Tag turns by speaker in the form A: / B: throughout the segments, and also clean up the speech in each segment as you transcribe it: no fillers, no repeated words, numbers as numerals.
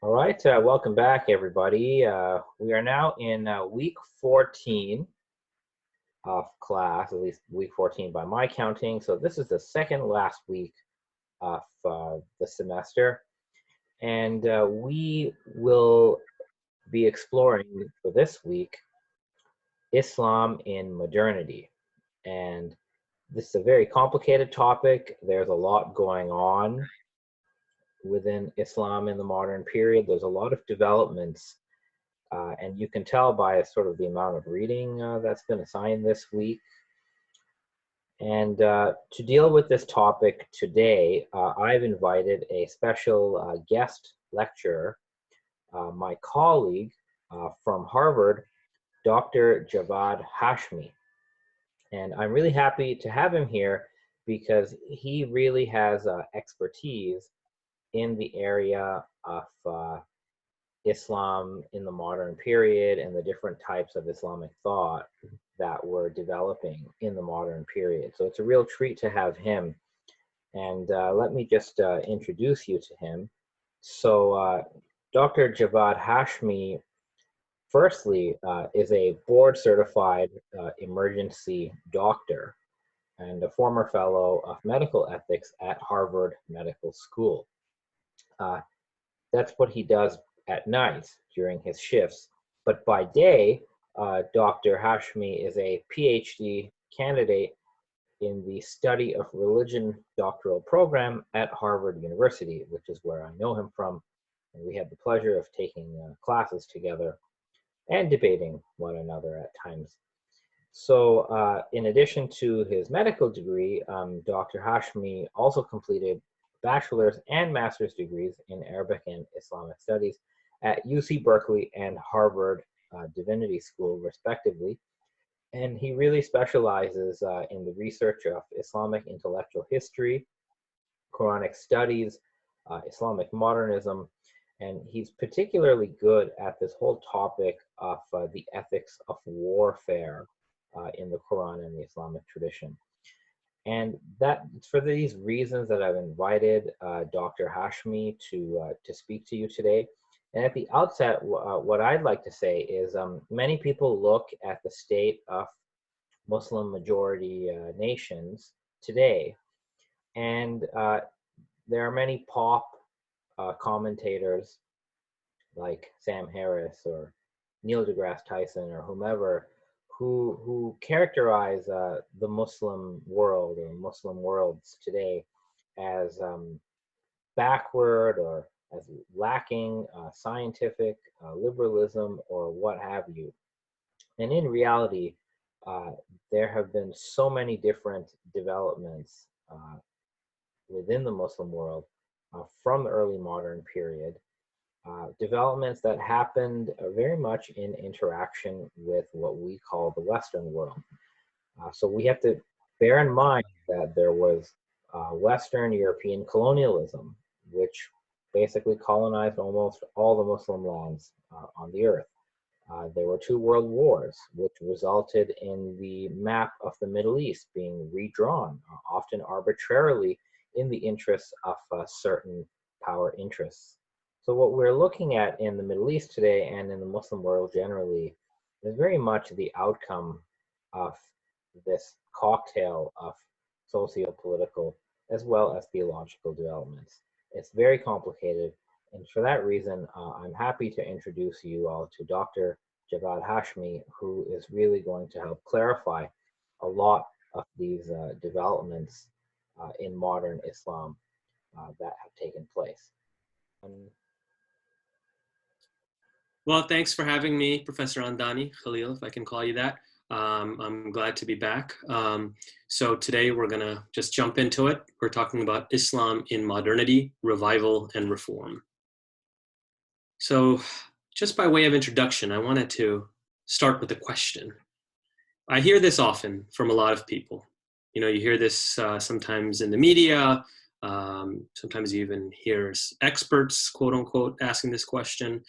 A: All right, welcome back, everybody. We are now in week 14 of class, at least week 14 by my counting. So this is the second last week of the semester. And we will be exploring for this week Islam in modernity. And this is a very complicated topic. There's a lot going on within Islam in the modern period. There's a lot of developments. And you can tell by sort of the amount of reading that's been assigned this week. And to deal with this topic today, I've invited a special guest lecturer, my colleague from Harvard, Dr. Javad Hashmi. And I'm really happy to have him here because he really has expertise in the area of Islam in the modern period and the different types of Islamic thought that were developing in the modern period. So it's a real treat to have him. And let me just introduce you to him. So Dr. Javad Hashmi, firstly, is a board certified emergency doctor and a former fellow of medical ethics at Harvard Medical School. That's what he does at night during his shifts. But by day, Dr. Hashmi is a PhD candidate in the study of religion doctoral program at Harvard University, which is where I know him from. And we had the pleasure of taking classes together and debating one another at times. So in addition to his medical degree, Dr. Hashmi also completed bachelor's and master's degrees in Arabic and Islamic Studies at UC Berkeley and Harvard Divinity School, respectively. And he really specializes in the research of Islamic intellectual history, Quranic studies, Islamic modernism, and he's particularly good at this whole topic of the ethics of warfare in the Quran and the Islamic tradition. And it's for these reasons that I've invited Dr. Hashmi to speak to you today. And at the outset, what I'd like to say is many people look at the state of Muslim majority nations today, and there are many pop commentators like Sam Harris or Neil deGrasse Tyson or whomever who characterize the Muslim world or Muslim worlds today as backward or as lacking scientific liberalism or what have you. And in reality, there have been so many different developments within the Muslim world from the early modern period, developments that happened very much in interaction with what we call the Western world. So we have to bear in mind that there was Western European colonialism, which basically colonized almost all the Muslim lands on the earth. There were two world wars, which resulted in the map of the Middle East being redrawn, often arbitrarily in the interests of certain power interests. So what we're looking at in the Middle East today and in the Muslim world generally is very much the outcome of this cocktail of socio-political as well as theological developments. It's very complicated, and for that reason, I'm happy to introduce you all to Dr. Javad Hashmi, who is really going to help clarify a lot of these developments in modern Islam that have taken place.
B: Well, thanks for having me, Professor Andani, Khalil, if I can call you that. I'm glad to be back. So today we're going to just jump into it. We're talking about Islam in modernity, revival, and reform. So just by way of introduction, I wanted to start with a question. I hear this often from a lot of people. You know, you hear this sometimes in the media. Sometimes you even hear experts, quote unquote, asking this question.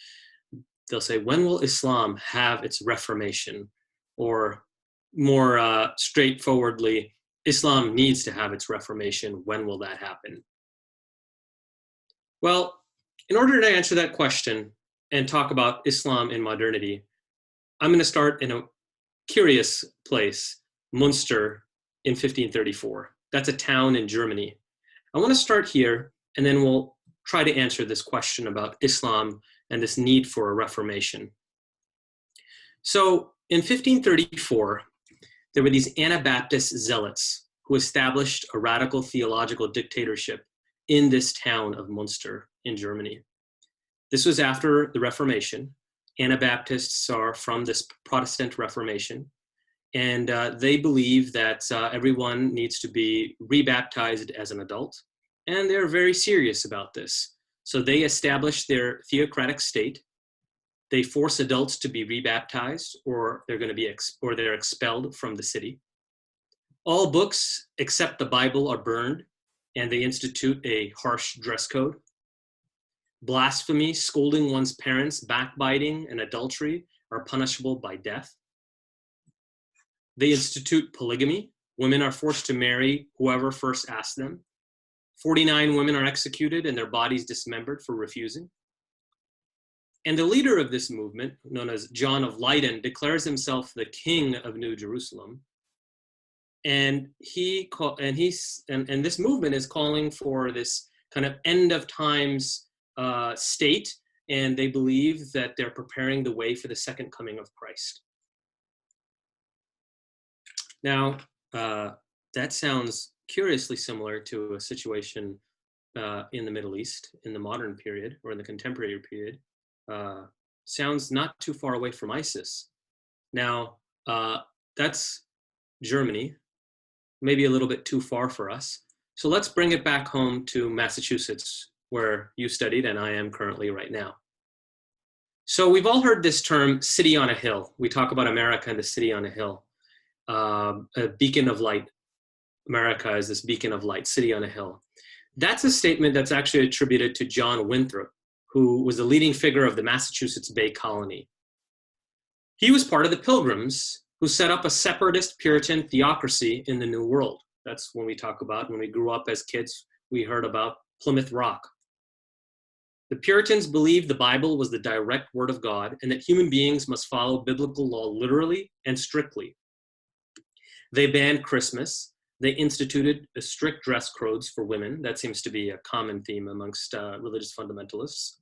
B: They'll say, when will Islam have its reformation? Or more straightforwardly, Islam needs to have its reformation. When will that happen? Well, In order to answer that question and talk about Islam in modernity, I'm going to start in a curious place, Munster in 1534. That's a town in Germany. I want to start here, and then we'll try to answer this question about Islam and this need for a reformation. So in 1534, there were these Anabaptist zealots who established a radical theological dictatorship in this town of Munster in Germany. This was after the Reformation. Anabaptists are from this Protestant Reformation, and they believe that everyone needs to be rebaptized as an adult, and they're very serious about this. So they establish their theocratic state. They force adults to be rebaptized, or they're going to be they're expelled from the city. All books except the Bible are burned, and they institute a harsh dress code. Blasphemy, scolding one's parents, backbiting, and adultery are punishable by death. They institute polygamy. Women are forced to marry whoever first asks them. 49 women are executed and their bodies dismembered for refusing. And the leader of this movement, known as John of Leyden, declares himself the king of New Jerusalem. And this movement is calling for this kind of end of times state, and they believe that they're preparing the way for the second coming of Christ. Now, that sounds curiously similar to a situation in the Middle East in the modern period or in the contemporary period. Sounds not too far away from ISIS. Now, that's Germany, maybe a little bit too far for us. So let's bring it back home to Massachusetts, where you studied and I am currently right now. So we've all heard this term, city on a hill. We talk about America and the city on a hill. A beacon of light. America is this beacon of light, city on a hill. That's a statement that's actually attributed to John Winthrop, who was the leading figure of the Massachusetts Bay Colony. He was part of the Pilgrims who set up a separatist Puritan theocracy in the New World. That's when we talk about, when we grew up as kids, we heard about Plymouth Rock. The Puritans believed the Bible was the direct word of God and that human beings must follow biblical law literally and strictly. They banned Christmas. They instituted a strict dress codes for women. That seems to be a common theme amongst religious fundamentalists.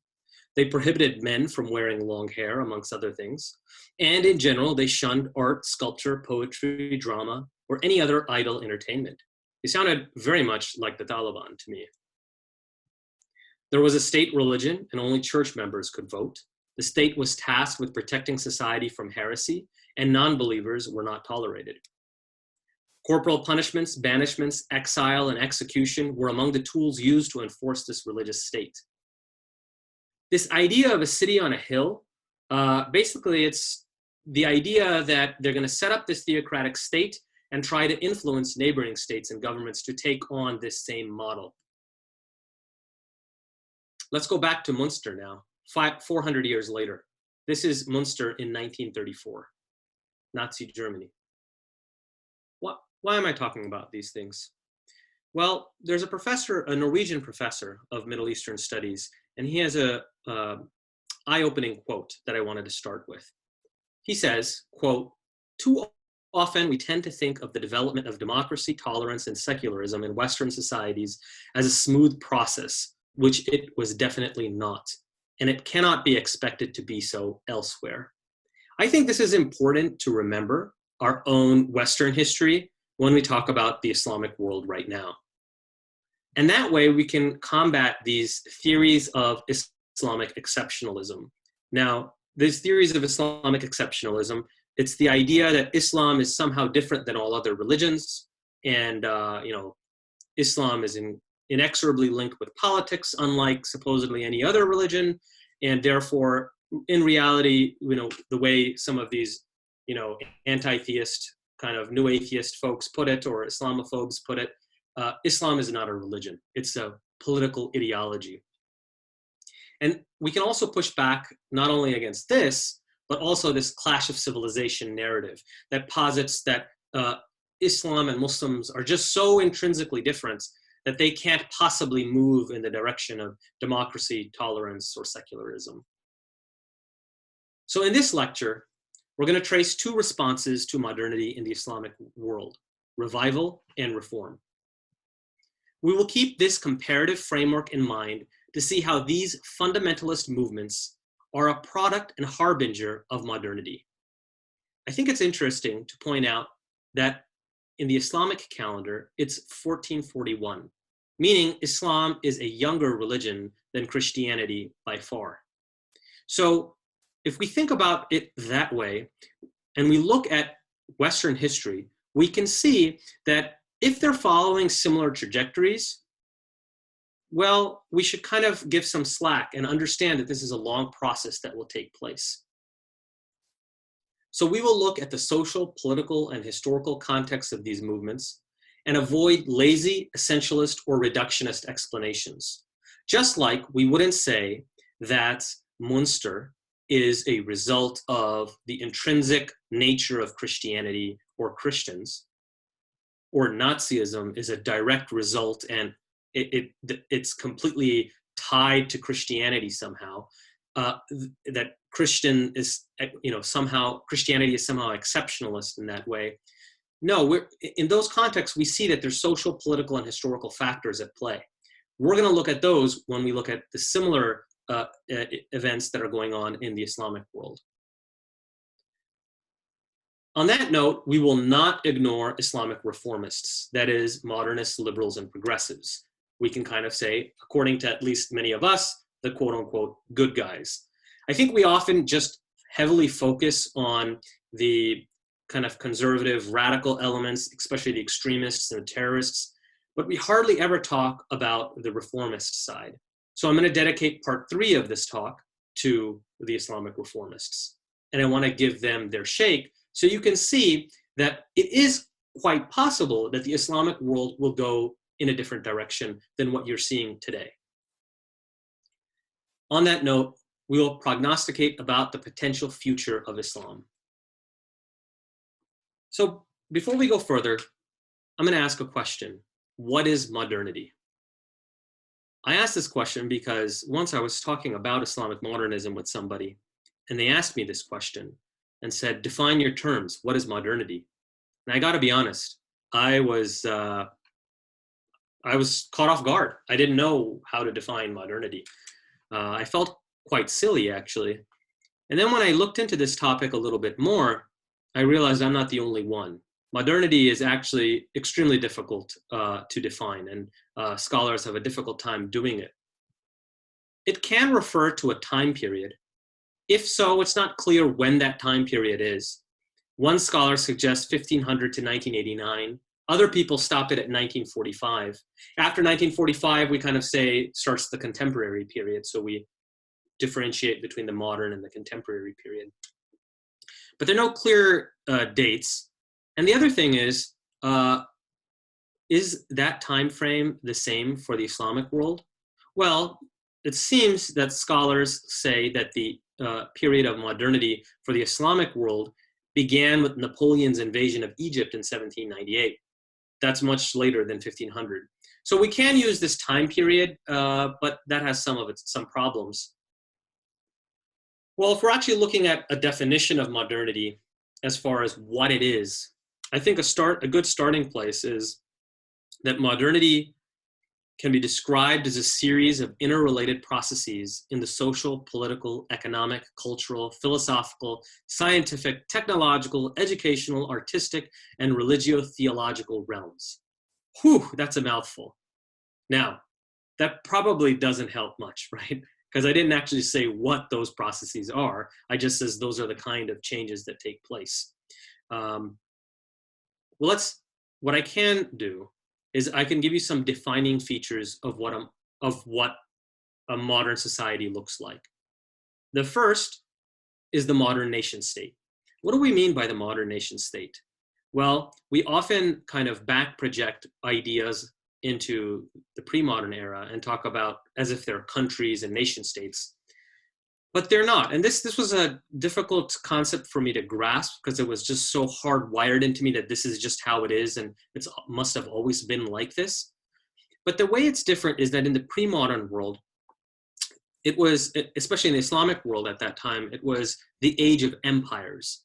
B: They prohibited men from wearing long hair, amongst other things. And in general, they shunned art, sculpture, poetry, drama, or any other idle entertainment. They sounded very much like the Taliban to me. There was a state religion, and only church members could vote. The state was tasked with protecting society from heresy, and non-believers were not tolerated. Corporal punishments, banishments, exile, and execution were among the tools used to enforce this religious state. This idea of a city on a hill, basically it's the idea that they're going to set up this theocratic state and try to influence neighboring states and governments to take on this same model. Let's go back to Munster now, 400 years later. This is Munster in 1934, Nazi Germany. Why am I talking about these things? Well, there's a professor, a Norwegian professor of Middle Eastern Studies, and he has a eye-opening quote that I wanted to start with. He says, quote, "Too often we tend to think of the development of democracy, tolerance, and secularism in Western societies as a smooth process, which it was definitely not, and it cannot be expected to be so elsewhere." I think this is important to remember our own Western history when we talk about the Islamic world right now. And that way we can combat these theories of Islamic exceptionalism. Now, these theories of Islamic exceptionalism, it's the idea that Islam is somehow different than all other religions, and Islam is inexorably linked with politics, unlike supposedly any other religion, and therefore, in reality, the way some of these, anti-theist kind of new atheist folks put it, or Islamophobes put it, Islam is not a religion. It's a political ideology. And we can also push back not only against this, but also this clash of civilization narrative that posits that Islam and Muslims are just so intrinsically different that they can't possibly move in the direction of democracy, tolerance, or secularism. So in this lecture, we're going to trace two responses to modernity in the Islamic world: revival and reform. We will keep this comparative framework in mind to see how these fundamentalist movements are a product and harbinger of modernity. I think it's interesting to point out that in the Islamic calendar, it's 1441, meaning Islam is a younger religion than Christianity by far. So if we think about it that way, and we look at Western history, we can see that if they're following similar trajectories, well, we should kind of give some slack and understand that this is a long process that will take place. So we will look at the social, political, and historical context of these movements and avoid lazy, essentialist, or reductionist explanations. Just like we wouldn't say that Munster is a result of the intrinsic nature of Christianity or Christians, or Nazism is a direct result and it's completely tied to Christianity somehow. That Christianity is somehow exceptionalist in that way. No, in those contexts, we see that there's social, political, and historical factors at play. We're going to look at those when we look at the similar events that are going on in the Islamic world. On that note, we will not ignore Islamic reformists, that is, modernists, liberals, and progressives. We can kind of say, according to at least many of us, the quote-unquote good guys. I think we often just heavily focus on the kind of conservative, radical elements, especially the extremists and the terrorists, but we hardly ever talk about the reformist side. So I'm going to dedicate part 3 of this talk to the Islamic reformists. And I want to give them their shake so you can see that it is quite possible that the Islamic world will go in a different direction than what you're seeing today. On that note, we will prognosticate about the potential future of Islam. So before we go further, I'm going to ask a question. What is modernity? I asked this question because once I was talking about Islamic modernism with somebody, and they asked me this question and said, define your terms. What is modernity? And I got to be honest, I was caught off guard. I didn't know how to define modernity. I felt quite silly, actually. And then when I looked into this topic a little bit more, I realized I'm not the only one. Modernity is actually extremely difficult to define, and scholars have a difficult time doing it. It can refer to a time period. If so, it's not clear when that time period is. One scholar suggests 1500 to 1989. Other people stop it at 1945. After 1945, we kind of say starts the contemporary period. So we differentiate between the modern and the contemporary period. But there are no clear dates. And the other thing is that time frame the same for the Islamic world? Well, it seems that scholars say that the period of modernity for the Islamic world began with Napoleon's invasion of Egypt in 1798. That's much later than 1500. So we can use this time period, but that has some problems. Well, if we're actually looking at a definition of modernity as far as what it is, I think a good starting place is that modernity can be described as a series of interrelated processes in the social, political, economic, cultural, philosophical, scientific, technological, educational, artistic, and religio-theological realms. Whew, that's a mouthful. Now, that probably doesn't help much, right? Because I didn't actually say what those processes are. I just says those are the kind of changes that take place. What I can do is I can give you some defining features of what a modern society looks like. The first is the modern nation state. What do we mean by the modern nation state? Well, we often kind of back project ideas into the pre-modern era and talk about as if they're countries and nation states, but they're not. And this was a difficult concept for me to grasp because it was just so hardwired into me that this is just how it is and it must have always been like this. But the way it's different is that in the pre-modern world, it was, especially in the Islamic world at that time, it was the age of empires.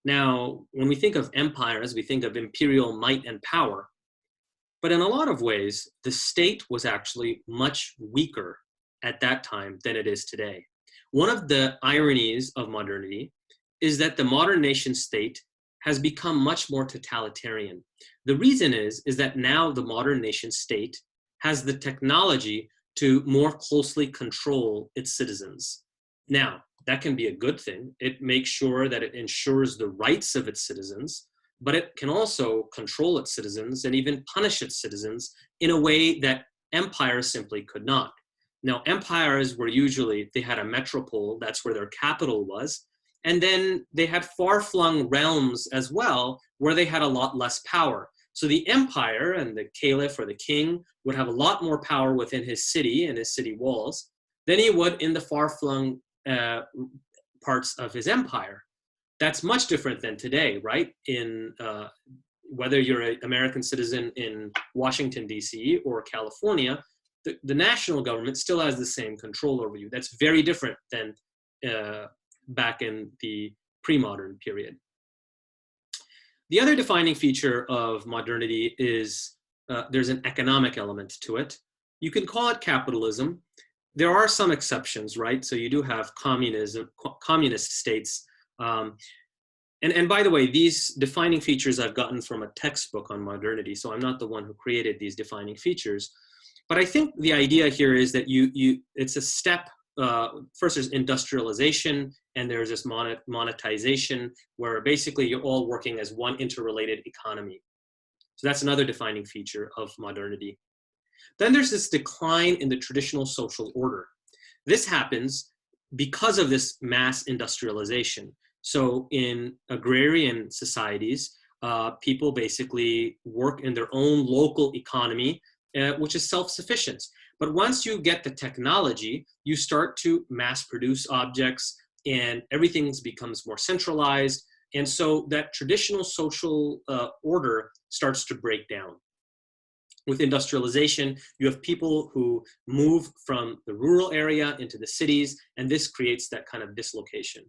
B: Now, when we think of empires, we think of imperial might and power. But in a lot of ways, the state was actually much weaker at that time than it is today. One of the ironies of modernity is that the modern nation state has become much more totalitarian. The reason is that now the modern nation state has the technology to more closely control its citizens. Now, that can be a good thing. It makes sure that it ensures the rights of its citizens, but it can also control its citizens and even punish its citizens in a way that empires simply could not. Now, empires were usually, they had a metropole, that's where their capital was, and then they had far-flung realms as well, where they had a lot less power. So the empire and the caliph or the king would have a lot more power within his city and his city walls than he would in the far-flung parts of his empire. That's much different than today, right? In whether you're an American citizen in Washington, D.C. or California, the national government still has the same control over you. That's very different than back in the pre-modern period. The other defining feature of modernity is there's an economic element to it. You can call it capitalism. There are some exceptions, right? So you do have communism, communist states. And by the way, these defining features I've gotten from a textbook on modernity, so I'm not the one who created these defining features. But I think the idea here is that it's a step. First, there's industrialization, and there's this monetization, where basically you're all working as one interrelated economy. So that's another defining feature of modernity. Then there's this decline in the traditional social order. This happens because of this mass industrialization. So in agrarian societies, people basically work in their own local economy, which is self-sufficient. But once you get the technology, you start to mass produce objects and everything becomes more centralized. And so that traditional social order starts to break down. With industrialization, you have people who move from the rural area into the cities, and this creates that kind of dislocation.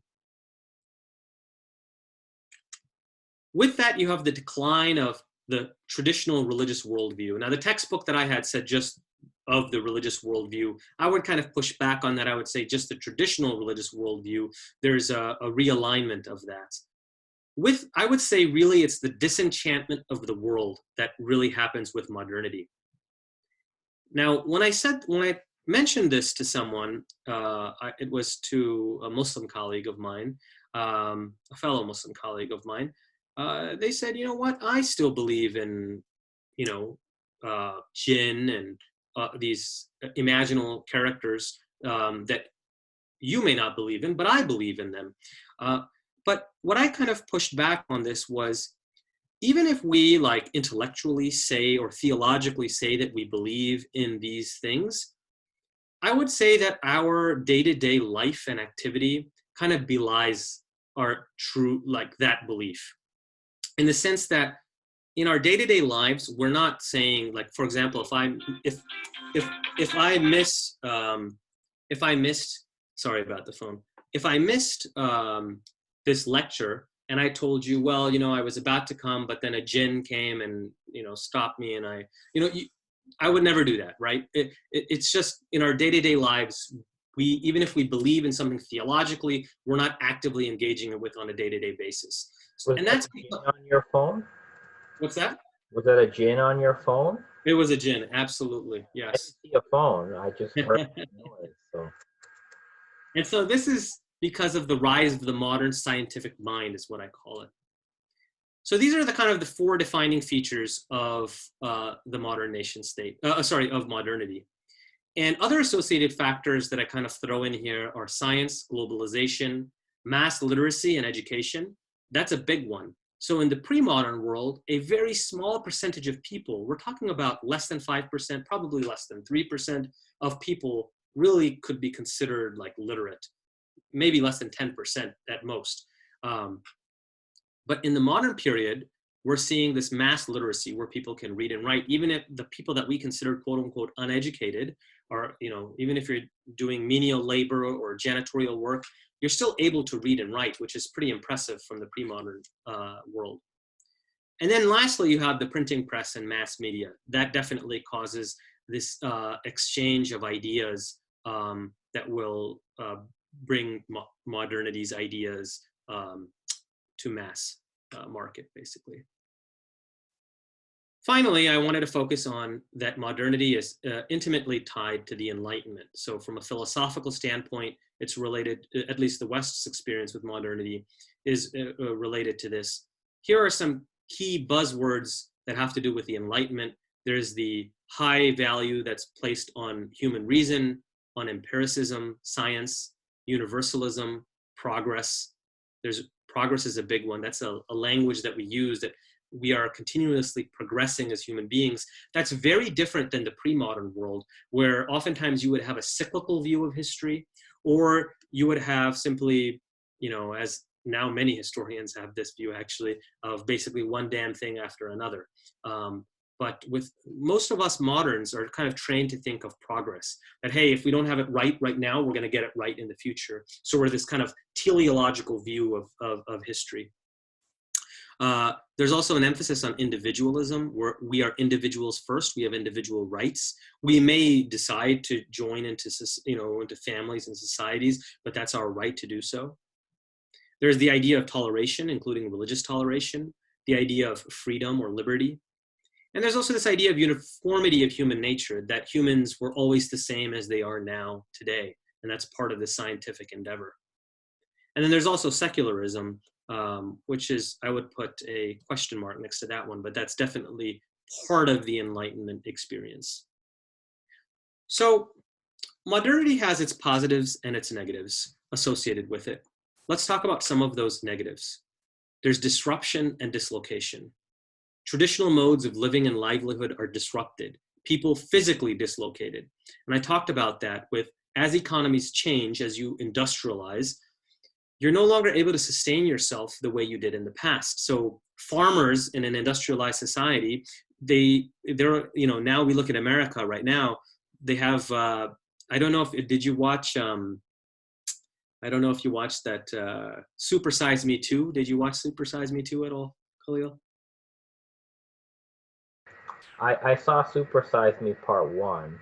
B: With that, you have the decline of the traditional religious worldview. Now, the textbook that I had said just of the religious worldview. I would kind of push back on that. I would say just the traditional religious worldview, there's a realignment of that. I would say really it's the disenchantment of the world that really happens with modernity. Now, when I mentioned this to someone, it was to a Muslim colleague of mine, a fellow Muslim colleague of mine. They said, you know what, I still believe in, jinn and these imaginal characters that you may not believe in, but I believe in them. But what I kind of pushed back on this was, even if we like intellectually say or theologically say that we believe in these things, I would say that our day-to-day life and activity kind of belies our true, like that belief. In the sense that in our day-to-day lives, we're not saying, like, for example, if I missed this lecture and I told you, well, I was about to come, but then a jinn came and, stopped me, and I would never do that, right? It's just in our day-to-day lives, even if we believe in something theologically, we're not actively engaging it with on a day-to-day basis.
A: And that's on your phone?
B: What's that?
A: Was that a jinn on your phone?
B: It was a jinn, absolutely, yes.
A: I didn't see a phone, I just heard the noise. So.
B: And so this is because of the rise of the modern scientific mind, is what I call it. So these are the kind of the four defining features of the modern nation state, of modernity. And other associated factors that I kind of throw in here are science, globalization, mass literacy and education. That's a big one. So in the pre-modern world, a very small percentage of people, we're talking about less than 5%, probably less than 3% of people really could be considered like literate, maybe less than 10% at most. But in the modern period, we're seeing this mass literacy where people can read and write. Even if the people that we consider quote unquote uneducated are, even if you're doing menial labor or janitorial work, you're still able to read and write, which is pretty impressive from the pre-modern world. And then lastly, you have the printing press and mass media. That definitely causes this exchange of ideas that will bring modernity's ideas to mass market, basically. Finally, I wanted to focus on that modernity is intimately tied to the Enlightenment. So from a philosophical standpoint, it's related, at least the West's experience with modernity is related to this. Here are some key buzzwords that have to do with the Enlightenment. There's the high value that's placed on human reason, on empiricism, science, universalism, progress. Progress is a big one. That's a language that we use, that we are continuously progressing as human beings. That's very different than the pre-modern world, where oftentimes you would have a cyclical view of history, or you would have simply, as now many historians have this view actually, of basically one damn thing after another. But with most of us moderns are kind of trained to think of progress, that, hey, if we don't have it right now, we're going to get it right in the future. So we're this kind of teleological view of history. There's also an emphasis on individualism, where we are individuals first. We have individual rights. We may decide to join into families and societies, but that's our right to do so. There's the idea of toleration, including religious toleration, the idea of freedom or liberty. And there's also this idea of uniformity of human nature, that humans were always the same as they are now today. And that's part of the scientific endeavor. And then there's also secularism, which is, I would put a question mark next to that one, but that's definitely part of the Enlightenment experience. So modernity has its positives and its negatives associated with it. Let's talk about some of those negatives. There's disruption and dislocation. Traditional modes of living and livelihood are disrupted. People physically dislocated. And I talked about that with, as economies change, as you industrialize, you're no longer able to sustain yourself the way you did in the past. So farmers in an industrialized society, now we look at America right now, they have, I don't know if, did you watch, I don't know if you watched that Super Size Me 2. Did you watch Super Size Me 2 at all, Khalil?
A: I saw Super Size Me Part 1.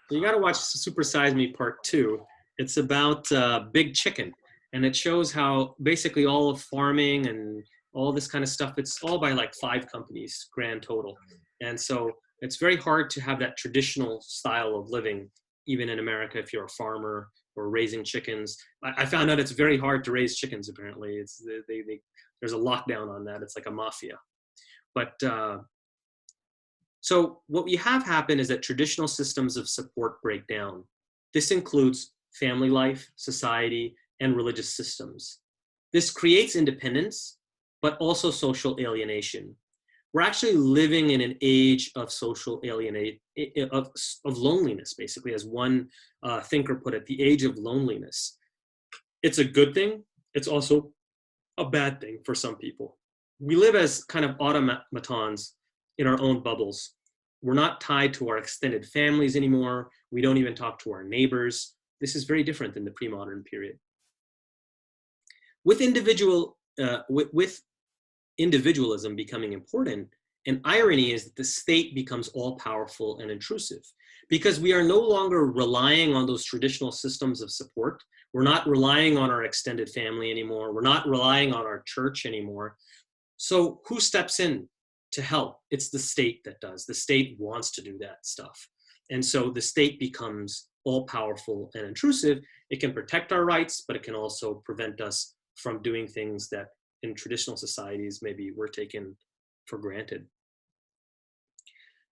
B: So you got to watch Super Size Me Part 2. It's about Big Chicken, and it shows how basically all of farming and all this kind of stuff, it's all by like 5 companies, grand total. And so it's very hard to have that traditional style of living, even in America, if you're a farmer or raising chickens. I found out it's very hard to raise chickens, apparently. There's a lockdown on that. It's like a mafia. But so what we have happen is that traditional systems of support break down. This includes family life, society, and religious systems. This creates independence, but also social alienation. We're actually living in an age of social alienation, of loneliness, basically, as one thinker put it, the age of loneliness. It's a good thing. It's also a bad thing for some people. We live as kind of automatons in our own bubbles. We're not tied to our extended families anymore. We don't even talk to our neighbors. This is very different than the pre-modern period. With individualism becoming important, an irony is that the state becomes all-powerful and intrusive, because we are no longer relying on those traditional systems of support. We're not relying on our extended family anymore. We're not relying on our church anymore. So who steps in to help? It's the state that does. The state wants to do that stuff. And so the state becomes all-powerful and intrusive. It can protect our rights, but it can also prevent us from doing things that in traditional societies maybe were taken for granted.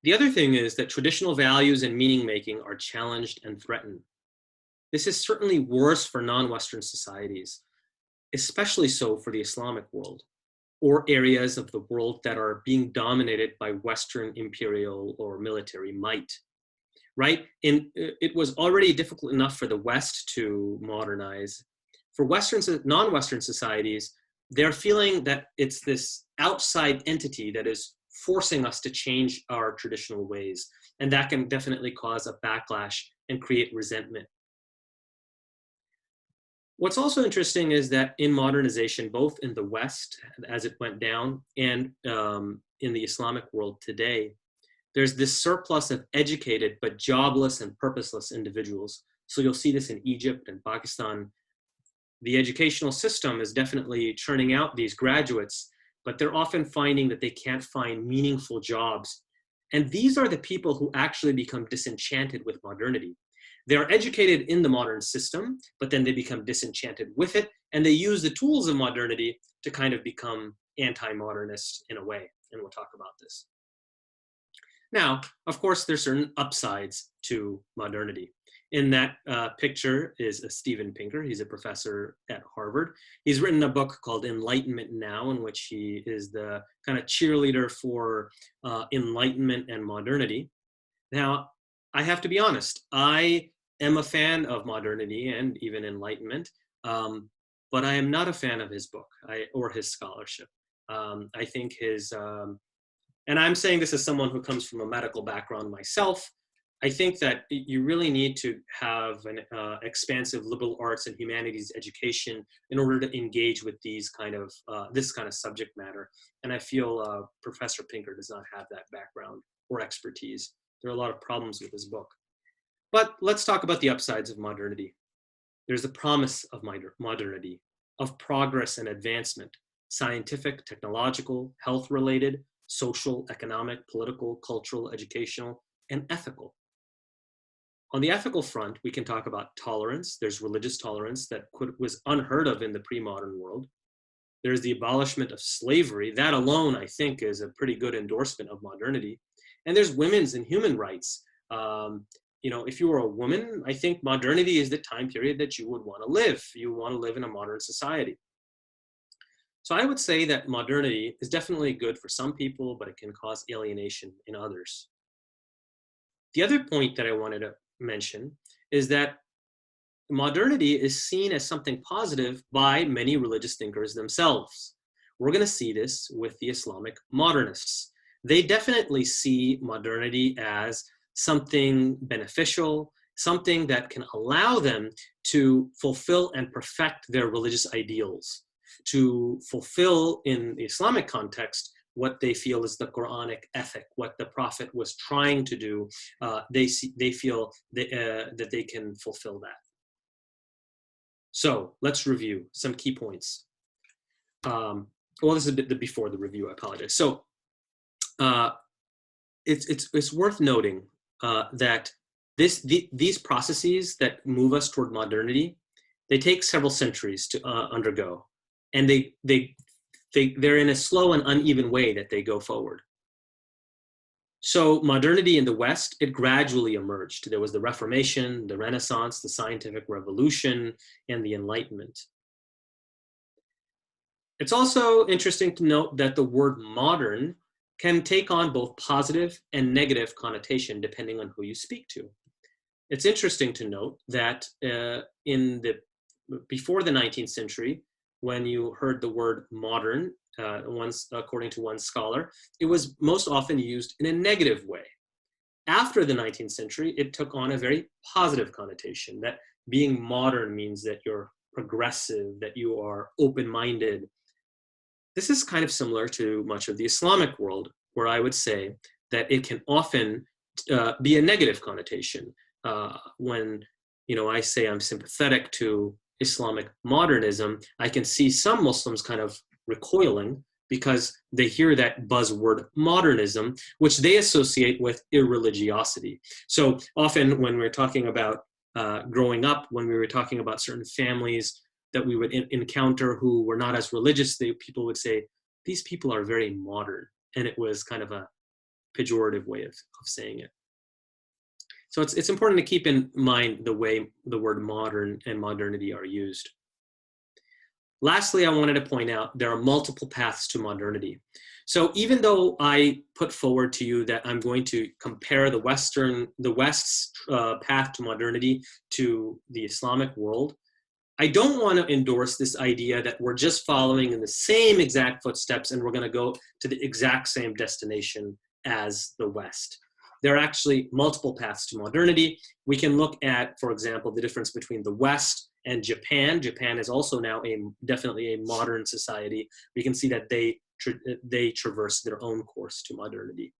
B: The other thing is that traditional values and meaning making are challenged and threatened. This is certainly worse for non-Western societies, especially so for the Islamic world, or areas of the world that are being dominated by Western imperial or military might, right? And it was already difficult enough for the West to modernize. For non-Western societies, they're feeling that it's this outside entity that is forcing us to change our traditional ways. And that can definitely cause a backlash and create resentment. What's also interesting is that in modernization, both in the West, as it went down, and in the Islamic world today, there's this surplus of educated but jobless and purposeless individuals. So you'll see this in Egypt and Pakistan. The educational system is definitely churning out these graduates, but they're often finding that they can't find meaningful jobs. And these are the people who actually become disenchanted with modernity. They're educated in the modern system, but then they become disenchanted with it, and they use the tools of modernity to kind of become anti-modernist in a way, and we'll talk about this. Now, of course, there's certain upsides to modernity. In that picture is Steven Pinker. He's a professor at Harvard. He's written a book called Enlightenment Now, in which he is the kind of cheerleader for enlightenment and modernity. Now, I have to be honest, I am a fan of modernity and even enlightenment, but I am not a fan of his book or his scholarship. I think and I'm saying this as someone who comes from a medical background myself, I think that you really need to have an expansive liberal arts and humanities education in order to engage with these this kind of subject matter. And I feel Professor Pinker does not have that background or expertise. There are a lot of problems with his book. But let's talk about the upsides of modernity. There's the promise of modernity, of progress and advancement, scientific, technological, health-related, social, economic, political, cultural, educational, and ethical. On the ethical front, we can talk about tolerance. There's religious tolerance that was unheard of in the pre-modern world. There's the abolishment of slavery. That alone, I think, is a pretty good endorsement of modernity. And there's women's and human rights. If you were a woman, I think modernity is the time period that you would want to live. You want to live in a modern society. So I would say that modernity is definitely good for some people, but it can cause alienation in others. The other point that I wanted to mention is that modernity is seen as something positive by many religious thinkers themselves. We're going to see this with the Islamic modernists. They definitely see modernity as something beneficial, something that can allow them to fulfill and perfect their religious ideals, to fulfill in the Islamic context what they feel is the Quranic ethic, what the Prophet was trying to do. They feel that they can fulfill that. So let's review some key points. Well, this is a bit before the review, I apologize. So it's worth noting that these processes that move us toward modernity, they take several centuries to undergo, and they're in a slow and uneven way that they go forward. So modernity in the West, it gradually emerged. There was the Reformation, the Renaissance, the Scientific Revolution, and the Enlightenment. It's also interesting to note that the word modern can take on both positive and negative connotation depending on who you speak to. It's interesting to note that before the 19th century, when you heard the word modern, according to one scholar, it was most often used in a negative way. After the 19th century, it took on a very positive connotation, that being modern means that you're progressive, that you are open-minded. This is kind of similar to much of the Islamic world, where I would say that it can often be a negative connotation. When I say I'm sympathetic to Islamic modernism, I can see some Muslims kind of recoiling because they hear that buzzword modernism, which they associate with irreligiosity. So often when we're talking about growing up, when we were talking about certain families that we would encounter who were not as religious, people would say, these people are very modern. And it was kind of a pejorative way of saying it. So it's important to keep in mind the way the word modern and modernity are used. Lastly, I wanted to point out there are multiple paths to modernity. So even though I put forward to you that I'm going to compare the West's path to modernity to the Islamic world, I don't want to endorse this idea that we're just following in the same exact footsteps and we're going to go to the exact same destination as the West. There are actually multiple paths to modernity. We can look at, for example, the difference between the West and Japan. Japan is also now definitely a modern society. We can see that they traverse their own course to modernity.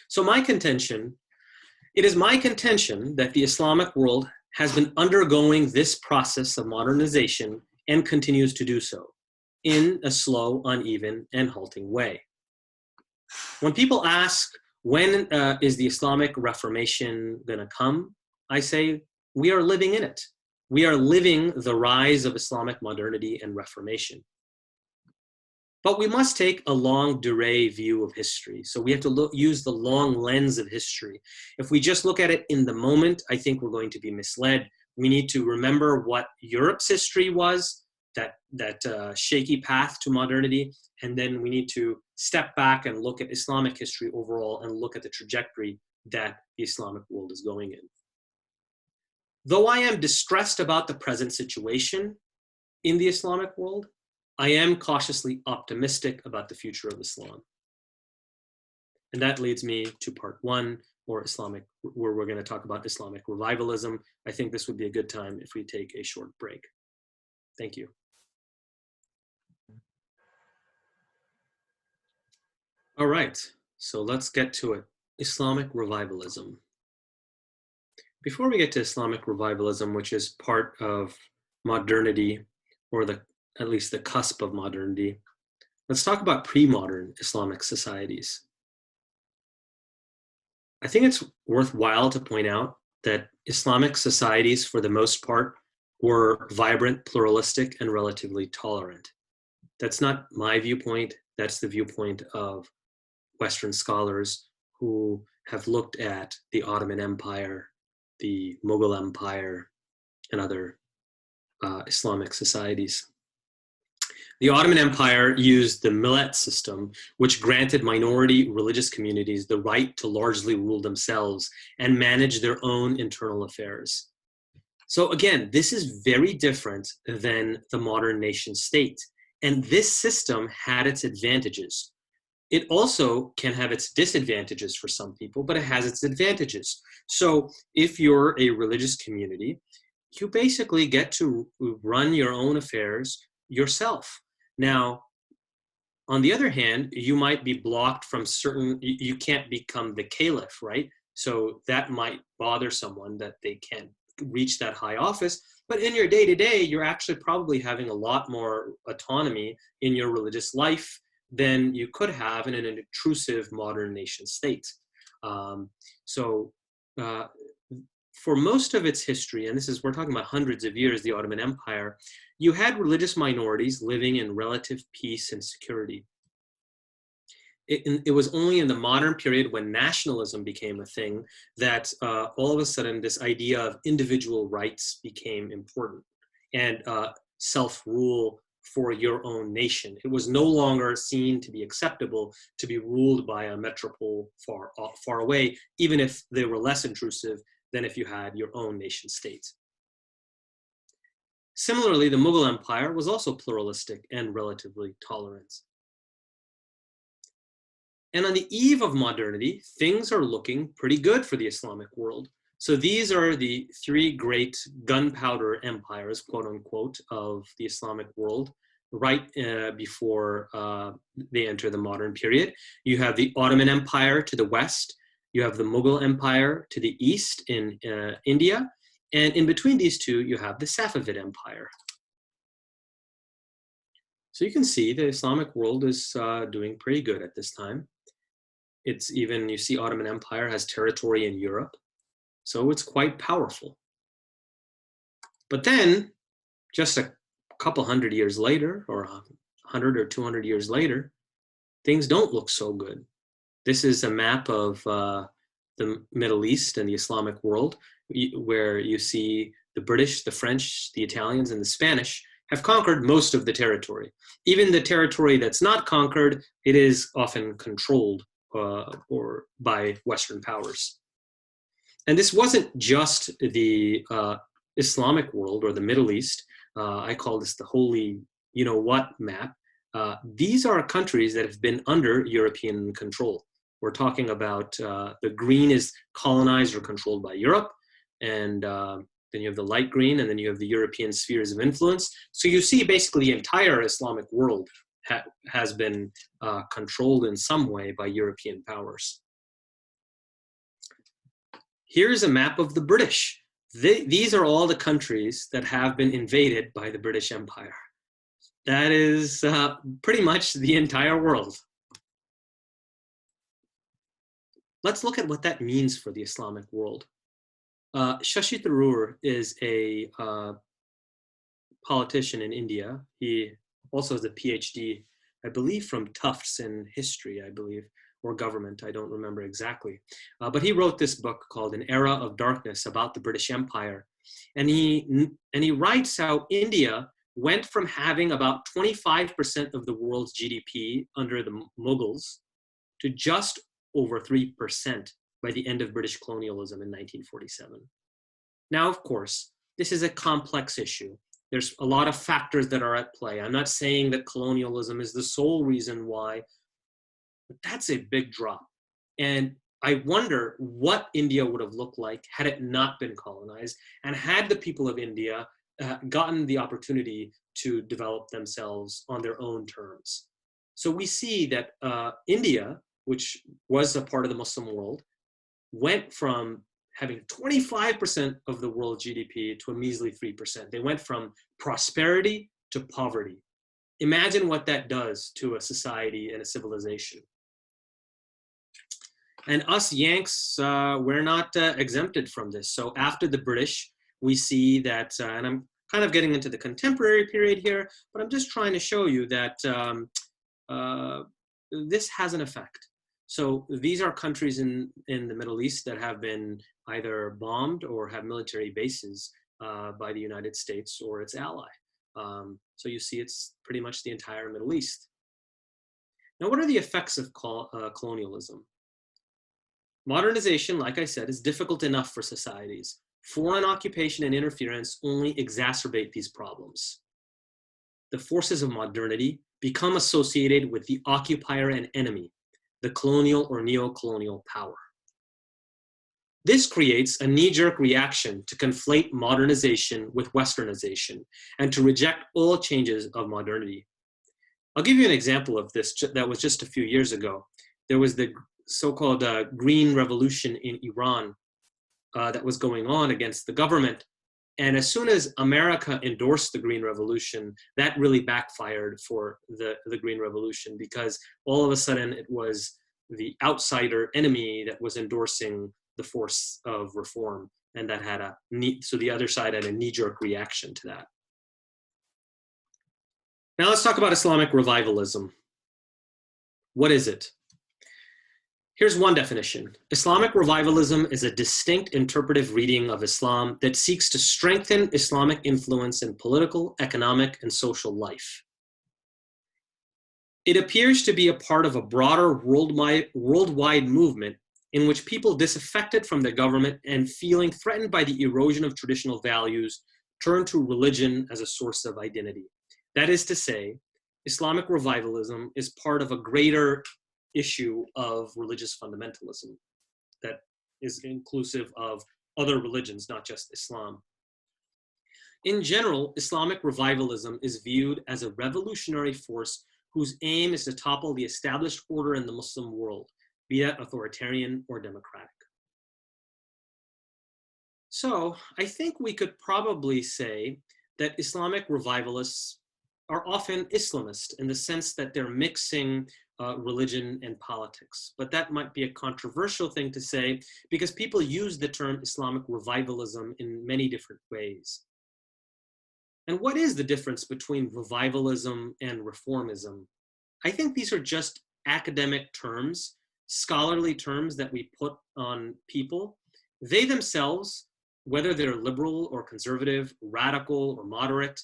B: So it is my contention that the Islamic world has been undergoing this process of modernization and continues to do so in a slow, uneven, and halting way. When people ask, when is the Islamic Reformation going to come? I say, we are living in it. We are living the rise of Islamic modernity and Reformation. But we must take a longue durée view of history. So we have to use the long lens of history. If we just look at it in the moment, I think we're going to be misled. We need to remember what Europe's history was, that shaky path to modernity, and then we need to step back and look at Islamic history overall and look at the trajectory that the Islamic world is going in. Though I am distressed about the present situation in the Islamic world, I am cautiously optimistic about the future of Islam. And that leads me to part one, where we're going to talk about Islamic Revivalism. I think this would be a good time if we take a short break. Thank you. All right, so let's get to it. Islamic Revivalism. Before we get to Islamic Revivalism, which is part of modernity, or at least the cusp of modernity, let's talk about pre-modern Islamic societies. I think it's worthwhile to point out that Islamic societies, for the most part, were vibrant, pluralistic, and relatively tolerant. That's not my viewpoint. That's the viewpoint of Western scholars who have looked at the Ottoman Empire, the Mughal Empire, and other Islamic societies. The Ottoman Empire used the millet system, which granted minority religious communities the right to largely rule themselves and manage their own internal affairs. So again, this is very different than the modern nation state. And this system had its advantages. It also can have its disadvantages for some people, but it has its advantages. So if you're a religious community, you basically get to run your own affairs yourself. Now, on the other hand, you might be blocked from you can't become the caliph, right? So that might bother someone that they can't reach that high office. But in your day-to-day, you're actually probably having a lot more autonomy in your religious life than you could have in an intrusive modern nation state. For most of its history, and we're talking about hundreds of years, the Ottoman Empire, you had religious minorities living in relative peace and security. It was only in the modern period when nationalism became a thing that all of a sudden this idea of individual rights became important, and self-rule for your own nation. It was no longer seen to be acceptable to be ruled by a metropole far away, even if they were less intrusive than if you had your own nation state. Similarly, the Mughal Empire was also pluralistic and relatively tolerant. And on the eve of modernity, things are looking pretty good for the Islamic world. So these are the three great gunpowder empires, quote unquote, of the Islamic world, right before they enter the modern period. You have the Ottoman Empire to the west, you have the Mughal Empire to the east in India, and in between these two, you have the Safavid Empire. So you can see the Islamic world is doing pretty good at this time. It's even, you see Ottoman Empire has territory in Europe, so it's quite powerful. But then, just a couple hundred years later, or 100 or 200 years later, things don't look so good. This is a map of the Middle East and the Islamic world, where you see the British, the French, the Italians, and the Spanish have conquered most of the territory. Even the territory that's not conquered, it is often controlled or by Western powers. And this wasn't just the Islamic world, or the Middle East, I call this the holy you-know-what map. These are countries that have been under European control. We're talking about the green is colonized or controlled by Europe, and then you have the light green, and then you have the European spheres of influence. So you see basically the entire Islamic world has been controlled in some way by European powers. Here's a map of the British. These are all the countries that have been invaded by the British Empire. That is pretty much the entire world. Let's look at what that means for the Islamic world. Shashi Tharoor is a politician in India. He also has a PhD, I believe, from Tufts in history, I believe, or government. I don't remember exactly. But he wrote this book called An Era of Darkness about the British Empire. And he writes how India went from having about 25% of the world's GDP under the Mughals to just over 3% by the end of British colonialism in 1947. Now, of course, this is a complex issue. There's a lot of factors that are at play. I'm not saying that colonialism is the sole reason why, but that's a big drop. And I wonder what India would have looked like had it not been colonized, and had the people of India gotten the opportunity to develop themselves on their own terms. So we see that India, which was a part of the Muslim world, went from having 25% of the world GDP to a measly 3%. They went from prosperity to poverty. Imagine what that does to a society and a civilization. And us Yanks, we're not exempted from this. So after the British, we see that, and I'm kind of getting into the contemporary period here, but I'm just trying to show you that this has an effect. So these are countries in the Middle East that have been either bombed or have military bases by the United States or its ally. So you see it's pretty much the entire Middle East. Now, what are the effects of colonialism? Modernization, like I said, is difficult enough for societies. Foreign occupation and interference only exacerbate these problems. The forces of modernity become associated with the occupier and enemy, the colonial or neo-colonial power. This creates a knee-jerk reaction to conflate modernization with westernization and to reject all changes of modernity. I'll give you an example of this that was just a few years ago. There was the so-called Green Revolution in Iran that was going on against the government. And as soon as America endorsed the Green Revolution, that really backfired for the Green Revolution, because all of a sudden it was the outsider enemy that was endorsing the force of reform. And that had so the other side had a knee-jerk reaction to that. Now let's talk about Islamic Revivalism. What is it? Here's one definition. Islamic Revivalism is a distinct interpretive reading of Islam that seeks to strengthen Islamic influence in political, economic, and social life. It appears to be a part of a broader worldwide movement in which people disaffected from the government and feeling threatened by the erosion of traditional values turn to religion as a source of identity. That is to say, Islamic Revivalism is part of a greater issue of religious fundamentalism that is inclusive of other religions, not just Islam. In general, Islamic Revivalism is viewed as a revolutionary force whose aim is to topple the established order in the Muslim world, be that authoritarian or democratic. So I think we could probably say that Islamic revivalists are often Islamist in the sense that they're mixing religion and politics. But that might be a controversial thing to say because people use the term Islamic revivalism in many different ways. And what is the difference between revivalism and reformism? I think these are just academic terms, scholarly terms that we put on people. They themselves, whether they're liberal or conservative, radical or moderate,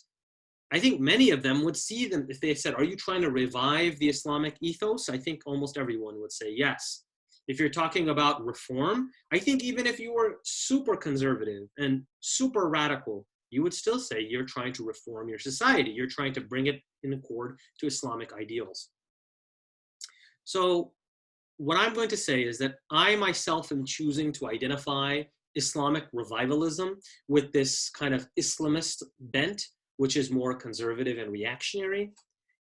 B: I think many of them would see them, if they said, are you trying to revive the Islamic ethos? I think almost everyone would say yes. If you're talking about reform, I think even if you were super conservative and super radical, you would still say you're trying to reform your society. You're trying to bring it in accord to Islamic ideals. So what I'm going to say is that I myself am choosing to identify Islamic revivalism with this kind of Islamist bent, which is more conservative and reactionary.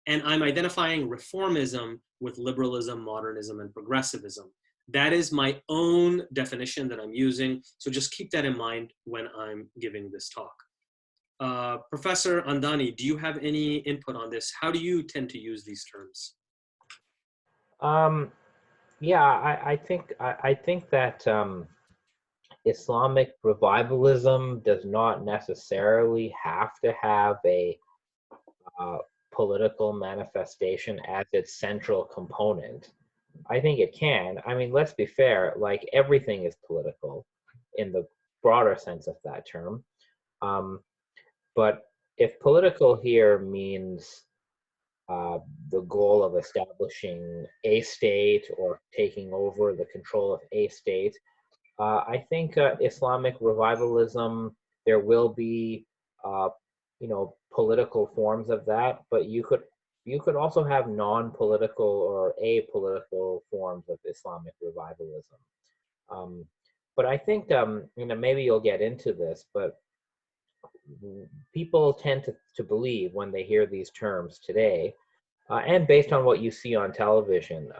B: And I'm identifying reformism with liberalism, modernism, and progressivism. That is my own definition that I'm using. So just keep that in mind when I'm giving this talk. Professor Andani, do you have any input on this? How do you tend to use these terms?
A: Yeah, I think that Islamic revivalism does not necessarily have to have a political manifestation as its central component. I think it can. I mean, let's be fair, like everything is political in the broader sense of that term. But if political here means the goal of establishing a state or taking over the control of a state, I think Islamic revivalism, there will be, political forms of that, but you could also have non-political or apolitical forms of Islamic revivalism. But I think, maybe you'll get into this, but people tend to believe when they hear these terms today, and based on what you see on television,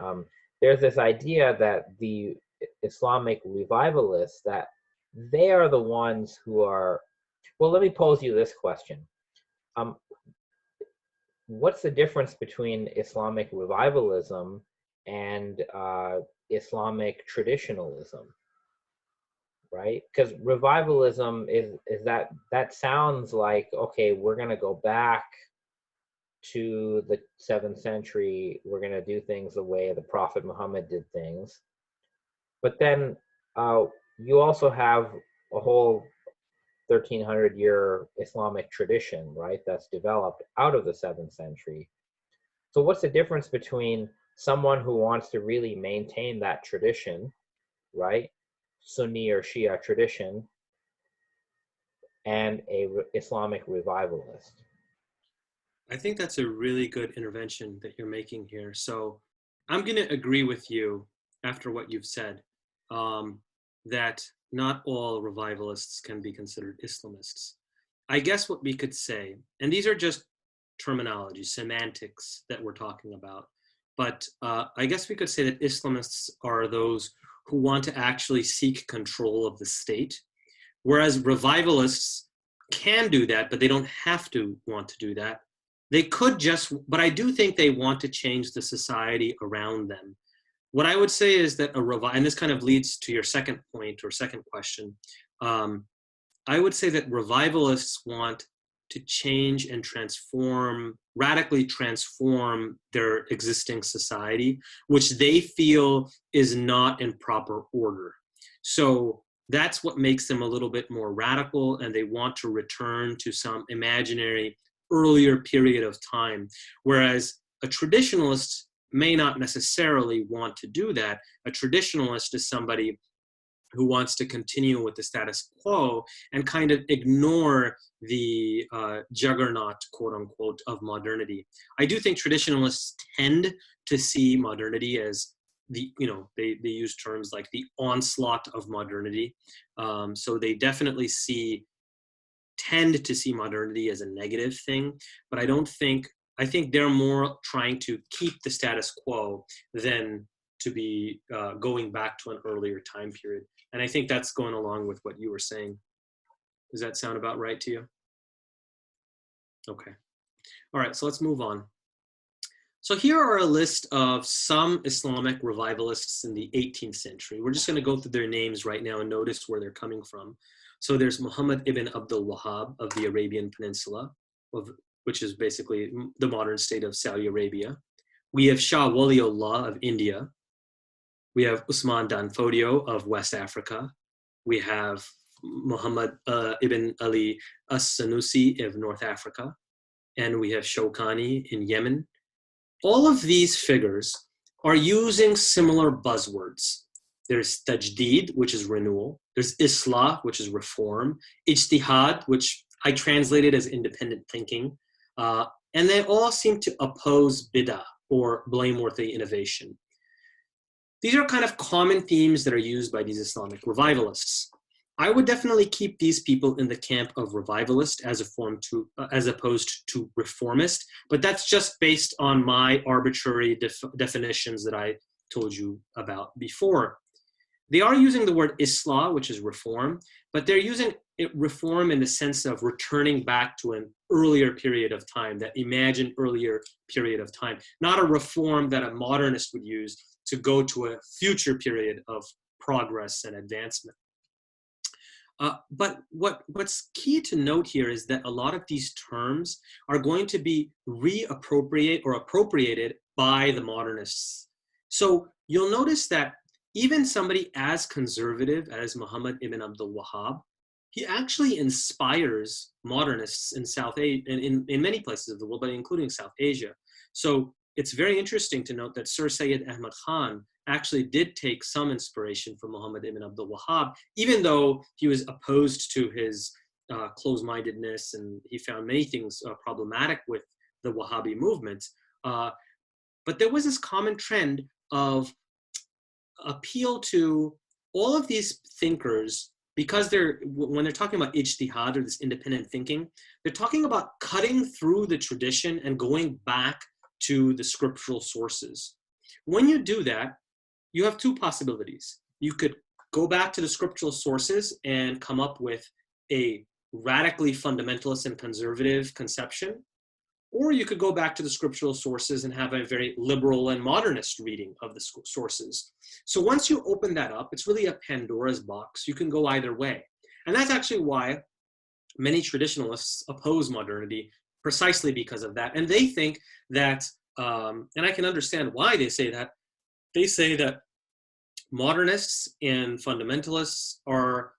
A: there's this idea that the Islamic revivalists, that they are the ones who are, well, let me pose you this question. What's the difference between Islamic revivalism and Islamic traditionalism, right? Because revivalism is that sounds like, okay, we're going to go back to the 7th century, we're going to do things the way the Prophet Muhammad did things. But then you also have a whole 1300-year Islamic tradition, right, that's developed out of the 7th century. So what's the difference between someone who wants to really maintain that tradition, right, Sunni or Shia tradition, and a Islamic revivalist?
B: I think that's a really good intervention that you're making here. So I'm going to agree with you after what you've said, that not all revivalists can be considered Islamists. I guess what we could say, and these are just terminology, semantics that we're talking about, but I guess we could say that Islamists are those who want to actually seek control of the state, whereas revivalists can do that, but they don't have to want to do that. They could just, but I do think they want to change the society around them. What I would say is that and this kind of leads to your second point or second question. I would say that revivalists want to change and transform, radically transform their existing society, which they feel is not in proper order. So that's what makes them a little bit more radical, and they want to return to some imaginary earlier period of time, whereas a traditionalist may not necessarily want to do that. A traditionalist is somebody who wants to continue with the status quo and kind of ignore the juggernaut, quote unquote, of modernity. I do think traditionalists tend to see modernity as they use terms like the onslaught of modernity. So they definitely tend to see modernity as a negative thing, but I think they're more trying to keep the status quo than to be going back to an earlier time period. And I think that's going along with what you were saying. Does that sound about right to you? Okay. All right, so let's move on. So here are a list of some Islamic revivalists in the 18th century. We're just going to go through their names right now and notice where they're coming from. So there's Muhammad ibn Abdul Wahhab of the Arabian Peninsula, which is basically the modern state of Saudi Arabia. We have Shah Waliullah of India. We have Usman Dan Fodio of West Africa. We have Muhammad ibn Ali as-Sanusi of North Africa. And we have Shawkani in Yemen. All of these figures are using similar buzzwords. There's tajdeed, which is renewal. There's islah, which is reform. Ijtihad, which I translated as independent thinking. And they all seem to oppose bid'ah, or blameworthy innovation. These are kind of common themes that are used by these Islamic revivalists. I would definitely keep these people in the camp of revivalist as opposed to reformist, but that's just based on my arbitrary definitions that I told you about before. They are using the word islah, which is reform, but they're using reform in the sense of returning back to an earlier period of time, that imagined earlier period of time, not a reform that a modernist would use to go to a future period of progress and advancement. But what's key to note here is that a lot of these terms are going to be appropriated by the modernists. So you'll notice that even somebody as conservative as Muhammad ibn Abdul Wahhab, he actually inspires modernists in in many places of the world, but including South Asia. So it's very interesting to note that Sir Syed Ahmad Khan actually did take some inspiration from Muhammad ibn Abdul Wahhab, even though he was opposed to his closed-mindedness, and he found many things problematic with the Wahhabi movement. But there was this common trend of appeal to all of these thinkers, because when they're talking about ijtihad, or this independent thinking, they're talking about cutting through the tradition and going back to the scriptural sources. When you do that, you have two possibilities. You could go back to the scriptural sources and come up with a radically fundamentalist and conservative conception, or you could go back to the scriptural sources and have a very liberal and modernist reading of the sources. So once you open that up, it's really a Pandora's box. You can go either way. And that's actually why many traditionalists oppose modernity, precisely because of that. And they think that, and I can understand why they say that. They say that modernists and fundamentalists are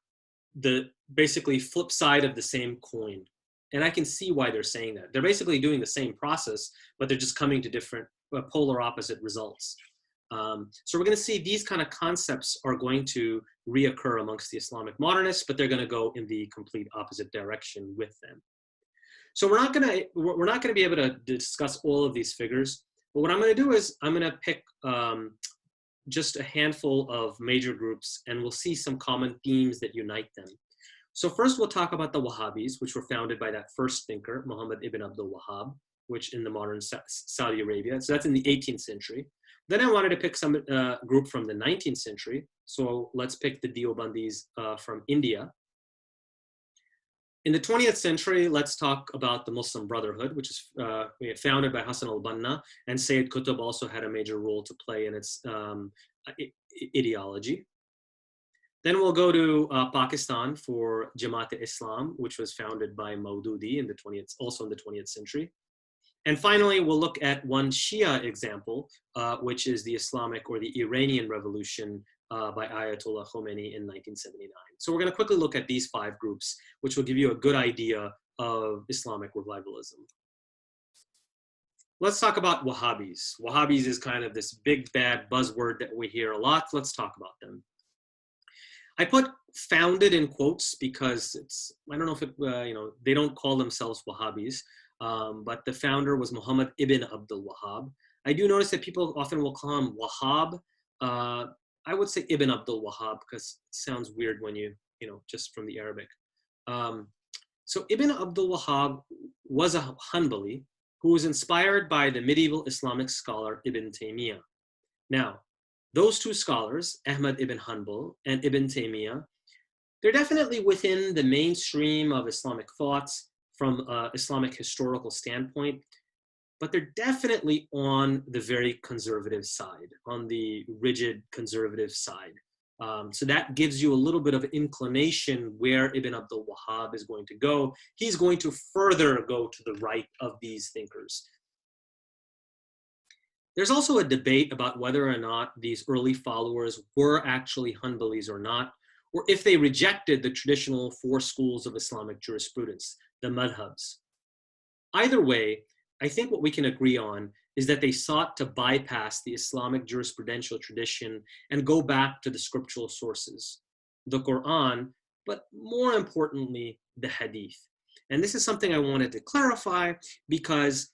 B: the basically flip side of the same coin. And I can see why they're saying that. They're basically doing the same process, but they're just coming to different polar opposite results. So we're going to see these kind of concepts are going to reoccur amongst the Islamic modernists, but they're going to go in the complete opposite direction with them. So we're not going to be able to discuss all of these figures, but what I'm going to do is I'm going to pick just a handful of major groups, and we'll see some common themes that unite them. So first we'll talk about the Wahabis, which were founded by that first thinker, Muhammad ibn Abdul Wahhab, which in the modern Saudi Arabia. So that's in the 18th century. Then I wanted to pick some group from the 19th century. So let's pick the Deobandis from India. In the 20th century, let's talk about the Muslim Brotherhood, which is founded by Hassan al-Banna, and Sayyid Qutb also had a major role to play in its ideology. Then we'll go to Pakistan for Jamaat-e-Islam, which was founded by Maududi in the 20th century. And finally, we'll look at one Shia example, which is the Islamic or the Iranian Revolution by Ayatollah Khomeini in 1979. So we're going to quickly look at these 5 groups, which will give you a good idea of Islamic revivalism. Let's talk about Wahhabis. Wahhabis is kind of this big bad buzzword that we hear a lot. Let's talk about them. I put founded in quotes because it's, I don't know if it, they don't call themselves Wahhabis, but the founder was Muhammad ibn Abdul Wahhab. I do notice that people often will call him Wahhab. I would say Ibn Abdul Wahhab because it sounds weird when just from the Arabic. So Ibn Abdul Wahhab was a Hanbali who was inspired by the medieval Islamic scholar Ibn Taymiyyah. Now, those two scholars, Ahmad ibn Hanbal and Ibn Taymiyyah, they're definitely within the mainstream of Islamic thoughts from an Islamic historical standpoint, but they're definitely on the very conservative side, on the rigid conservative side. So that gives you a little bit of inclination where Ibn Abdul Wahhab is going to go. He's going to further go to the right of these thinkers. There's also a debate about whether or not these early followers were actually Hanbalis or not, or if they rejected the traditional 4 schools of Islamic jurisprudence, the madhabs. Either way, I think what we can agree on is that they sought to bypass the Islamic jurisprudential tradition and go back to the scriptural sources, the Quran, but more importantly, the Hadith. And this is something I wanted to clarify because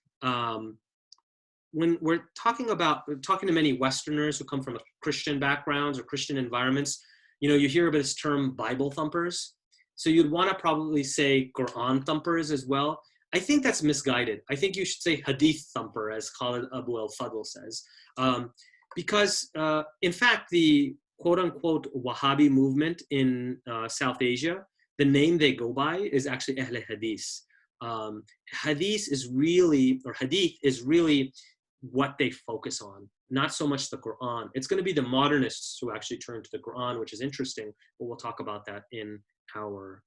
B: when we're talking to many Westerners who come from Christian backgrounds or Christian environments, you hear about this term Bible thumpers. So you'd want to probably say Quran thumpers as well. I think that's misguided. I think you should say Hadith thumper, as Khalid Abu al-Fadl says. Because in fact, the quote unquote Wahhabi movement in South Asia, the name they go by is actually Ahl Hadith. Hadith is really what they focus on, not so much the Quran. It's going to be the modernists who actually turn to the Quran, which is interesting, but we'll talk about that in our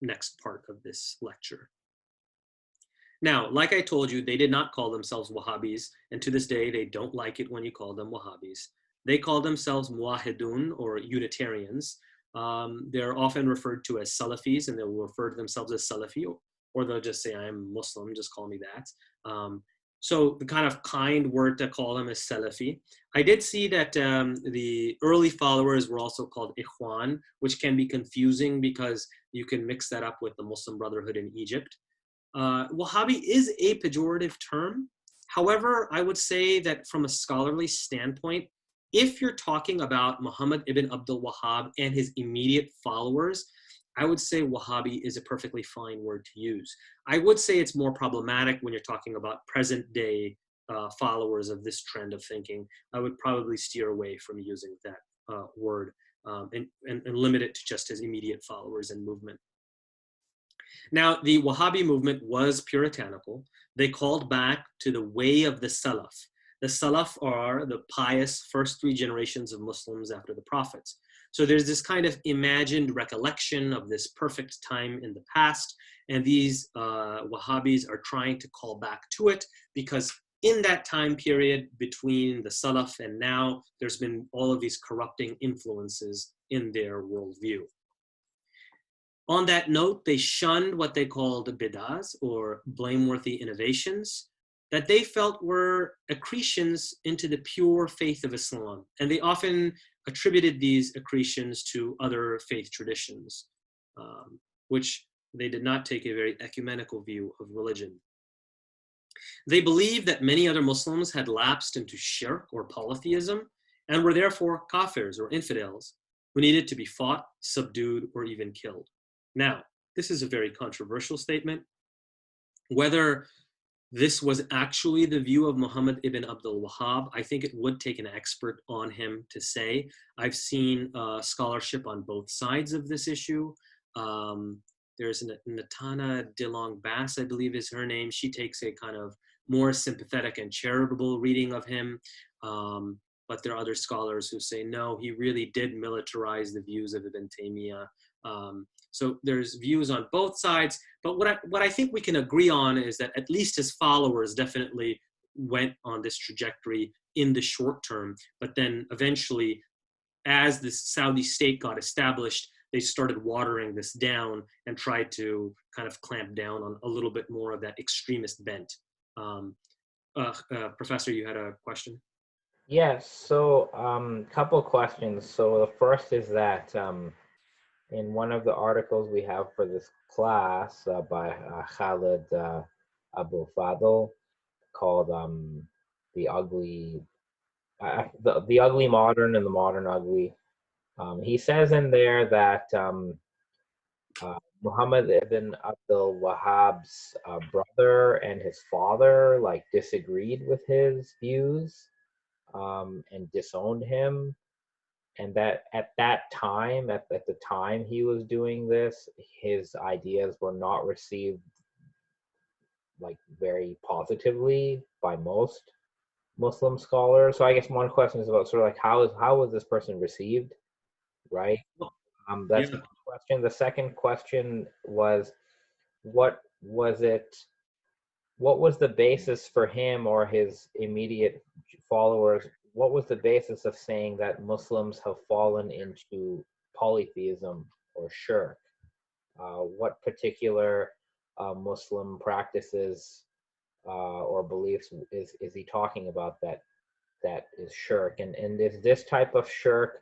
B: next part of this lecture. Now, like I told you, they did not call themselves Wahhabis, and to this day, they don't like it when you call them Wahhabis. They call themselves Muwahhidun, or Unitarians. They're often referred to as Salafis, and they'll refer to themselves as Salafi, or they'll just say, I'm Muslim, just call me that. So the kind of kind word to call them is Salafi. I did see that the early followers were also called Ikhwan, which can be confusing because you can mix that up with the Muslim Brotherhood in Egypt. Wahhabi is a pejorative term. However, I would say that from a scholarly standpoint, if you're talking about Muhammad ibn Abdul Wahhab and his immediate followers, I would say Wahhabi is a perfectly fine word to use. I would say it's more problematic when you're talking about present day followers of this trend of thinking. I would probably steer away from using that word and limit it to just his immediate followers and movement. Now, the Wahhabi movement was puritanical. They called back to the way of the Salaf. The Salaf are the pious first 3 generations of Muslims after the prophets. So there's this kind of imagined recollection of this perfect time in the past, and these Wahhabis are trying to call back to it because in that time period between the Salaf and now, there's been all of these corrupting influences in their worldview. On that note, they shunned what they called bid'ahs, or blameworthy innovations, that they felt were accretions into the pure faith of Islam. And they often attributed these accretions to other faith traditions, which they did not take a very ecumenical view of religion. They believed that many other Muslims had lapsed into shirk or polytheism and were therefore kafirs or infidels who needed to be fought, subdued, or even killed. Now, this is a very controversial statement. Whether this was actually the view of Muhammad ibn Abdul Wahhab, I think it would take an expert on him to say. I've seen scholarship on both sides of this issue. There's Natana DeLong Bass, I believe is her name. She takes a kind of more sympathetic and charitable reading of him. But there are other scholars who say, no, he really did militarize the views of Ibn Taymiyyah. So there's views on both sides, but what I think we can agree on is that at least his followers definitely went on this trajectory in the short term, but then eventually, as the Saudi state got established, they started watering this down and tried to kind of clamp down on a little bit more of that extremist bent. Professor, you had a question?
A: Yes, so couple questions. So the first is that in one of the articles we have for this class by Khalid Abu Fadl called the ugly the ugly modern and the modern ugly, he says in there that Muhammad ibn Abdul Wahhab's brother and his father like disagreed with his views and disowned him, and that at that time, at the time he was doing this, his ideas were not received like very positively by most Muslim scholars. So I guess one question is about sort of like how was this person received, right? That's
B: Yeah.
A: one question. The second question was, what was it? What was the basis for him or his immediate followers? What was the basis of saying that Muslims have fallen into polytheism or shirk? What particular Muslim practices or beliefs is he talking about that is shirk? And is this type of shirk,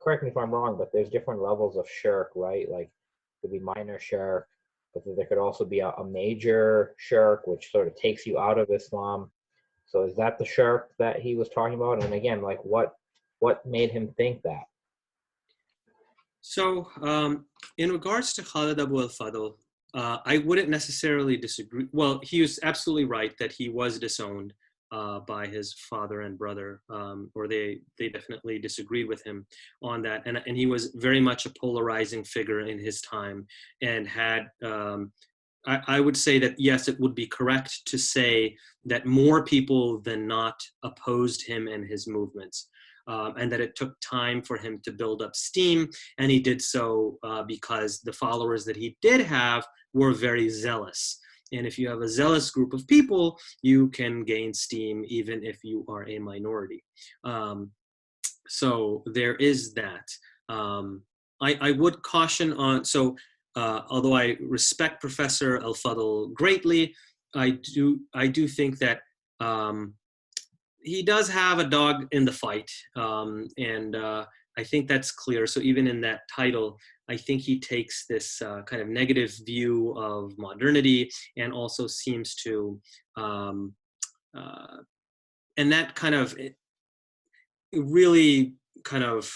A: correct me if I'm wrong, but there's different levels of shirk, right? Like it could be minor shirk, but there could also be a major shirk, which sort of takes you out of Islam. So is that the shirk that he was talking about? And again, like what made him think that?
B: So, in regards to Khalid Abu al-Fadl, I wouldn't necessarily disagree. Well, he was absolutely right that he was disowned by his father and brother, or they definitely disagreed with him on that. And he was very much a polarizing figure in his time, and had. I would say that yes, it would be correct to say that more people than not opposed him and his movements. And that it took time for him to build up steam. And he did so because the followers that he did have were very zealous. And if you have a zealous group of people, you can gain steam even if you are a minority. So there is that. I would caution on, so although I respect Professor Al-Fadl greatly, I do think that he does have a dog in the fight, and I think that's clear. So even in that title, I think he takes this kind of negative view of modernity, and also seems to, and that kind of it really kind of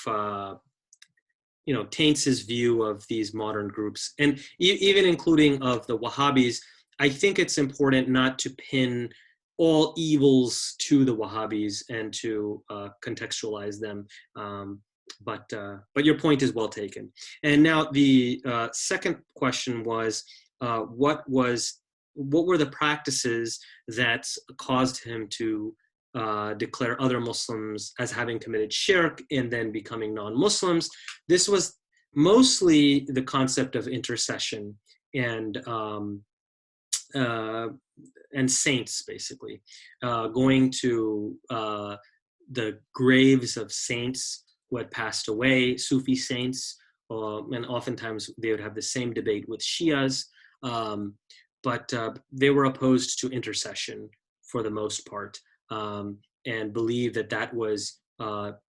B: taints his view of these modern groups, and even including of the Wahhabis. I think it's important not to pin all evils to the Wahhabis and to contextualize them. But your point is well taken. And now the second question was, what were the practices that caused him to declare other Muslims as having committed shirk and then becoming non-Muslims? This was mostly the concept of intercession and saints, basically, going to the graves of saints who had passed away, Sufi saints, and oftentimes they would have the same debate with Shias, but they were opposed to intercession for the most part, and believed that that was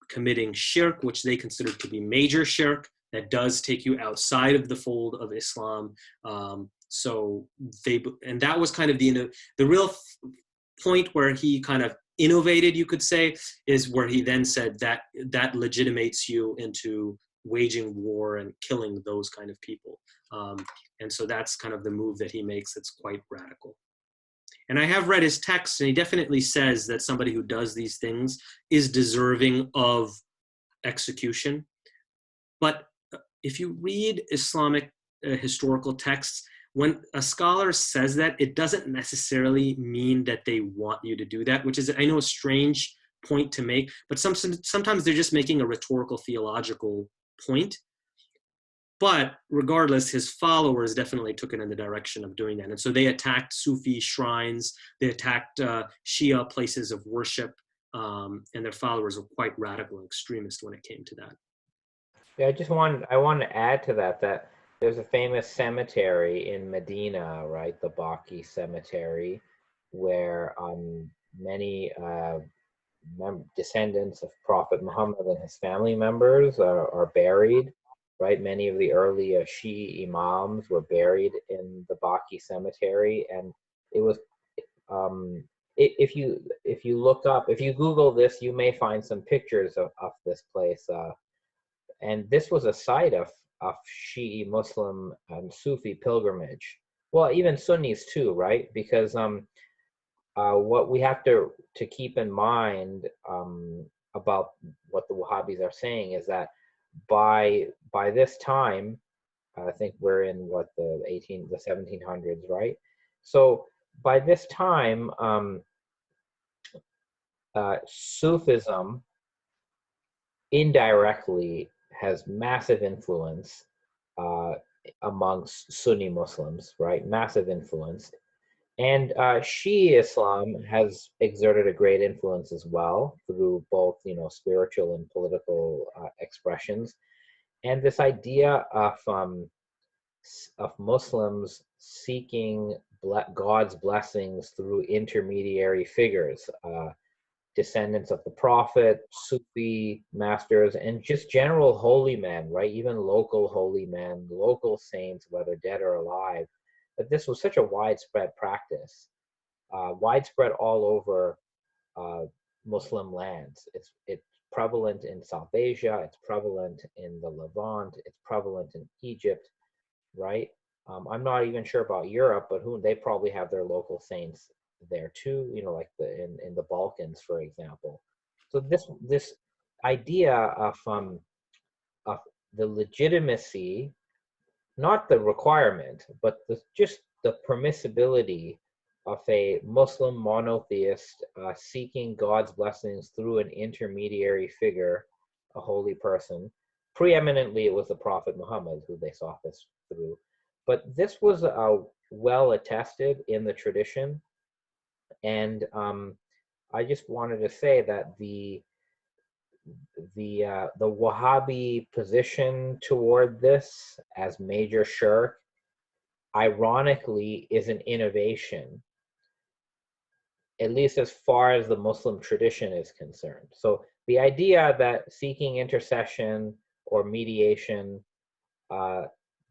B: committing shirk, which they considered to be major shirk, that does take you outside of the fold of Islam. So and that was kind of the real point where he kind of innovated, you could say, is where he then said that legitimates you into waging war and killing those kind of people. And so that's kind of the move that he makes that's quite radical. And I have read his text, and he definitely says that somebody who does these things is deserving of execution. But if you read Islamic historical texts, when a scholar says that, it doesn't necessarily mean that they want you to do that, which is, I know, a strange point to make, but sometimes they're just making a rhetorical, theological point. But regardless, his followers definitely took it in the direction of doing that. And so they attacked Sufi shrines, they attacked Shia places of worship, and their followers were quite radical and extremist when it came to that.
A: Yeah, I wanted to add to that there's a famous cemetery in Medina, right? The Bakke Cemetery, where many descendants of Prophet Muhammad and his family members are buried, right? Many of the early Shi'i imams were buried in the Bakke Cemetery, and it was if you look up, if you Google this, you may find some pictures of this place. And this was a site of Shi'i Muslim and Sufi pilgrimage. Well, even Sunnis too, right? Because what we have to keep in mind about what the Wahhabis are saying is that by this time, I think we're in the 1700s, right? So by this time, Sufism indirectly has massive influence amongst Sunni Muslims, right? Massive influence. And Shia Islam has exerted a great influence as well through both, spiritual and political expressions. And this idea of Muslims seeking God's blessings through intermediary figures, descendants of the Prophet, Sufi masters, and just general holy men, right? Even local holy men, local saints, whether dead or alive. That this was such a widespread practice, widespread all over Muslim lands. It's prevalent in South Asia, it's prevalent in the Levant, it's prevalent in Egypt, right? I'm not even sure about Europe, but they probably have their local saints there too, like in the Balkans, for example. So this idea of the legitimacy, not the requirement, but just the permissibility of a Muslim monotheist seeking God's blessings through an intermediary figure, a holy person. Preeminently, it was the Prophet Muhammad who they sought this through. But this was well attested in the tradition. And I just wanted to say that the Wahhabi position toward this as major shirk, ironically, is an innovation, at least as far as the Muslim tradition is concerned. So the idea that seeking intercession or mediation,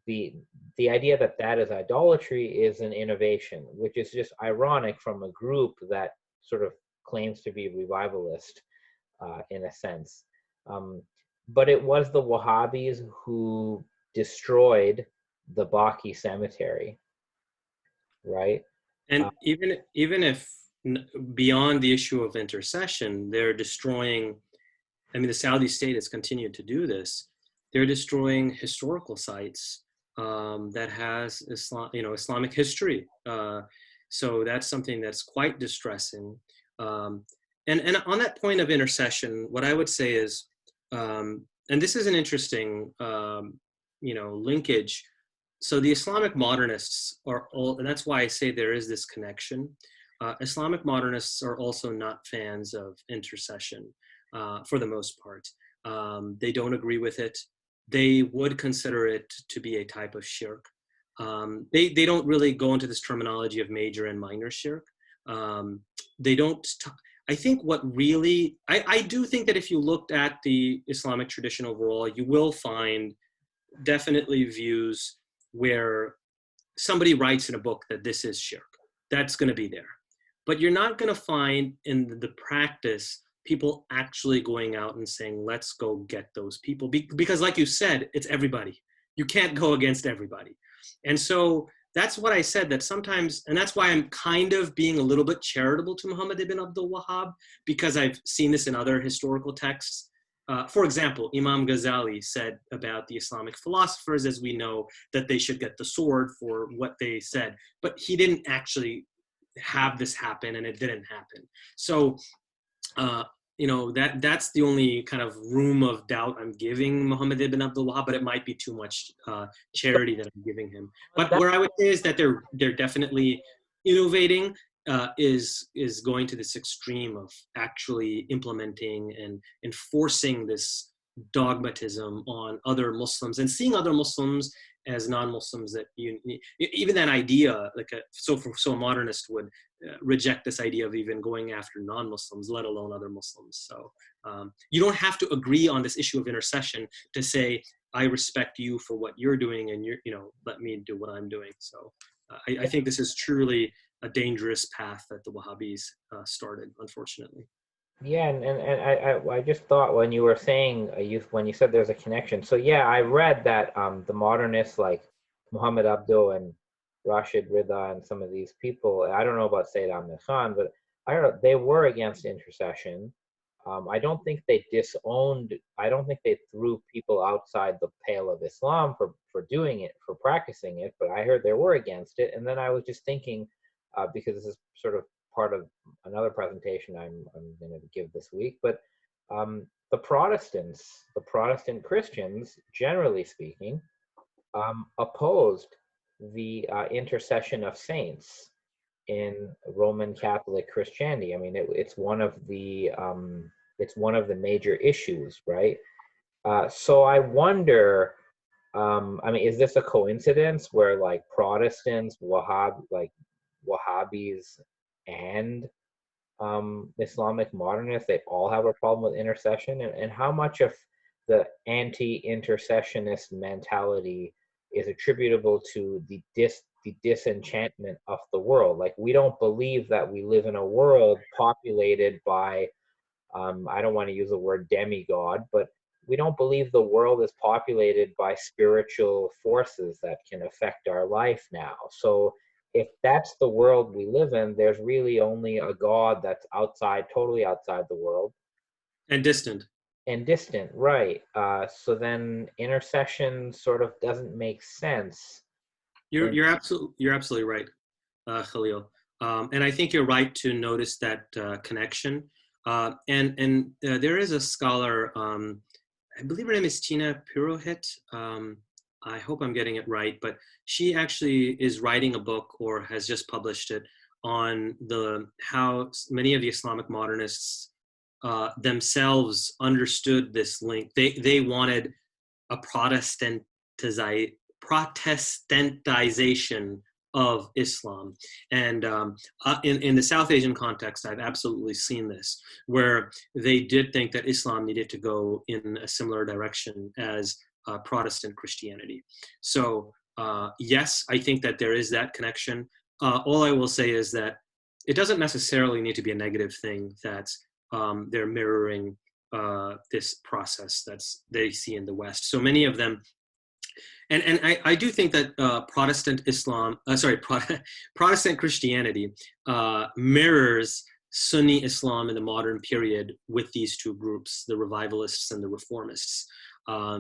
A: the idea that that is idolatry is an innovation, which is just ironic from a group that sort of claims to be revivalist in a sense. But it was the Wahhabis who destroyed the Bakke Cemetery, right?
B: And even if beyond the issue of intercession, they're destroying, I mean, the Saudi state has continued to do this. They're destroying historical sites that has Islamic history. So that's something that's quite distressing. And on that point of intercession, what I would say is, and this is an interesting, linkage. So the Islamic modernists are all, and that's why I say there is this connection. Islamic modernists are also not fans of intercession for the most part. They don't agree with it. They would consider it to be a type of shirk. They don't really go into this terminology of major and minor shirk. They don't, I think what really, I do think that if you looked at the Islamic tradition overall, you will find definitely views where somebody writes in a book that this is shirk. That's going to be there. But you're not going to find in the practice people actually going out and saying, let's go get those people. Because like you said, it's everybody. You can't go against everybody. And so that's what I said, that sometimes, and that's why I'm kind of being a little bit charitable to Muhammad ibn Abdul Wahhab, because I've seen this in other historical texts. For example, Imam Ghazali said about the Islamic philosophers, as we know, that they should get the sword for what they said, but he didn't actually have this happen, and it didn't happen. So, that's the only kind of room of doubt I'm giving Muhammad ibn Abdul Wahhab, but it might be too much charity that I'm giving him. But where I would say is that they're definitely innovating, is going to this extreme of actually implementing and enforcing this dogmatism on other Muslims and seeing other Muslims as non-Muslims, that even that idea, so a modernist would reject this idea of even going after non-Muslims, let alone other Muslims. So you don't have to agree on this issue of intercession to say, I respect you for what you're doing, and let me do what I'm doing. So I think this is truly a dangerous path that the Wahhabis started, unfortunately.
A: Yeah, and I just thought when you were saying when you said there's a connection. So yeah, I read that the modernists like Muhammad Abdo and Rashid Rida and some of these people, I don't know about Sayyid Ahmed Khan, but I don't know, they were against intercession. I don't think they disowned. I don't think they threw people outside the pale of Islam for doing it, for practicing it. But I heard they were against it, and then I was just thinking, because this is sort of part of another presentation I'm going to give this week, but the Protestant Christians, generally speaking, opposed the intercession of saints in Roman Catholic Christianity. I mean, it's one of the major issues, right? So I wonder, I mean, is this a coincidence where like Protestants, Wahhab, like Wahhabis and Islamic modernists, they all have a problem with intercession, and how much of the anti-intercessionist mentality is attributable to the disenchantment of the world. Like, we don't believe that we live in a world populated by, I don't want to use the word demigod, but we don't believe the world is populated by spiritual forces that can affect our life now. So if that's the world we live in, there's really only a God that's outside, totally outside the world.
B: And distant.
A: And distant, right. So then intercession sort of doesn't make sense.
B: You're absolutely right, Khalil. And I think you're right to notice that connection. And there is a scholar, I believe her name is Tina Purohit. I hope I'm getting it right, but she actually is writing a book, or has just published it, on how many of the Islamic modernists themselves understood this link. They wanted a Protestantization of Islam. And in the South Asian context, I've absolutely seen this, where they did think that Islam needed to go in a similar direction as Protestant Christianity. So yes, I think that there is that connection. All I will say is that it doesn't necessarily need to be a negative thing that they're mirroring this process they see in the West. So many of them, and I do think that Protestant Christianity mirrors Sunni Islam in the modern period with these two groups, the revivalists and the reformists.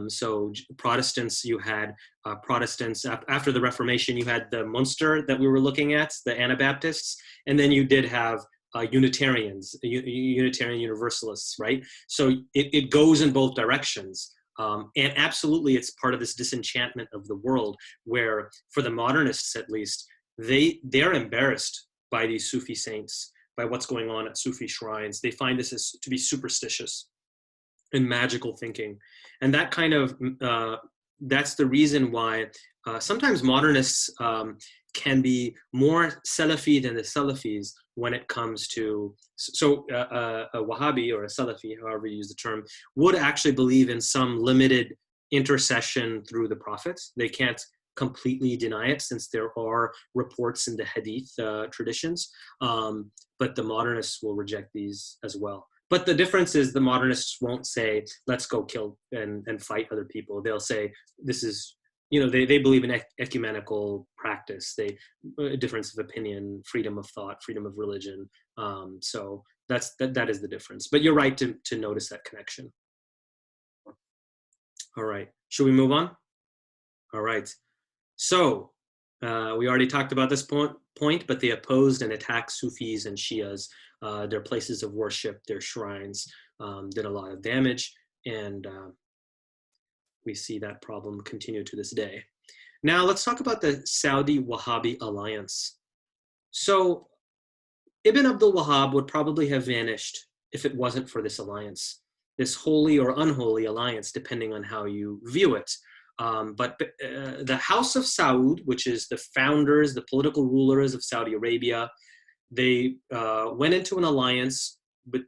B: So Protestants, you had Protestants after the Reformation, you had the Munster that we were looking at, the Anabaptists, and then you did have Unitarians, Unitarian Universalists, right? So it goes in both directions. And absolutely, it's part of this disenchantment of the world, where for the modernists, at least, they're embarrassed by these Sufi saints, by what's going on at Sufi shrines. They find this to be superstitious and magical thinking. And that kind of, that's the reason why sometimes modernists can be more Salafi than the Salafis when it comes to, a Wahhabi or a Salafi, however you use the term, would actually believe in some limited intercession through the prophets. They can't completely deny it, since there are reports in the Hadith traditions, but the modernists will reject these as well. But the difference is the modernists won't say, let's go kill and fight other people. They'll say, this is, they believe in ecumenical practice, difference of opinion, freedom of thought, freedom of religion. So that is the difference. But you're right to notice that connection. All right, should we move on? All right. So we already talked about this point, but they opposed and attacked Sufis and Shias, their places of worship, their shrines, did a lot of damage, and we see that problem continue to this day. Now let's talk about the Saudi-Wahhabi alliance. So Ibn Abdul Wahhab would probably have vanished if it wasn't for this alliance, this holy or unholy alliance, depending on how you view it. But the House of Saud, which is the founders, the political rulers of Saudi Arabia, they went into an alliance.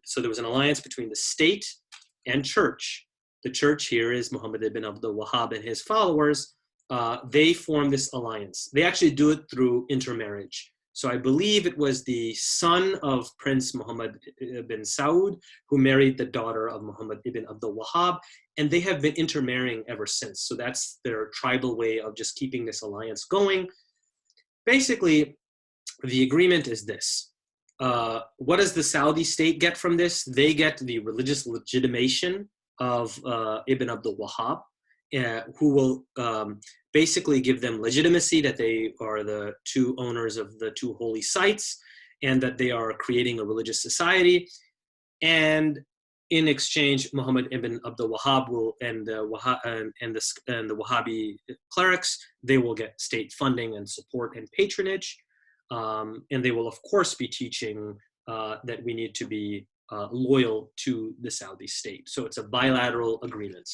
B: So there was an alliance between the state and church. The church here is Muhammad ibn Abdul Wahhab and his followers. They formed this alliance. They actually do it through intermarriage. So I believe it was the son of Prince Muhammad ibn Saud who married the daughter of Muhammad ibn Abdul Wahhab, and they have been intermarrying ever since. So that's their tribal way of just keeping this alliance going. Basically, the agreement is this. What does the Saudi state get from this? They get the religious legitimation of Ibn Abdul Wahhab, who will basically give them legitimacy that they are the two owners of the two holy sites, and that they are creating a religious society. And in exchange, Muhammad ibn Abdul Wahhab will, and the Wahhabi clerics, they will get state funding and support and patronage. And they will, of course, be teaching that we need to be loyal to the Saudi state. So it's a bilateral agreement.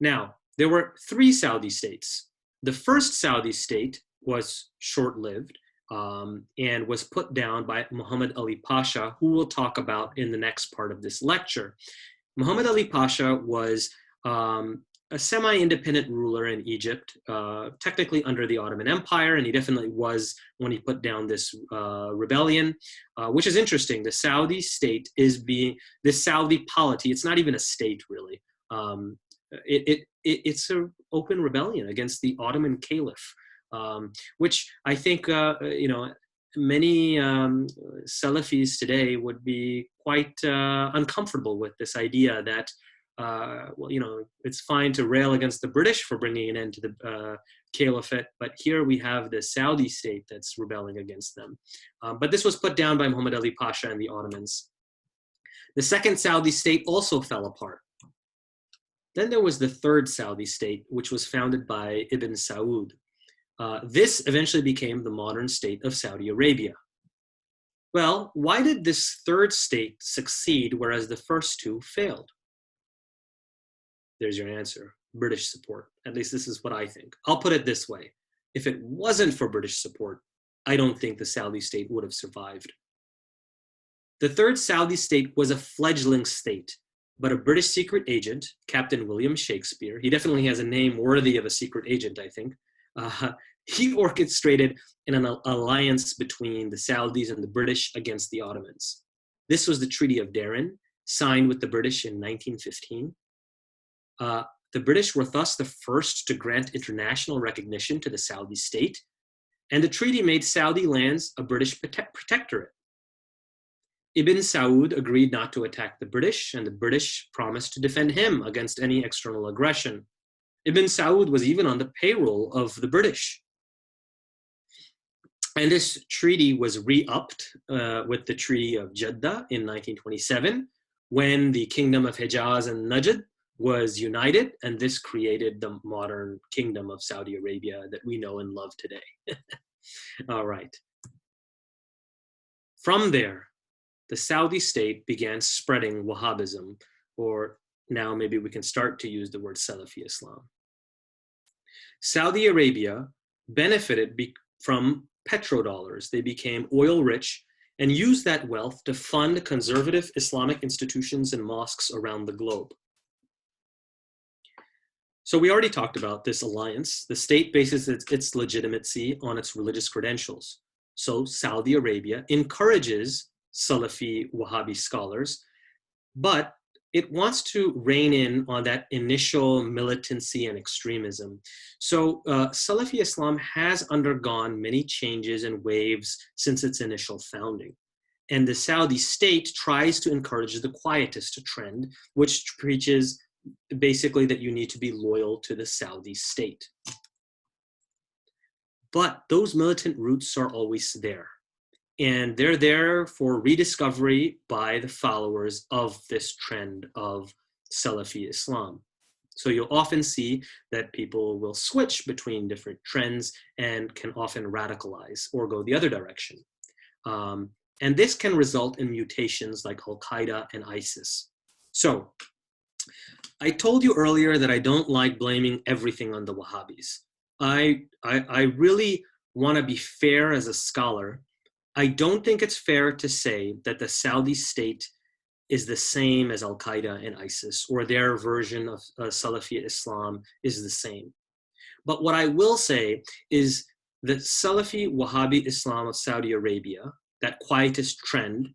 B: Now, there were 3 Saudi states. The first Saudi state was short-lived. and was put down by Muhammad Ali Pasha, who we'll talk about in the next part of this lecture. Muhammad Ali Pasha was a semi-independent ruler in Egypt, technically under the Ottoman Empire, and he definitely was when he put down this rebellion, which is interesting. The Saudi state is this Saudi polity, it's not even a state really. It's an open rebellion against the Ottoman Caliph, which I think, many Salafis today would be quite uncomfortable with this idea that, it's fine to rail against the British for bringing an end to the caliphate, but here we have the Saudi state that's rebelling against them. But this was put down by Muhammad Ali Pasha and the Ottomans. The second Saudi state also fell apart. Then there was the third Saudi state, which was founded by Ibn Saud. This eventually became the modern state of Saudi Arabia. Well, why did this third state succeed, whereas the first two failed? There's your answer: British support. At least this is what I think. I'll put it this way. If it wasn't for British support, I don't think the Saudi state would have survived. The third Saudi state was a fledgling state, but a British secret agent, Captain William Shakespeare, he definitely has a name worthy of a secret agent, I think, he orchestrated an alliance between the Saudis and the British against the Ottomans. This was the Treaty of Darren, signed with the British in 1915. The British were thus the first to grant international recognition to the Saudi state, and the treaty made Saudi lands a British protectorate. Ibn Saud agreed not to attack the British, and the British promised to defend him against any external aggression. Ibn Saud was even on the payroll of the British. And this treaty was re-upped with the Treaty of Jeddah in 1927, when the Kingdom of Hijaz and Najd was united, and this created the modern Kingdom of Saudi Arabia that we know and love today. All right. From there, the Saudi state began spreading Wahhabism, or now maybe we can start to use the word Salafi Islam. Saudi Arabia benefited from petrodollars. They became oil rich and used that wealth to fund conservative Islamic institutions and mosques around the globe. So we already talked about this alliance. The state bases its legitimacy on its religious credentials. So Saudi Arabia encourages Salafi Wahhabi scholars, but it wants to rein in on that initial militancy and extremism. So Salafi Islam has undergone many changes and waves since its initial founding. And the Saudi state tries to encourage the quietist trend, which preaches basically that you need to be loyal to the Saudi state. But those militant roots are always there. And they're there for rediscovery by the followers of this trend of Salafi Islam. So you'll often see that people will switch between different trends and can often radicalize or go the other direction. And this can result in mutations like Al-Qaeda and ISIS. So I told you earlier that I don't like blaming everything on the Wahhabis. I really want to be fair as a scholar. I don't think it's fair to say that the Saudi state is the same as Al-Qaeda and ISIS, or their version of Salafi Islam is the same. But what I will say is that Salafi Wahhabi Islam of Saudi Arabia, that quietist trend,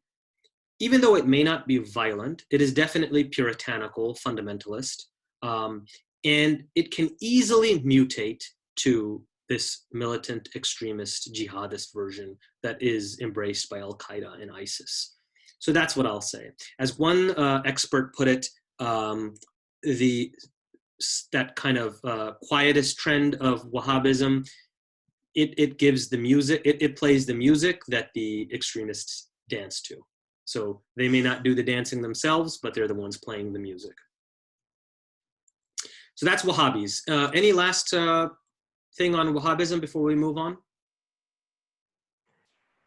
B: even though it may not be violent, it is definitely puritanical, fundamentalist, and it can easily mutate to this militant, extremist, jihadist version that is embraced by Al-Qaeda and ISIS. So that's what I'll say. As one expert put it, that kind of quietist trend of Wahhabism, it gives the music, it plays the music that the extremists dance to. So they may not do the dancing themselves, but they're the ones playing the music. So that's Wahhabis. Any last thing on Wahhabism before we move on?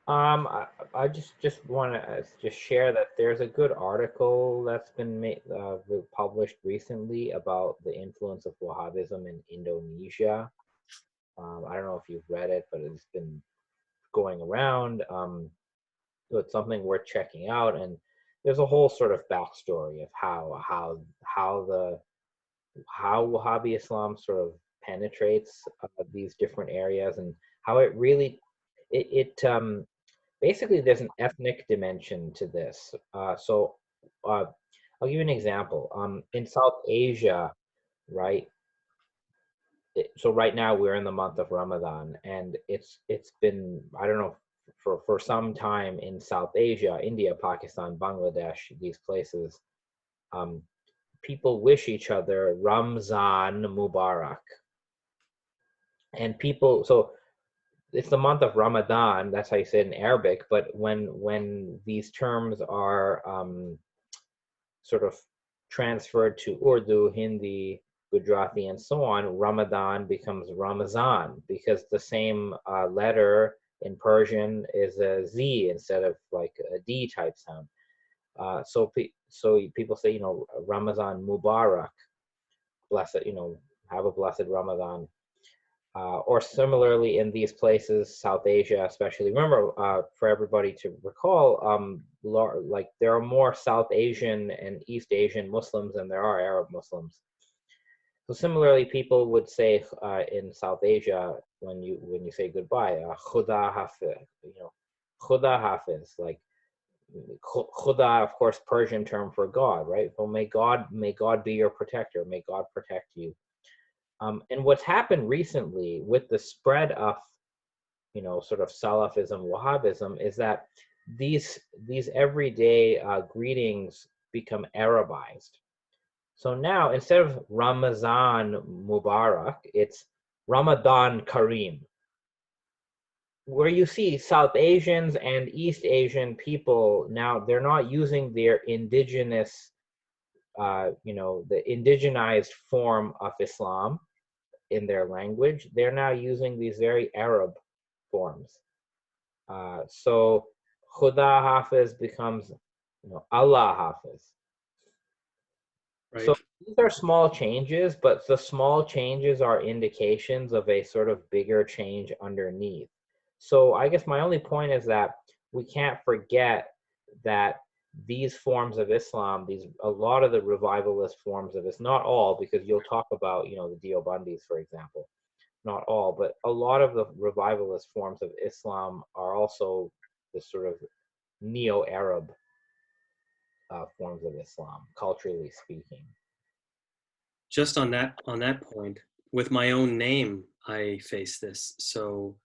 A: I just want to just share that there's a good article that's been published recently about the influence of Wahhabism in Indonesia. I don't know if you've read it, but it's been going around. So it's something worth checking out. And there's a whole sort of backstory of how Wahhabi Islam sort of penetrates these different areas, and how it really basically there's an ethnic dimension to this. So I'll give you an example. In South Asia, right? So right now we're in the month of Ramadan, and it's been, I don't know, for some time in South Asia, India, Pakistan, Bangladesh, these places, um, people wish each other Ramzan Mubarak. And people, so it's the month of Ramadan, that's how you say it in Arabic, but when these terms are sort of transferred to Urdu, Hindi, Gujarati, and so on, Ramadan becomes Ramazan, because the same letter in Persian is a Z instead of like a D type sound. So people say, Ramazan Mubarak, blessed, have a blessed Ramadan. Or similarly in these places, South Asia especially. Remember, for everybody to recall, like there are more South Asian and East Asian Muslims than there are Arab Muslims. So similarly, people would say in South Asia, when you say goodbye, Khuda Hafiz, Khuda Hafiz, like Khuda, of course, Persian term for God, right? Well, may God be your protector. May God protect you. And what's happened recently with the spread of, sort of Salafism, Wahhabism, is that these everyday greetings become Arabized. So now instead of Ramazan Mubarak, it's Ramadan Kareem, where you see South Asians and East Asian people now, they're not using their indigenous, the indigenized form of Islam in their language. They're now using these very Arab forms. So Khuda Hafiz becomes, Allah Hafiz.
B: Right.
A: So these are small changes, but the small changes are indications of a sort of bigger change underneath. So I guess my only point is that we can't forget that these forms of Islam, a lot of the revivalist forms of Islam, not all, because you'll talk about, the Deobandis, for example, not all, but a lot of the revivalist forms of Islam are also the sort of neo-Arab forms of Islam, culturally speaking.
B: Just on that point, with my own name, I face this. So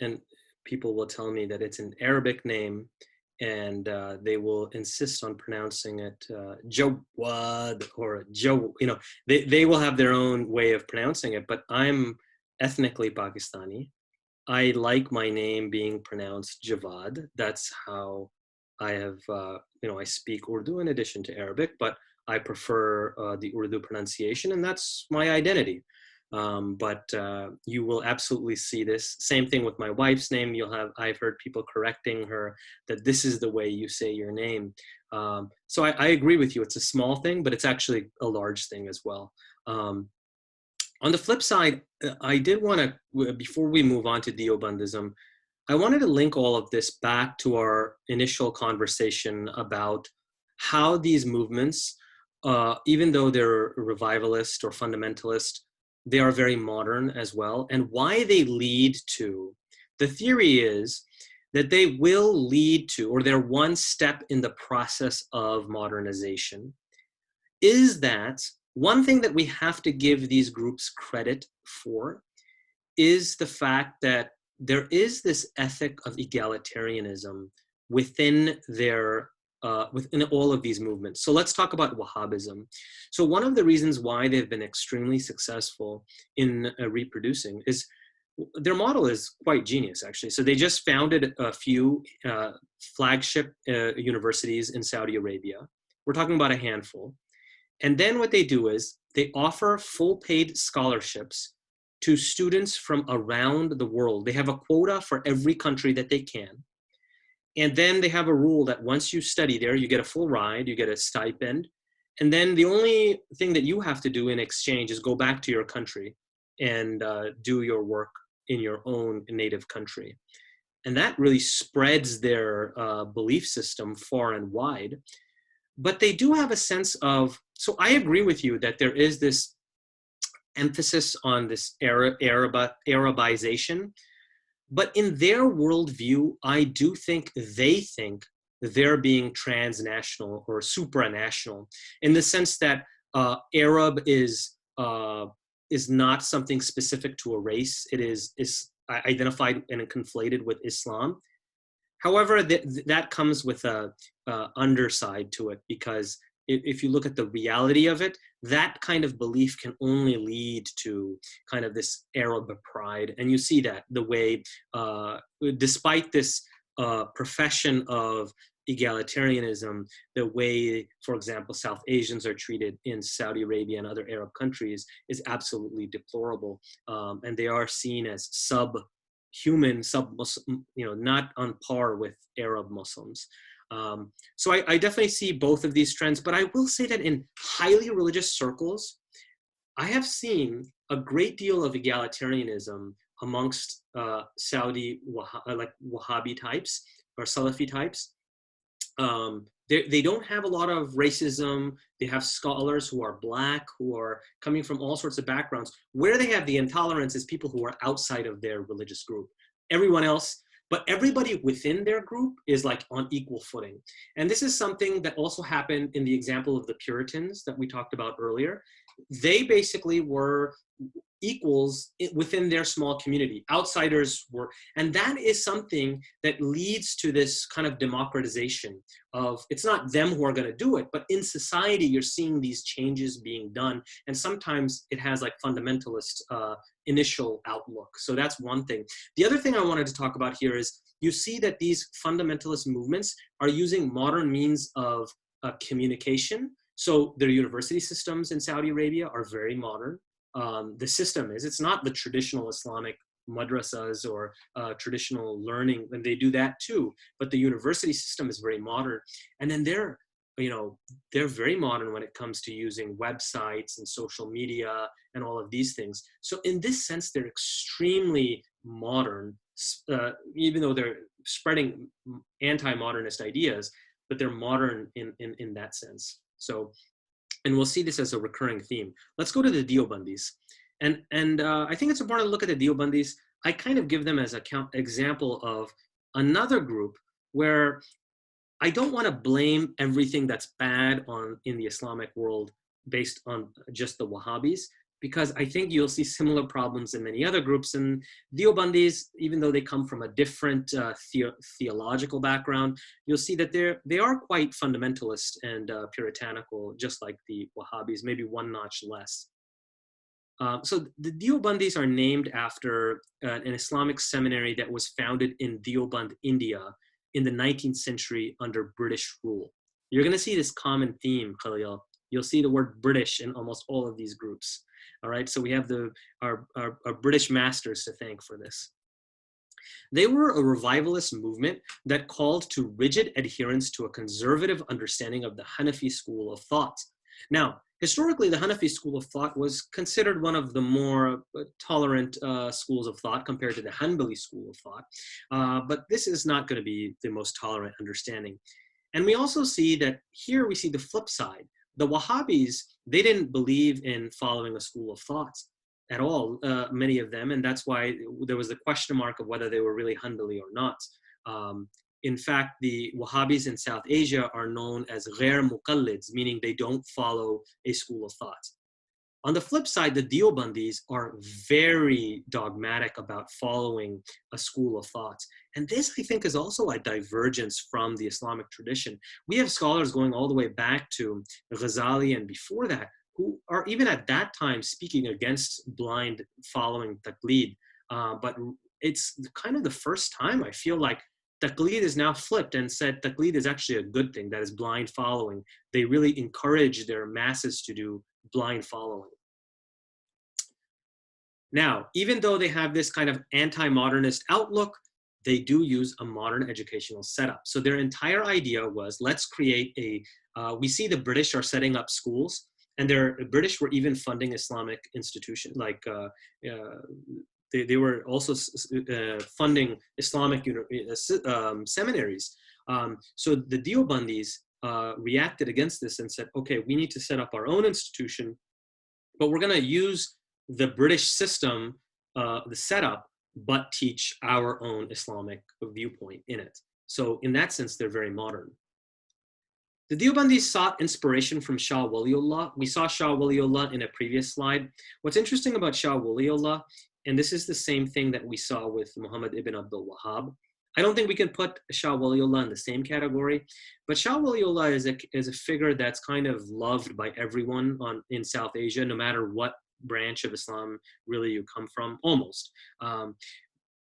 B: and people will tell me that it's an Arabic name, and they will insist on pronouncing it Jawad or Jaw. They will have their own way of pronouncing it. But I'm ethnically Pakistani. I like my name being pronounced Javad. That's how I have, I speak Urdu in addition to Arabic, but I prefer the Urdu pronunciation, and that's my identity. But you will absolutely see this. Same thing with my wife's name. I've heard people correcting her that this is the way you say your name. So I agree with you. It's a small thing, but it's actually a large thing as well. On the flip side, I did want to, before we move on to Deobandism, I wanted to link all of this back to our initial conversation about how these movements, even though they're revivalist or fundamentalist, they are very modern as well, and why they lead to. The theory is that they will lead to, or they're one step in the process of modernization, is that one thing that we have to give these groups credit for is the fact that there is this ethic of egalitarianism within within all of these movements. So let's talk about Wahhabism. So one of the reasons why they've been extremely successful in reproducing is their model is quite genius, actually. So they just founded a few flagship universities in Saudi Arabia. We're talking about a handful. And then what they do is they offer full paid scholarships to students from around the world. They have a quota for every country that they can. And then they have a rule that once you study there, you get a full ride, you get a stipend. And then the only thing that you have to do in exchange is go back to your country and do your work in your own native country. and that really spreads their belief system far and wide. But they do have a sense of, so I agree with you that there is this emphasis on this Arabization, but in their worldview, I do think they're being transnational or supranational, in the sense that Arab is not something specific to a race. It is identified and conflated with Islam. However, that comes with a underside to it, because if you look at the reality of it, that kind of belief can only lead to kind of this Arab pride. And you see that the way, despite this profession of egalitarianism, the way, for example, South Asians are treated in Saudi Arabia and other Arab countries is absolutely deplorable. And they are seen as subhuman, not on par with Arab Muslims. So I definitely see both of these trends, but I will say that in highly religious circles, I have seen a great deal of egalitarianism amongst Saudi Wahhabi types or Salafi types. They don't have a lot of racism. They have scholars who are Black, who are coming from all sorts of backgrounds. Where they have the intolerance is people who are outside of their religious group. Everyone else, but everybody within their group is like on equal footing. And this is something that also happened in the example of the Puritans that we talked about earlier. They basically were equals within their small community. Outsiders were, and that is something that leads to this kind of democratization of, it's not them who are going to do it, but in society, you're seeing these changes being done. And sometimes it has like fundamentalist initial outlook. So that's one thing. The other thing I wanted to talk about here is you see that these fundamentalist movements are using modern means of communication. So their university systems in Saudi Arabia are very modern. The system is, it's not the traditional Islamic madrasas or traditional learning, and they do that too, but the university system is very modern. And then they're very modern when it comes to using websites and social media and all of these things. So in this sense, they're extremely modern, even though they're spreading anti-modernist ideas, but they're modern in that sense. So, and we'll see this as a recurring theme. Let's go to the Deobandis. And I think it's important to look at the Deobandis. I kind of give them as an example of another group where I don't want to blame everything that's bad in the Islamic world based on just the Wahhabis, because I think you'll see similar problems in many other groups. And Deobandis, even though they come from a different theological background, you'll see that they are quite fundamentalist and puritanical, just like the Wahhabis, maybe one notch less. So the Deobandis are named after an Islamic seminary that was founded in Deoband, India, in the 19th century under British rule. You're going to see this common theme, Khalil. You'll see the word British in almost all of these groups. All right, so we have our British masters to thank for this. They were a revivalist movement that called to rigid adherence to a conservative understanding of the Hanafi school of thought. Now, historically, the Hanafi school of thought was considered one of the more tolerant schools of thought compared to the Hanbali school of thought, but this is not going to be the most tolerant understanding. And we also see that here we see the flip side. The Wahhabis, they didn't believe in following a school of thought at all, many of them, and that's why there was a question mark of whether they were really Hanbali or not. In fact, the Wahhabis in South Asia are known as ghair muqallids, meaning they don't follow a school of thought. On the flip side, the Deobandis are very dogmatic about following a school of thought. And this, I think, is also a divergence from the Islamic tradition. We have scholars going all the way back to Ghazali and before that, who are even at that time speaking against blind following taqlid. But it's kind of the first time I feel like taqlid is now flipped and said taqlid is actually a good thing, that is blind following. They really encourage their masses to do blind following. Now, even though they have this kind of anti-modernist outlook, they do use a modern educational setup. So their entire idea was, let's create we see the British are setting up schools, and the British were even funding Islamic institutions like they were also funding Islamic seminaries. So the Deobandis reacted against this and said, okay, we need to set up our own institution, but we're going to use the British system, the setup, but teach our own Islamic viewpoint in it. So in that sense, they're very modern. The Deobandis sought inspiration from Shah Waliullah. We saw Shah Waliullah in a previous slide. What's interesting about Shah Waliullah, and this is the same thing that we saw with Muhammad ibn Abdul Wahhab. I don't think we can put Shah Waliullah in the same category, but Shah Waliullah is a figure that's kind of loved by everyone in South Asia, no matter what branch of Islam really you come from, almost.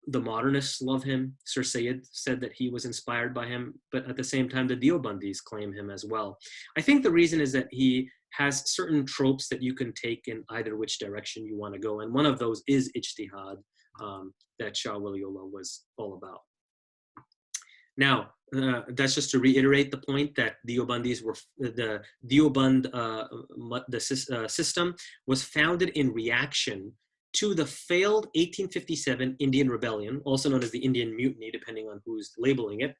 B: The modernists love him. Sir Sayyid said that he was inspired by him, but at the same time, the Deobandis claim him as well. I think the reason is that he has certain tropes that you can take in either which direction you want to go, and one of those is ijtihad, that Shah Waliullah was all about. Now, that's just to reiterate the point that Deobandis were, the Deoband system was founded in reaction to the failed 1857 Indian Rebellion, also known as the Indian Mutiny, depending on who's labeling it.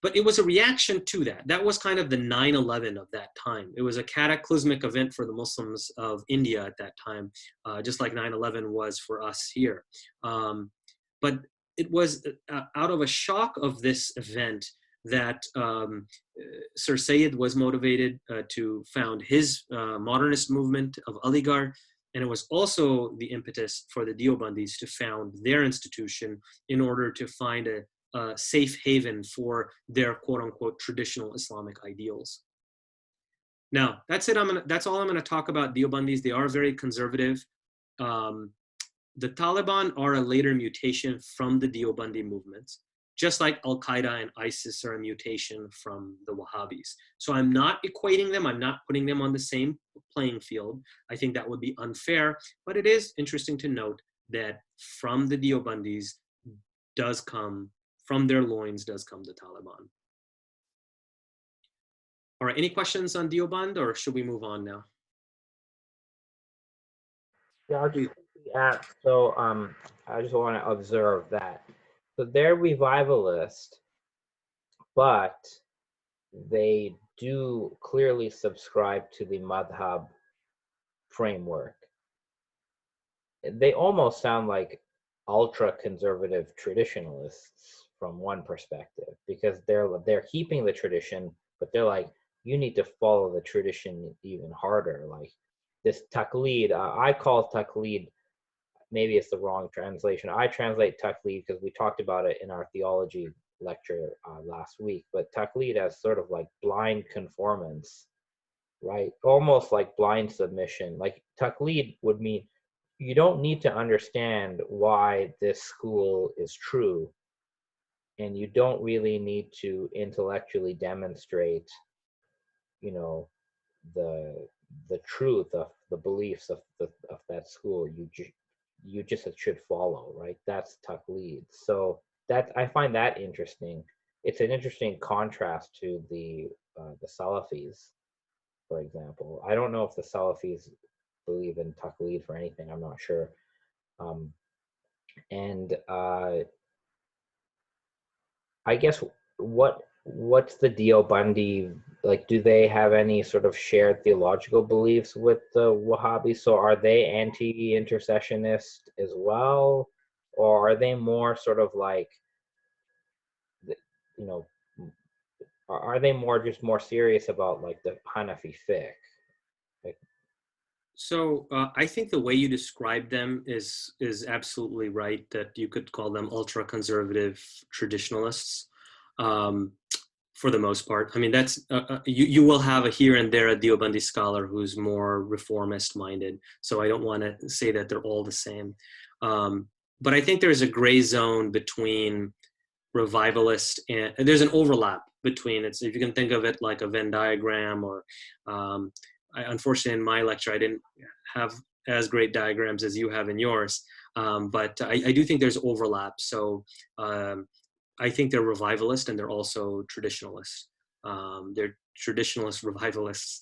B: But it was a reaction to that. That was kind of the 9/11 of that time. It was a cataclysmic event for the Muslims of India at that time, just like 9/11 was for us here. But it was out of a shock of this event that Sir Sayyid was motivated to found his modernist movement of Aligarh. And it was also the impetus for the Deobandis to found their institution in order to find a safe haven for their quote-unquote traditional Islamic ideals. Now, that's it. That's all I'm going to talk about Deobandis. They are very conservative. The Taliban are a later mutation from the Deobandi movements, just like Al-Qaeda and ISIS are a mutation from the Wahabis. So I'm not equating them. I'm not putting them on the same playing field. I think that would be unfair, but it is interesting to note that from the Deobandis from their loins does come the Taliban. All right, any questions on Deoband, or should we move on now?
A: Yeah, I'll just ask. So I just want to observe that. So they're revivalist, but they do clearly subscribe to the madhab framework. They almost sound like ultra-conservative traditionalists from one perspective, because they're keeping the tradition, but they're like, you need to follow the tradition even harder. Like this taqlid, I call taqlid, maybe it's the wrong translation. I translate taqlid because we talked about it in our theology lecture last week, but taqlid as sort of like blind conformance, right? Almost like blind submission. Like taqlid would mean you don't need to understand why this school is true, and you don't really need to intellectually demonstrate, you know, the truth of the beliefs of that school. You just should follow, right? That's taqlid. So that, I find that interesting. It's an interesting contrast to the Salafis, for example. I don't know if the Salafis believe in taqlid for anything. I'm not sure. I guess what's the Deobandi like? Do they have any sort of shared theological beliefs with the Wahabis? So are they anti-intercessionist as well, or are they more sort of like, you know, are they more serious about like the Hanafi fiqh? Like,
B: so I think the way you describe them is absolutely right, that you could call them ultra-conservative traditionalists for the most part. I mean, that's you will have a here and there a Deobandi scholar who's more reformist-minded, so I don't want to say that they're all the same. But I think there's a gray zone between revivalist and there's an overlap between it. So if you can think of it like a Venn diagram, or unfortunately in my lecture I didn't have as great diagrams as you have in yours, but I do think there's overlap. So I think they're revivalist and they're also traditionalist. They're traditionalist revivalists.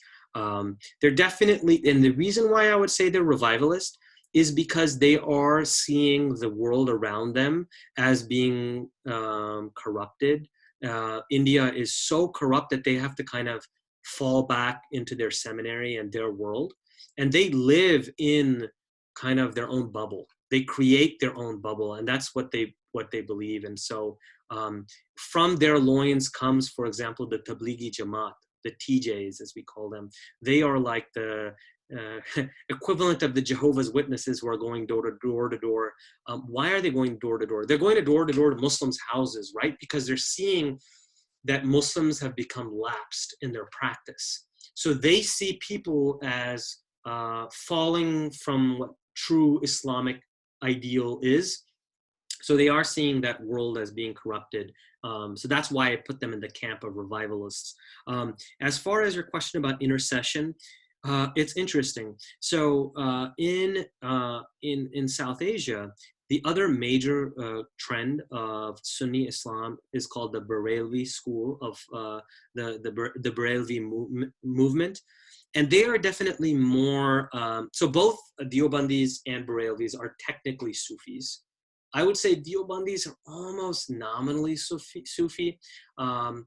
B: They're definitely, and the reason why I would say they're revivalist is because they are seeing the world around them as being corrupted. India is so corrupt that they have to kind of fall back into their seminary and their world. And they live in kind of their own bubble. They create their own bubble, and that's what they believe. And so from their loins comes, for example, the Tablighi Jamaat, the TJs, as we call them. They are like the equivalent of the Jehovah's Witnesses who are going door to door. Why are they going door to door? They're going door to Muslims' houses, right? Because they're seeing that Muslims have become lapsed in their practice. So they see people as falling from what true Islamic ideal is. So they are seeing that world as being corrupted. So that's why I put them in the camp of revivalists. As far as your question about intercession, it's interesting. So in South Asia, the other major trend of Sunni Islam is called the Barelvi school of the Barelvi movement. And they are definitely more, so both Deobandis and Barelvis are technically Sufis. I would say Deobandis are almost nominally Sufi, but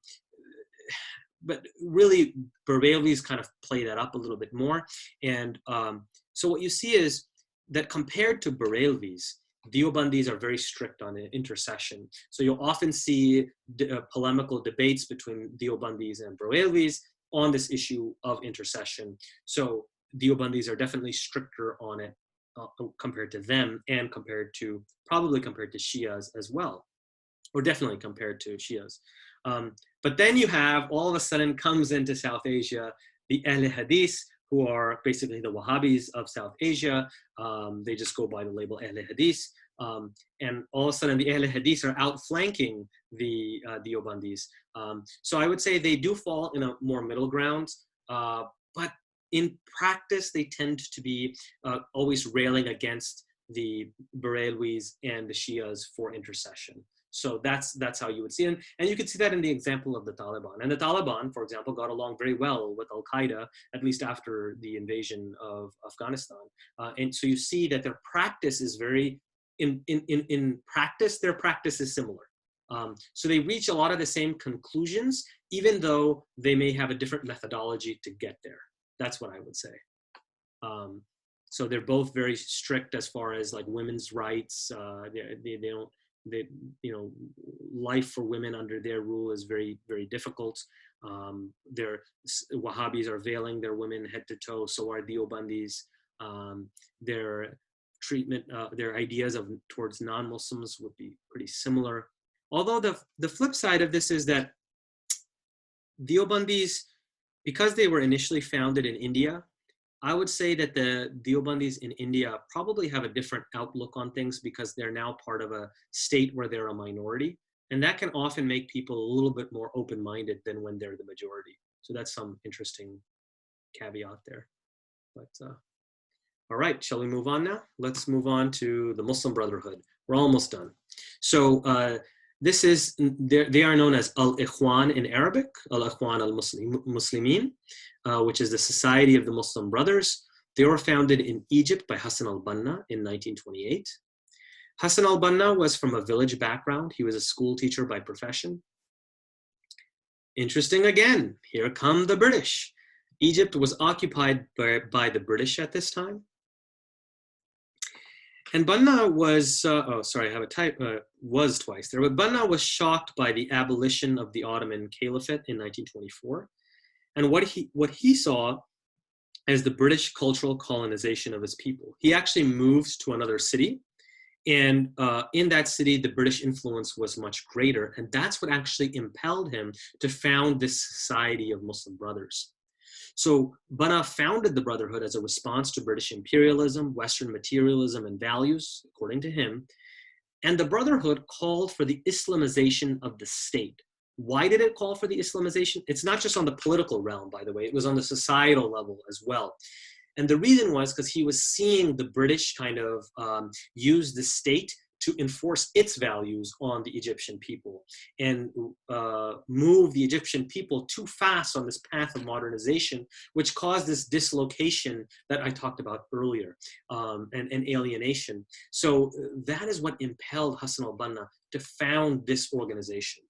B: really Barelvis kind of play that up a little bit more. And so what you see is that compared to Barelvis, Deobandis are very strict on intercession. So you'll often see polemical debates between Deobandis and Barelvis on this issue of intercession. So Deobandis are definitely stricter on it compared to them, and probably compared to Shias as well, or definitely compared to Shias. But then you have, all of a sudden comes into South Asia, the Ahl Hadith, who are basically the Wahabis of South Asia. They just go by the label Ahl Hadith. And all of a sudden the Ahl Hadith are outflanking the Deobandis. So I would say they do fall in a more middle ground, but in practice, they tend to be always railing against the Barelvis and the Shias for intercession. So that's how you would see it. And you could see that in the example of the Taliban. And the Taliban, for example, got along very well with Al-Qaeda, at least after the invasion of Afghanistan. And so you see that their practice is very, in practice, their practice is similar. So they reach a lot of the same conclusions, even though they may have a different methodology to get there. That's what I would say. So they're both very strict as far as like women's rights. Life for women under their rule is very, very difficult. Their Wahabis are veiling their women head to toe. So are Deobandis. Their treatment, their ideas towards non-Muslims would be pretty similar. Although the flip side of this is that Deobandis, because they were initially founded in India, I would say that the Deobandis in India probably have a different outlook on things because they're now part of a state where they're a minority. And that can often make people a little bit more open-minded than when they're the majority. So that's some interesting caveat there. But all right, shall we move on now? Let's move on to the Muslim Brotherhood. We're almost done. So they are known as Al-Ikhwan in Arabic, Al-Ikhwan al-Muslimin, which is the Society of the Muslim Brothers. They were founded in Egypt by Hassan al-Banna in 1928. Hassan al-Banna was from a village background. He was a school teacher by profession. Interesting again, here come the British. Egypt was occupied by the British at this time. And Banna was, was twice there, but Banna was shocked by the abolition of the Ottoman Caliphate in 1924. And what he saw as the British cultural colonization of his people. He actually moved to another city. And in that city, the British influence was much greater. And that's what actually impelled him to found this Society of Muslim Brothers. So Banna founded the Brotherhood as a response to British imperialism, Western materialism, and values, according to him. And the Brotherhood called for the Islamization of the state. Why did it call for the Islamization? It's not just on the political realm, by the way. It was on the societal level as well. And the reason was because he was seeing the British kind of use the state to enforce its values on the Egyptian people and move the Egyptian people too fast on this path of modernization, which caused this dislocation that I talked about earlier, and alienation. So that is what impelled Hassan al-Banna to found this organization.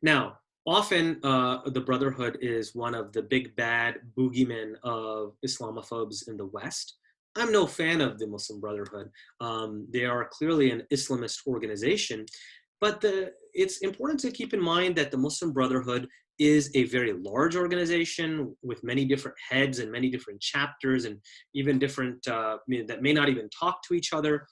B: Now, often the Brotherhood is one of the big bad boogeymen of Islamophobes in the West. I'm no fan of the Muslim Brotherhood. They are clearly an Islamist organization, but it's important to keep in mind that the Muslim Brotherhood is a very large organization with many different heads and many different chapters and even different, that may not even talk to each other.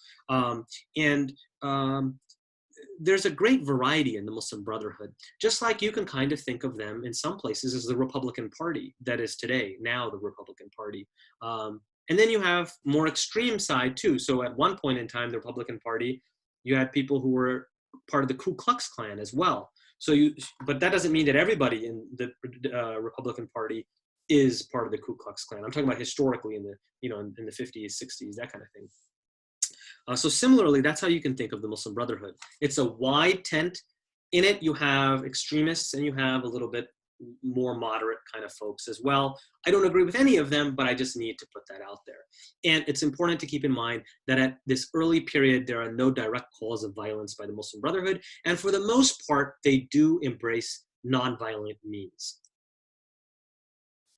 B: There's a great variety in the Muslim Brotherhood, just like you can kind of think of them in some places as the Republican Party that is today, now the Republican Party. And then you have more extreme side too. So at one point in time, the Republican Party, you had people who were part of the Ku Klux Klan as well. But that doesn't mean that everybody in the Republican Party is part of the Ku Klux Klan. I'm talking about historically in the 50s, 60s, that kind of thing. So similarly, that's how you can think of the Muslim Brotherhood. It's a wide tent. In it, you have extremists and you have a little bit more moderate kind of folks as well. I don't agree with any of them, but I just need to put that out there. And it's important to keep in mind that at this early period, there are no direct calls of violence by the Muslim Brotherhood. And for the most part, they do embrace nonviolent means.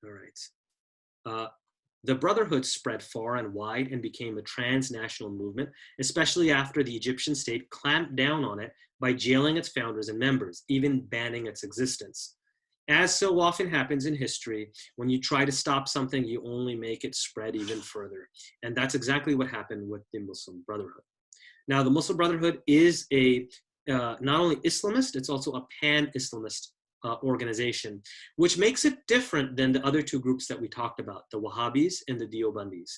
B: All right. The Brotherhood spread far and wide and became a transnational movement, especially after the Egyptian state clamped down on it by jailing its founders and members, even banning its existence. As so often happens in history, when you try to stop something, you only make it spread even further. And that's exactly what happened with the Muslim Brotherhood. Now, the Muslim Brotherhood is not only Islamist, it's also a pan-Islamist organization, which makes it different than the other two groups that we talked about, the Wahabis and the Deobandis.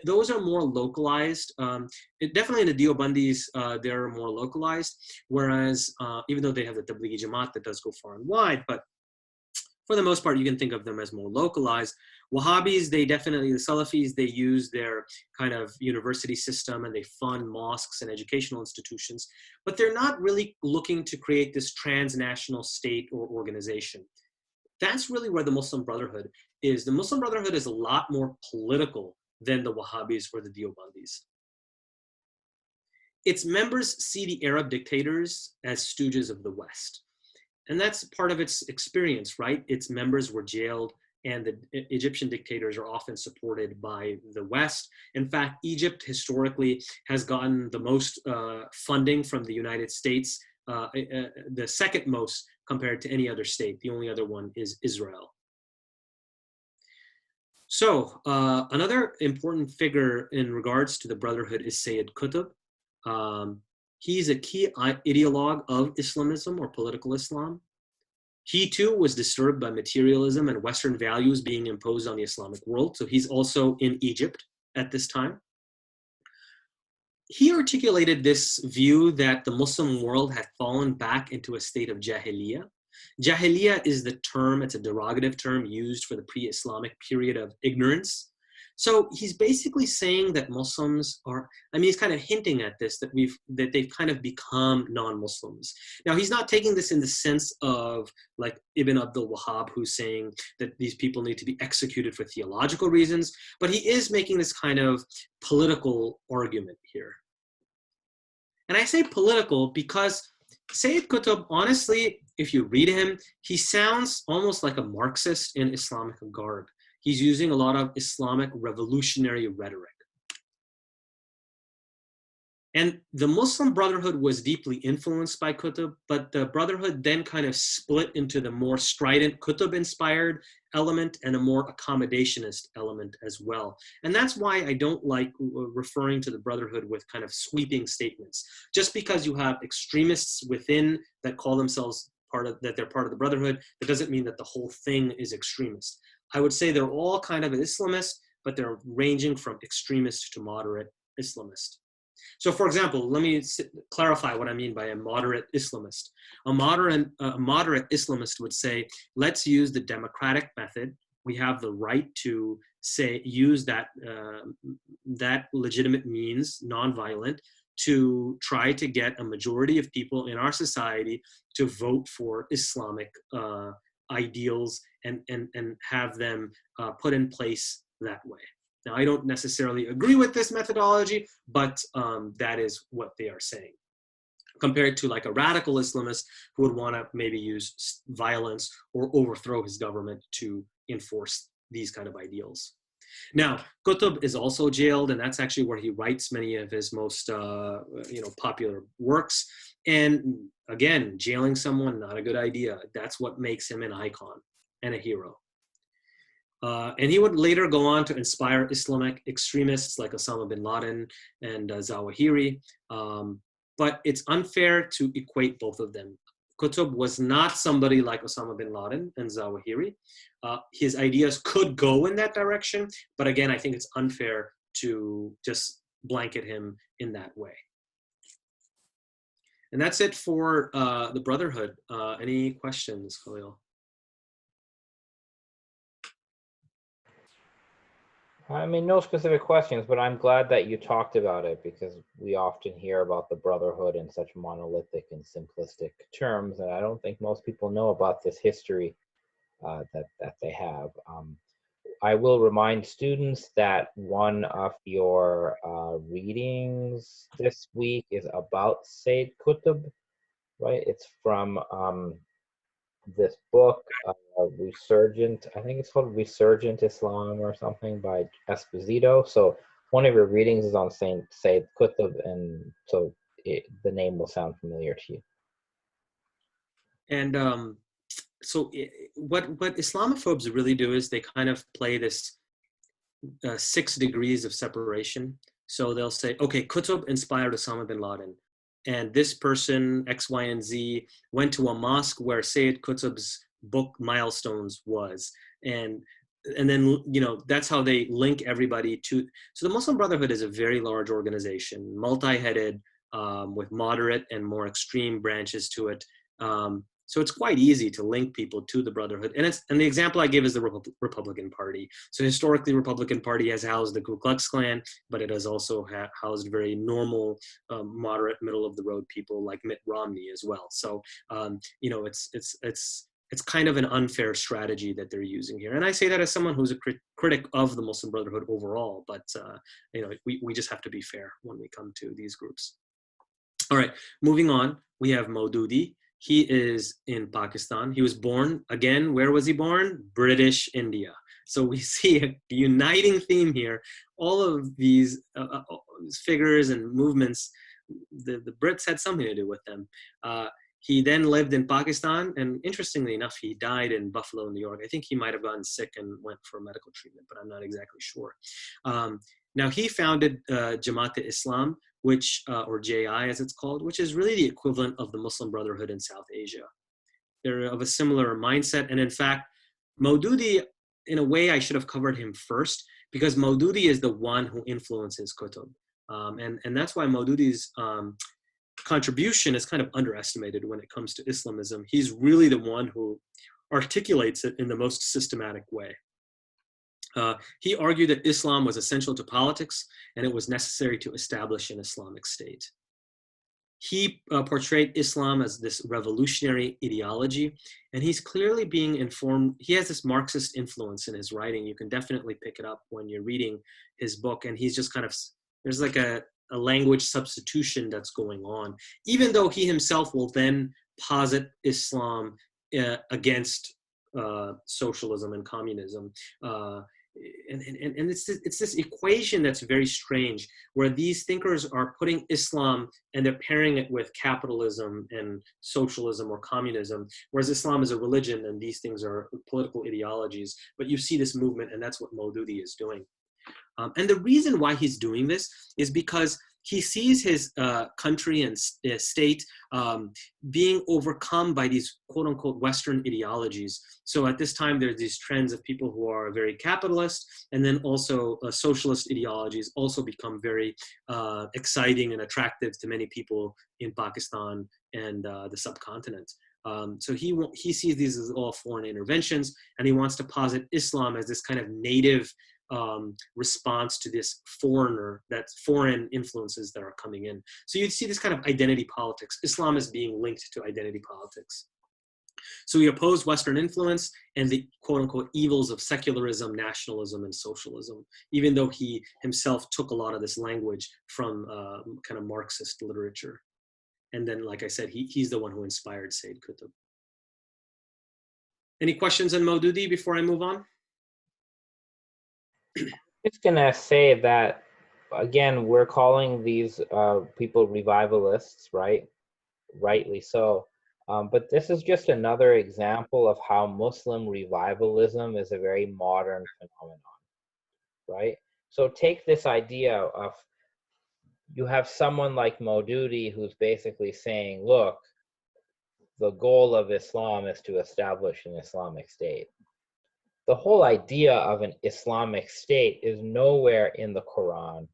B: Those are more localized. Definitely in the Deobandis, they're more localized, whereas even though they have the Tablighi Jamaat that does go far and wide, but for the most part, you can think of them as more localized. Wahabis, the Salafis, they use their kind of university system and they fund mosques and educational institutions, but they're not really looking to create this transnational state or organization. That's really where the Muslim Brotherhood is. The Muslim Brotherhood is a lot more political than the Wahabis or the Deobandis. Its members see the Arab dictators as stooges of the West. And that's part of its experience, right? Its members were jailed, and the Egyptian dictators are often supported by the West. In fact, Egypt historically has gotten the most funding from the United States, the second most compared to any other state. The only other one is Israel. So another important figure in regards to the Brotherhood is Sayyid Qutb. He's a key ideologue of Islamism or political Islam. He too was disturbed by materialism and Western values being imposed on the Islamic world. So he's also in Egypt at this time. He articulated this view that the Muslim world had fallen back into a state of Jahiliyyah. Jahiliyyah is the term, it's a derogative term used for the pre-Islamic period of ignorance. So he's basically saying that Muslims are, he's kind of hinting at this, that they've kind of become non-Muslims. Now, he's not taking this in the sense of like Ibn Abdul Wahhab, who's saying that these people need to be executed for theological reasons, but he is making this kind of political argument here. And I say political because Sayyid Qutb, honestly, if you read him, he sounds almost like a Marxist in Islamic garb. He's using a lot of Islamic revolutionary rhetoric. And the Muslim Brotherhood was deeply influenced by Qutb, but the Brotherhood then kind of split into the more strident Qutb-inspired element and a more accommodationist element as well. And that's why I don't like referring to the Brotherhood with kind of sweeping statements. Just because you have extremists within that call themselves that they're part of the Brotherhood, that doesn't mean that the whole thing is extremist. I would say they're all kind of Islamist, but they're ranging from extremist to moderate Islamist. So for example, let me clarify what I mean by a moderate Islamist. A moderate Islamist would say, let's use the democratic method. We have the right to use that legitimate means, nonviolent, to try to get a majority of people in our society to vote for Islamic ideals and have them put in place that way. Now, I don't necessarily agree with this methodology, but that is what they are saying, compared to like a radical Islamist who would want to maybe use violence or overthrow his government to enforce these kind of ideals. Now, Qutb is also jailed, and that's actually where he writes many of his most popular works. And again, jailing someone, not a good idea. That's what makes him an icon and a hero. And he would later go on to inspire Islamic extremists like Osama bin Laden and Zawahiri. But it's unfair to equate both of them. Qutb was not somebody like Osama bin Laden and Zawahiri. His ideas could go in that direction, but again, I think it's unfair to just blanket him in that way. And that's it for the Brotherhood. Any questions, Khalil?
A: I mean, no specific questions, but I'm glad that you talked about it, because we often hear about the Brotherhood in such monolithic and simplistic terms, and I don't think most people know about this history that they have. I will remind students that one of your readings this week is about Sayyid Qutb, right? It's from this book, Resurgent, I think it's called Resurgent Islam or something, by Esposito. So one of your readings is on Sayyid Qutb, and so the name will sound familiar to you.
B: And what Islamophobes really do is they kind of play this 6 degrees of separation. So they'll say, okay, Qutb inspired Osama bin Laden, and this person, X, Y, and Z, went to a mosque where Sayyid Qutb's book Milestones was. And then, that's how they link everybody to. So the Muslim Brotherhood is a very large organization, multi-headed, with moderate and more extreme branches to it. So it's quite easy to link people to the Brotherhood. And the example I give is the Republican Party. So historically, Republican Party has housed the Ku Klux Klan, but it has also housed very normal, moderate, middle-of-the-road people like Mitt Romney as well. So, it's kind of an unfair strategy that they're using here. And I say that as someone who's a critic of the Muslim Brotherhood overall, but we just have to be fair when we come to these groups. All right, moving on, we have Maududi. He is in Pakistan. He was born, again, where was he born? British India. So we see a uniting theme here. All of these figures and movements, the Brits had something to do with them. He then lived in Pakistan, and interestingly enough, he died in Buffalo, New York. I think he might have gotten sick and went for medical treatment, but I'm not exactly sure. Now, he founded Jamaat-e-Islam, which, or JI as it's called, which is really the equivalent of the Muslim Brotherhood in South Asia. They're of a similar mindset. And in fact, Maududi, in a way, I should have covered him first, because Maududi is the one who influences Qutb. And that's why Maududi's contribution is kind of underestimated when it comes to Islamism. He's really the one who articulates it in the most systematic way. He argued that Islam was essential to politics and it was necessary to establish an Islamic state. He portrayed Islam as this revolutionary ideology, and he's clearly being informed. He has this Marxist influence in his writing. You can definitely pick it up when you're reading his book, and he's just kind of, there's like a language substitution that's going on, even though he himself will then posit Islam against socialism and communism. And it's this equation that's very strange, where these thinkers are putting Islam and they're pairing it with capitalism and socialism or communism, whereas Islam is a religion and these things are political ideologies. But you see this movement, and that's what Maududi is doing. And the reason why he's doing this is because he sees his country and state being overcome by these quote-unquote Western ideologies. So at this time, there's these trends of people who are very capitalist, and then also socialist ideologies also become very exciting and attractive to many people in Pakistan and the subcontinent. So he sees these as all foreign interventions, and he wants to posit Islam as this kind of native response to this foreign influences that are coming in. So you'd see this kind of identity politics. Islam is being linked to identity politics. So he opposed Western influence and the quote unquote evils of secularism, nationalism, and socialism, even though he himself took a lot of this language from kind of Marxist literature. And then, like I said, he's the one who inspired Sayyid Qutb. Any questions on Maududi before I move on?
A: I'm just gonna say that, again, we're calling these people revivalists, right? Rightly so. But this is just another example of how Muslim revivalism is a very modern phenomenon, right? So take this idea of, you have someone like Maududi who's basically saying, look, the goal of Islam is to establish an Islamic state. The whole idea of an Islamic state is nowhere in the Quran.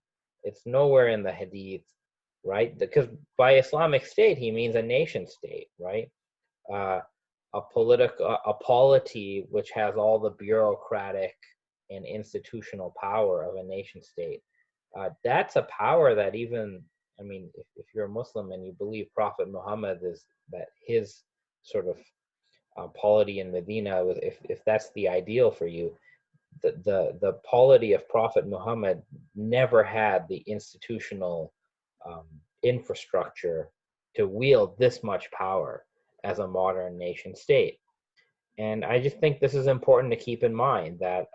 A: It's nowhere in the Hadith, right? Because by Islamic state, he means a nation state, right? A polity which has all the bureaucratic and institutional power of a nation state. That's a power that even, I mean, if you're a Muslim and you believe Prophet Muhammad is, that his sort of polity in Medina, if that's the ideal for you, the polity of Prophet Muhammad never had the institutional infrastructure to wield this much power as a modern nation state. And I just think this is important to keep in mind, that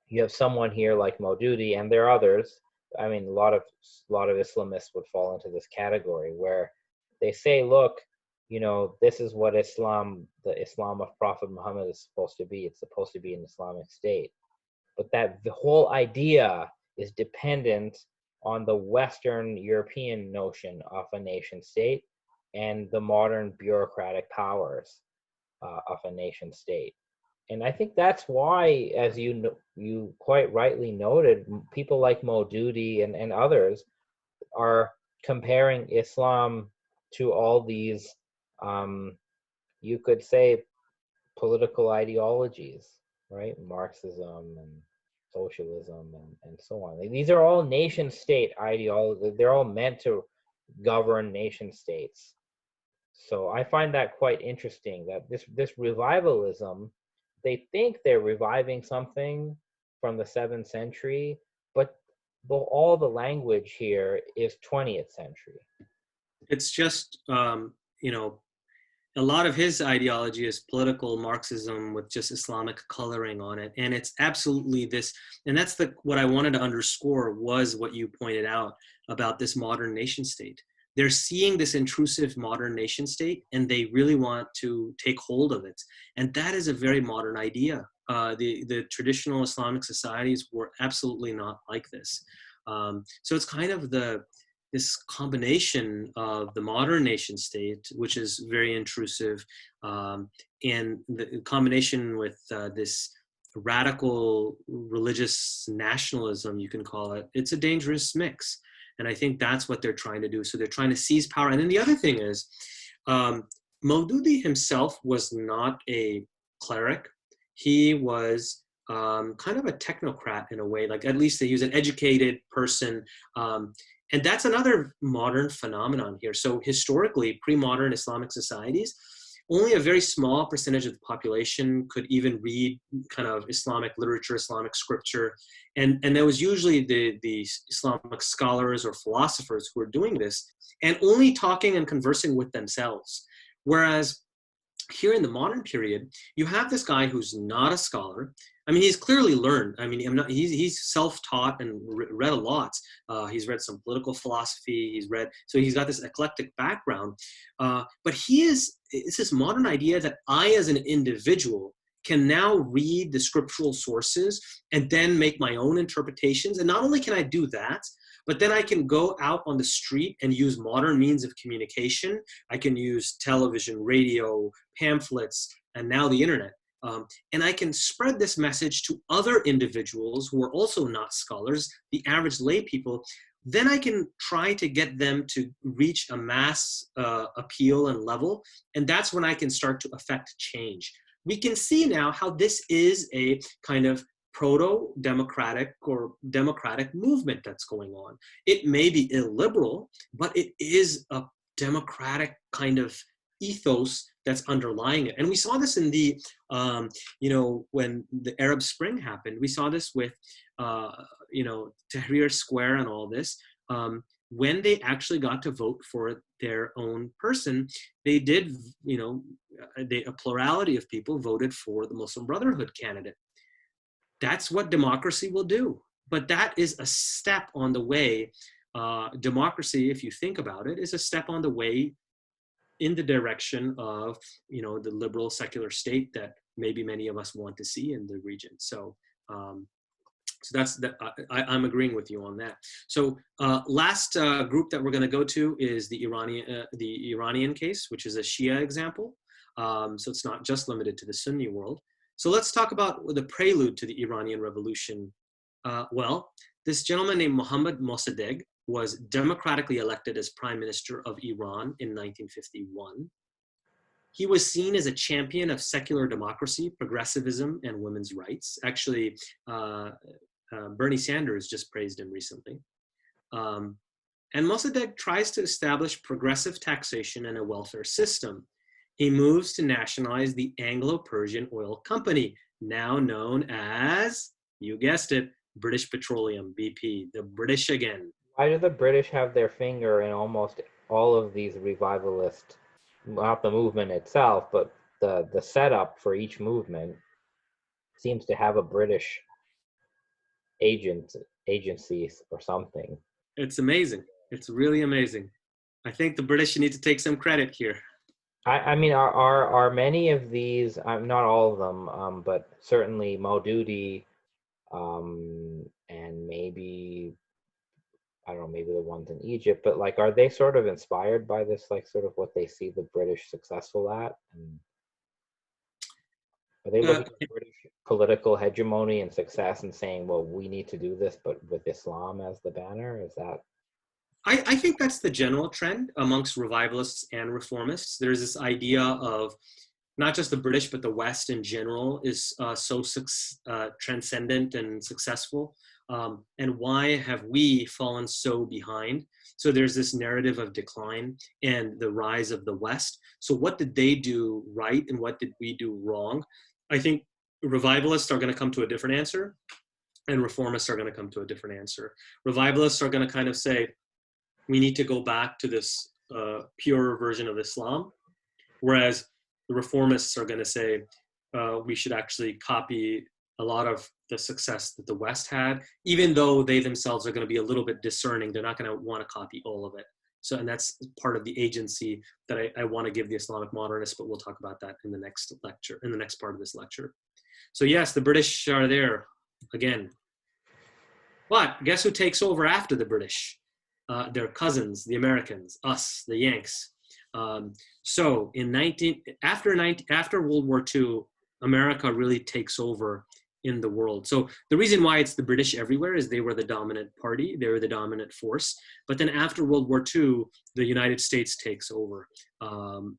A: you have someone here like Maududi, and there are others. I mean, a lot of Islamists would fall into this category, where they say, look, you know, this is what Islam, the Islam of Prophet Muhammad is supposed to be. It's supposed to be an Islamic state. But that the whole idea is dependent on the Western European notion of a nation state and the modern bureaucratic powers of a nation state. And I think that's why, as you quite rightly noted, people like Maududi and others are comparing Islam to all these, you could say, political ideologies, right? Marxism and socialism and so on. These are all nation state ideologies. They're all meant to govern nation states. So I find that quite interesting, that this revivalism, they think they're reviving something from the 7th century, but all the language here is 20th century.
B: It's just, you know, a lot of his ideology is political Marxism with just Islamic coloring on it. And it's absolutely this, and that's what I wanted to underscore, was what you pointed out about this modern nation state. They're seeing this intrusive modern nation state, and they really want to take hold of it. And that is a very modern idea. The traditional Islamic societies were absolutely not like this. So it's kind of this combination of the modern nation state, which is very intrusive, and the combination with this radical religious nationalism, you can call it. It's a dangerous mix. And I think that's what they're trying to do. So they're trying to seize power. And then the other thing is, Maududi himself was not a cleric. He was kind of a technocrat in a way, like at least he was an educated person. And that's another modern phenomenon here. So historically, pre-modern Islamic societies, only a very small percentage of the population could even read kind of Islamic literature, Islamic scripture. And there was usually the Islamic scholars or philosophers who were doing this and only talking and conversing with themselves. Whereas here in the modern period, you have this guy who's not a scholar. I mean, he's clearly learned. I mean, he's self-taught and read a lot. He's read some political philosophy. So he's got this eclectic background. But it's this modern idea that I, as an individual, can now read the scriptural sources and then make my own interpretations. And not only can I do that, but then I can go out on the street and use modern means of communication. I can use television, radio, pamphlets, and now the internet. And I can spread this message to other individuals who are also not scholars, the average lay people. Then I can try to get them to reach a mass appeal and level. And that's when I can start to affect change. We can see now how this is a kind of proto-democratic or democratic movement that's going on. It may be illiberal, but it is a democratic kind of ethos that's underlying it. And we saw this in the, when the Arab Spring happened, we saw this with, Tahrir Square and all this. When they actually got to vote for their own person, they did, a plurality of people voted for the Muslim Brotherhood candidate. That's what democracy will do. But that is a step on the way. Democracy, if you think about it, is a step on the way in the direction of, the liberal secular state that maybe many of us want to see in the region. So that's that. I'm agreeing with you on that. So last group that we're going to go to is the Iranian case, which is a Shia example. So it's not just limited to the Sunni world. So let's talk about the prelude to the Iranian Revolution. This gentleman named Mohammad Mossadegh was democratically elected as prime minister of Iran in 1951. He was seen as a champion of secular democracy, progressivism, and women's rights. Actually, Bernie Sanders just praised him recently. And Mossadegh tries to establish progressive taxation and a welfare system. He moves to nationalize the Anglo-Persian Oil Company, now known as, you guessed it, British Petroleum, BP, the British again.
A: Why do the British have their finger in almost all of these revivalist, not the movement itself, but the setup for each movement seems to have a British agency or something?
B: It's amazing. It's really amazing. I think the British need to take some credit here.
A: I mean, are many of these, not all of them, but certainly Maududi, and maybe, I don't know, maybe the ones in Egypt, but like, are they sort of inspired by this, like sort of what they see the British successful at? And are they looking at British political hegemony and success and saying, well, we need to do this, but with Islam as the banner? Is that?
B: I think that's the general trend amongst revivalists and reformists. There's this idea of not just the British, but the West in general is so transcendent and successful. And why have we fallen so behind? So there's this narrative of decline and the rise of the West. So what did they do right and what did we do wrong? I think revivalists are going to come to a different answer and reformists are going to come to a different answer. Revivalists are going to kind of say, we need to go back to this pure version of Islam, whereas the reformists are going to say we should actually copy a lot of the success that the West had, even though they themselves are going to be a little bit discerning. They're not going to want to copy all of it. So, and that's part of the agency that I want to give the Islamic modernists, but we'll talk about that in the next lecture, in the next part of this lecture. So yes, the British are there again. But guess who takes over after the British? Their cousins, the Americans, us, the Yanks. So after World War II, America really takes over in the world. So the reason why it's the British everywhere is they were the dominant party, they were the dominant force. But then after World War II, the United States takes over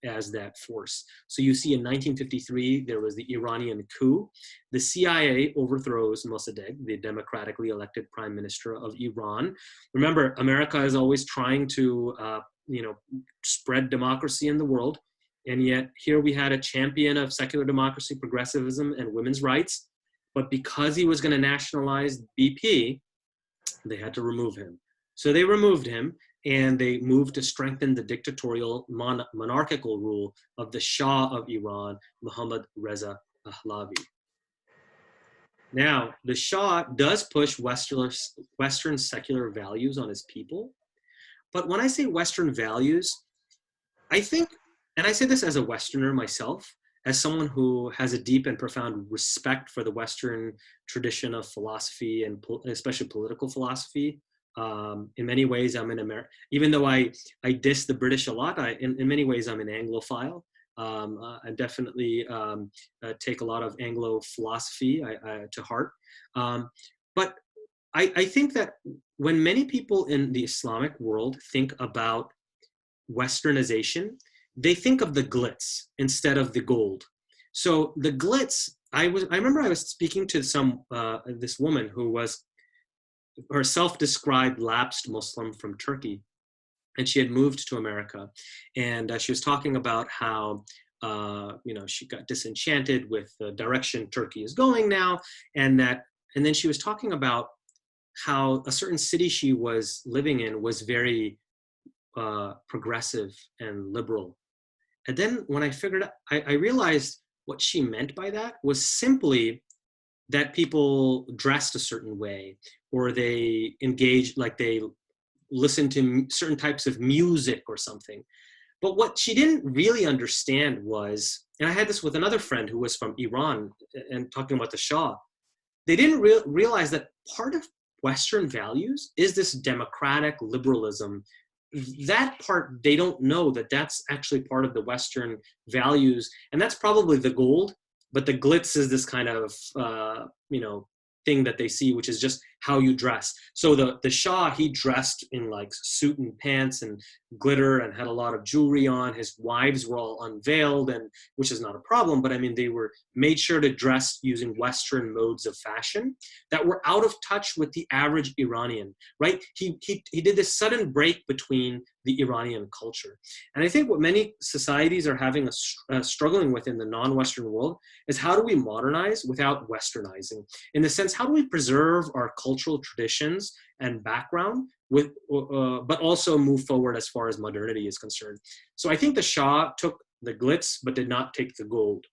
B: as that force. So you see in 1953, there was the Iranian coup. The CIA overthrows Mossadegh, the democratically elected prime minister of Iran. Remember, America is always trying to spread democracy in the world. And yet here we had a champion of secular democracy, progressivism, and women's rights. But because he was going to nationalize BP, they had to remove him. So they removed him, and they moved to strengthen the dictatorial monarchical rule of the Shah of Iran, Mohammad Reza Pahlavi. Now, the Shah does push Western secular values on his people. But when I say Western values, I think, and I say this as a Westerner myself, as someone who has a deep and profound respect for the Western tradition of philosophy and especially political philosophy. In many ways, I'm in America. Even though I diss the British a lot, in many ways, I'm an Anglophile. I definitely take a lot of Anglo philosophy to heart. But I think that when many people in the Islamic world think about Westernization, they think of the glitz instead of the gold. So the glitz I remember I was speaking to this woman who was her self-described lapsed Muslim from Turkey, and she had moved to America, and she was talking about how she got disenchanted with the direction Turkey is going now, and then she was talking about how a certain city she was living in was very progressive and liberal. And then when I figured out, I realized what she meant by that was simply that people dressed a certain way, or they engaged, like they listened to certain types of music or something. But what she didn't really understand was, and I had this with another friend who was from Iran and talking about the Shah, they didn't realize that part of Western values is this democratic liberalism. That part, they don't know that that's actually part of the Western values. And that's probably the gold, but the glitz is this kind of, thing that they see, which is just how you dress. So the Shah, he dressed in like suit and pants and glitter and had a lot of jewelry on. His wives were all unveiled, and which is not a problem, but I mean, they were made sure to dress using Western modes of fashion that were out of touch with the average Iranian, right? He did this sudden break between the Iranian culture. And I think what many societies are having struggling with in the non-Western world is, how do we modernize without Westernizing? In the sense, how do we preserve our cultural traditions and background but also move forward as far as modernity is concerned? So I think the Shah took the glitz, but did not take the gold.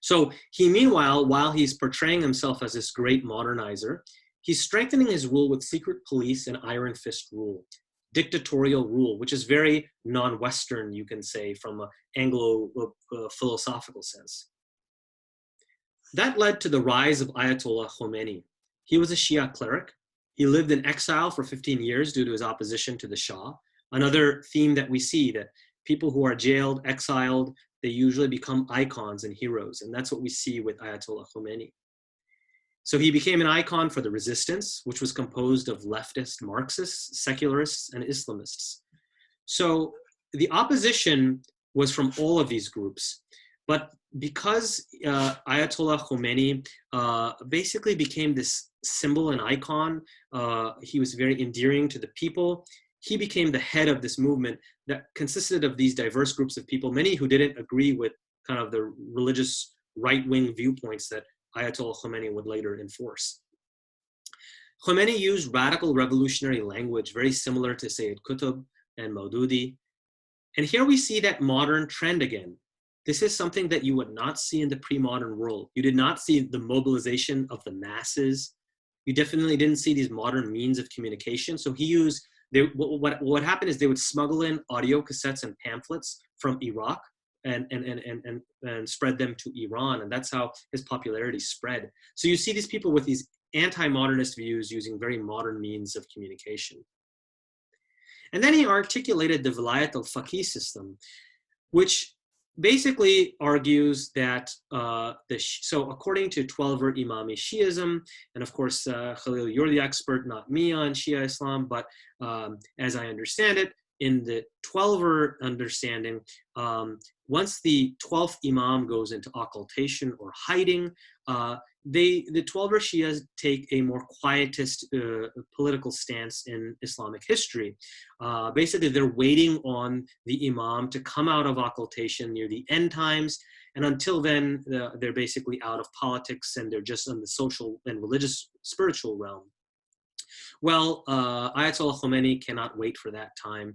B: So he, meanwhile, while he's portraying himself as this great modernizer, he's strengthening his rule with secret police and iron fist rule, dictatorial rule, which is very non-Western, you can say, from an Anglo philosophical sense. That led to the rise of Ayatollah Khomeini. He was a Shia cleric. He lived in exile for 15 years due to his opposition to the Shah. Another theme that we see, that people who are jailed, exiled, they usually become icons and heroes. And that's what we see with Ayatollah Khomeini. So he became an icon for the resistance, which was composed of leftist Marxists, secularists, and Islamists. So the opposition was from all of these groups. But because Ayatollah Khomeini basically became this symbol and icon, he was very endearing to the people. He became the head of this movement that consisted of these diverse groups of people, many who didn't agree with kind of the religious right-wing viewpoints that Ayatollah Khomeini would later enforce. Khomeini used radical revolutionary language, very similar to Sayyid Qutb and Maududi. And here we see that modern trend again. This is something that you would not see in the pre-modern world. You did not see the mobilization of the masses. You definitely didn't see these modern means of communication. So he used, what happened is they would smuggle in audio cassettes and pamphlets from Iraq and spread them to Iran. And that's how his popularity spread. So you see these people with these anti-modernist views using very modern means of communication. And then he articulated the Vilayat al-Faqih system, which basically argues that, so according to 12er Imami Shiism, and of course, Khalil, you're the expert, not me, on Shia Islam, but as I understand it, in the 12er understanding, once the 12th Imam goes into occultation or hiding, the 12er Shias take a more quietist political stance in Islamic history. Basically, they're waiting on the Imam to come out of occultation near the end times, and until then, they're basically out of politics and they're just in the social and religious spiritual realm. Well, Ayatollah Khomeini cannot wait for that time,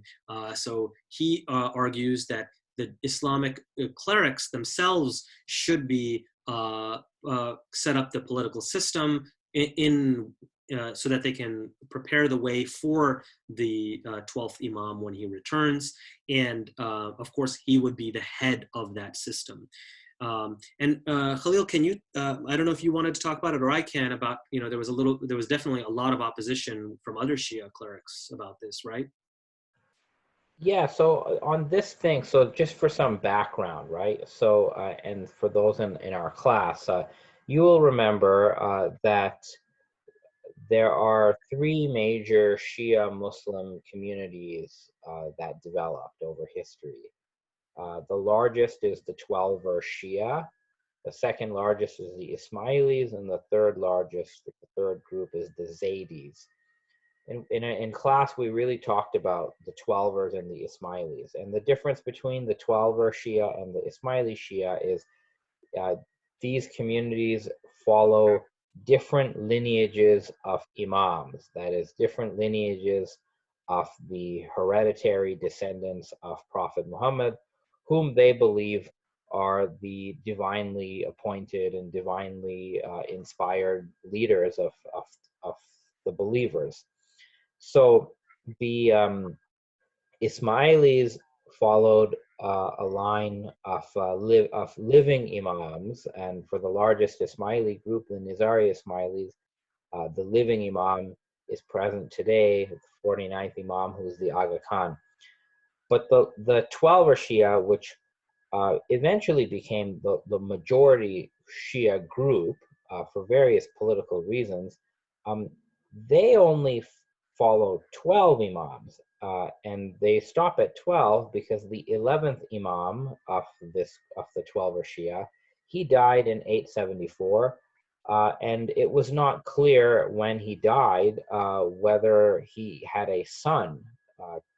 B: so he argues that the Islamic clerics themselves should be set up the political system so that they can prepare the way for the 12th Imam when he returns. And of course, he would be the head of that system. And Khalil, can you, I don't know if you wanted to talk about it or I can, about, there was definitely a lot of opposition from other Shia clerics about this, right?
A: Yeah, so on this thing, so just for some background, right? So, and for those in our class, you will remember that there are three major Shia Muslim communities that developed over history. The largest is the 12er Shia, The second largest is the Ismailis, and the third largest, the third group, is the Zaydis. In class, we really talked about the Twelvers and the Ismailis. And the difference between the Twelver Shia and the Ismaili Shia is uh, these communities follow different lineages of imams, that is, different lineages of the hereditary descendants of Prophet Muhammad, whom they believe are the divinely appointed and divinely inspired leaders of the believers. So the Ismailis followed a line of living imams, and for the largest Ismaili group, the Nizari Ismailis, the living imam is present today, the 49th imam, who is the Aga Khan. But the Twelver Shia, which eventually became the majority Shia group for various political reasons, they only follow 12 imams, and they stop at 12 because the 11th imam of the 12er Shia, he died in 874, and it was not clear when he died whether he had a son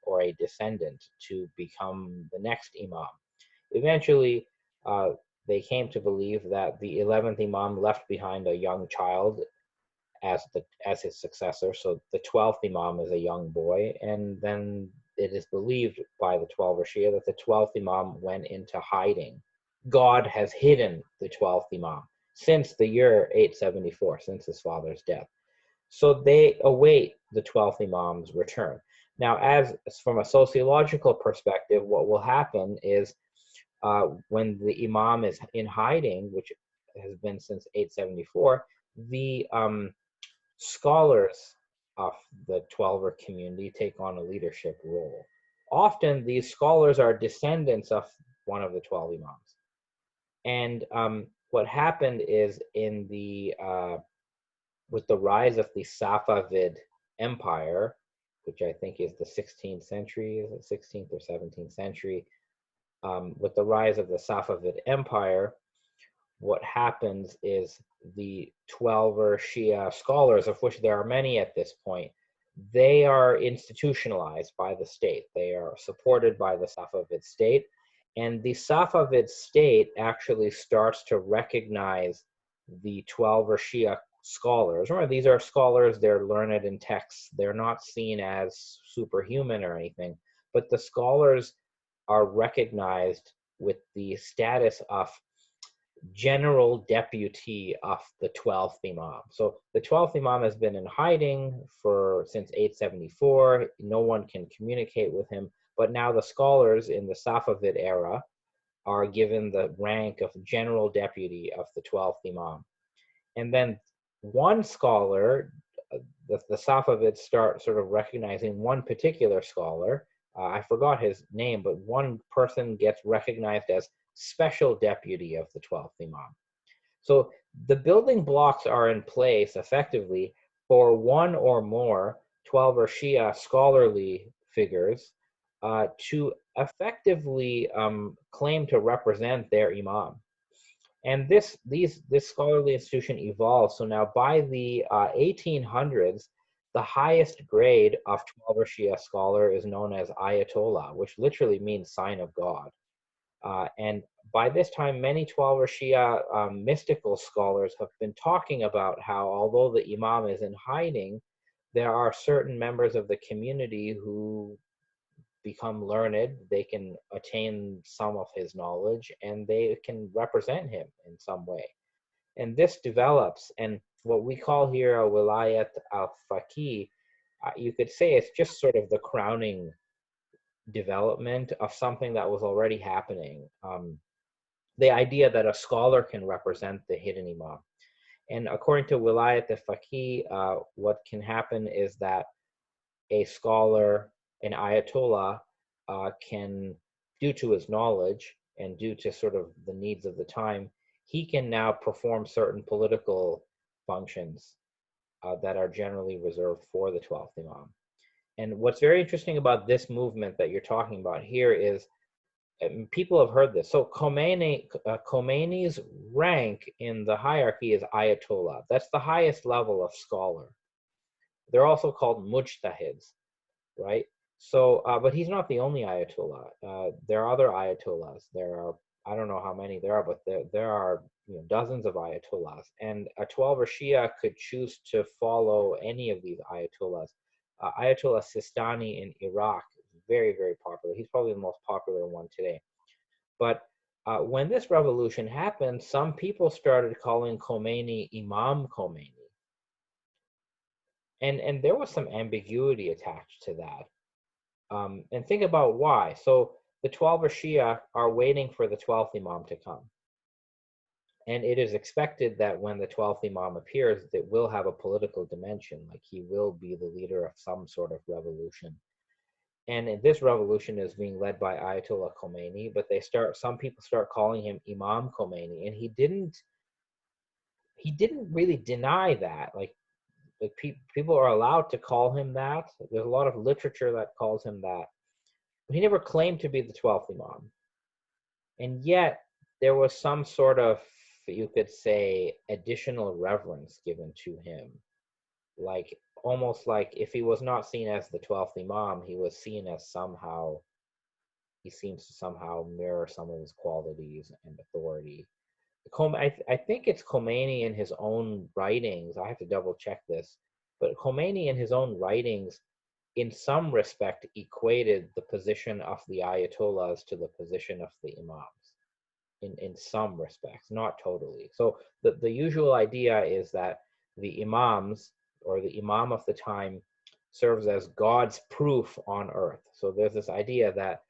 A: or a descendant to become the next imam. Eventually, they came to believe that the 11th imam left behind a young child as his successor. So the 12th imam is a young boy, and then it is believed by the 12er Shia that the 12th imam went into hiding. God has hidden the 12th imam since the year 874, since his father's death. So they await the 12th imam's return. Now, as from a sociological perspective, what will happen is when the imam is in hiding, which has been since 874, the scholars of the Twelver community take on a leadership role. Often these scholars are descendants of one of the 12 imams. And what happened is with the rise of the Safavid Empire, which I think is the 16th century, is it 16th or 17th century, with the rise of the Safavid Empire, what happens is the Twelver Shia scholars, of which there are many at this point, they are institutionalized by the state. They are supported by the Safavid state. And the Safavid state actually starts to recognize the Twelver Shia scholars. Remember, these are scholars, they're learned in texts. They're not seen as superhuman or anything, but the scholars are recognized with the status of general deputy of the 12th imam. So the 12th imam has been in hiding since 874. No one can communicate with him, but now the scholars in the Safavid era are given the rank of general deputy of the 12th imam. And then one scholar, the Safavids start sort of recognizing one particular scholar. I forgot his name, but one person gets recognized as special deputy of the 12th imam. So the building blocks are in place effectively for one or more 12er Shia scholarly figures to effectively claim to represent their imam. And this scholarly institution evolved. So now by the 1800s, the highest grade of 12er Shia scholar is known as Ayatollah, which literally means sign of God. And by this time, many 12er Shia mystical scholars have been talking about how, although the imam is in hiding, there are certain members of the community who become learned, they can attain some of his knowledge, and they can represent him in some way. And this develops, and what we call here a wilayat al-faqih, you could say it's just sort of the crowning development of something that was already happening. The idea that a scholar can represent the hidden imam. And according to wilayat al-faqih, what can happen is that a scholar, an ayatollah, can, due to his knowledge and due to sort of the needs of the time, he can now perform certain political functions that are generally reserved for the 12th imam. And what's very interesting about this movement that you're talking about here is and people have heard this. So Khomeini's rank in the hierarchy is Ayatollah. That's the highest level of scholar. They're also called mujtahids, right? So, but he's not the only Ayatollah. There are other Ayatollahs. There are, I don't know how many there are, but there are, you know, dozens of Ayatollahs. And a 12er Shia could choose to follow any of these Ayatollahs. Ayatollah Sistani in Iraq is very, very popular. He's probably the most popular one today. But when this revolution happened, some people started calling Khomeini Imam Khomeini. And there was some ambiguity attached to that. And think about why. So the 12er Shia are waiting for the 12th Imam to come. And it is expected that when the 12th Imam appears, it will have a political dimension, like he will be the leader of some sort of revolution. And this revolution is being led by Ayatollah Khomeini, but some people start calling him Imam Khomeini, and he didn't really deny that. Like people are allowed to call him that. There's a lot of literature that calls him that. But he never claimed to be the 12th Imam. And yet, there was some sort of, you could say, additional reverence given to him. Like, almost like if he was not seen as the 12th Imam, he was seen as somehow, he seems to somehow mirror some of his qualities and authority. I think it's Khomeini in his own writings, I have to double check this, but Khomeini in his own writings, in some respect, equated the position of the Ayatollahs to the position of the Imams, in some respects, not totally. So the usual idea is that the Imams, or the Imam of the time, serves as God's proof on earth. So there's this idea that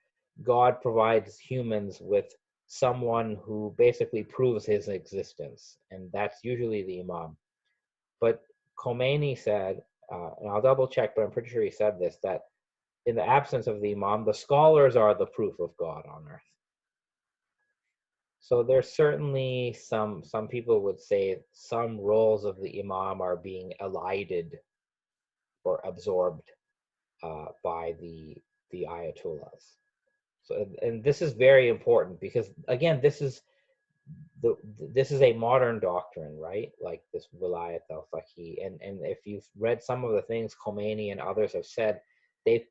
A: God provides humans with someone who basically proves his existence, and that's usually the Imam. But Khomeini said, and I'll double check, but I'm pretty sure he said this, that in the absence of the Imam, the scholars are the proof of God on earth. So there's certainly some people would say some roles of the Imam are being elided or absorbed by the Ayatollahs. So, and this is very important because, again, this is a modern doctrine, right? Like this Wilayat al-Faqih. And if you've read some of the things Khomeini and others have said, they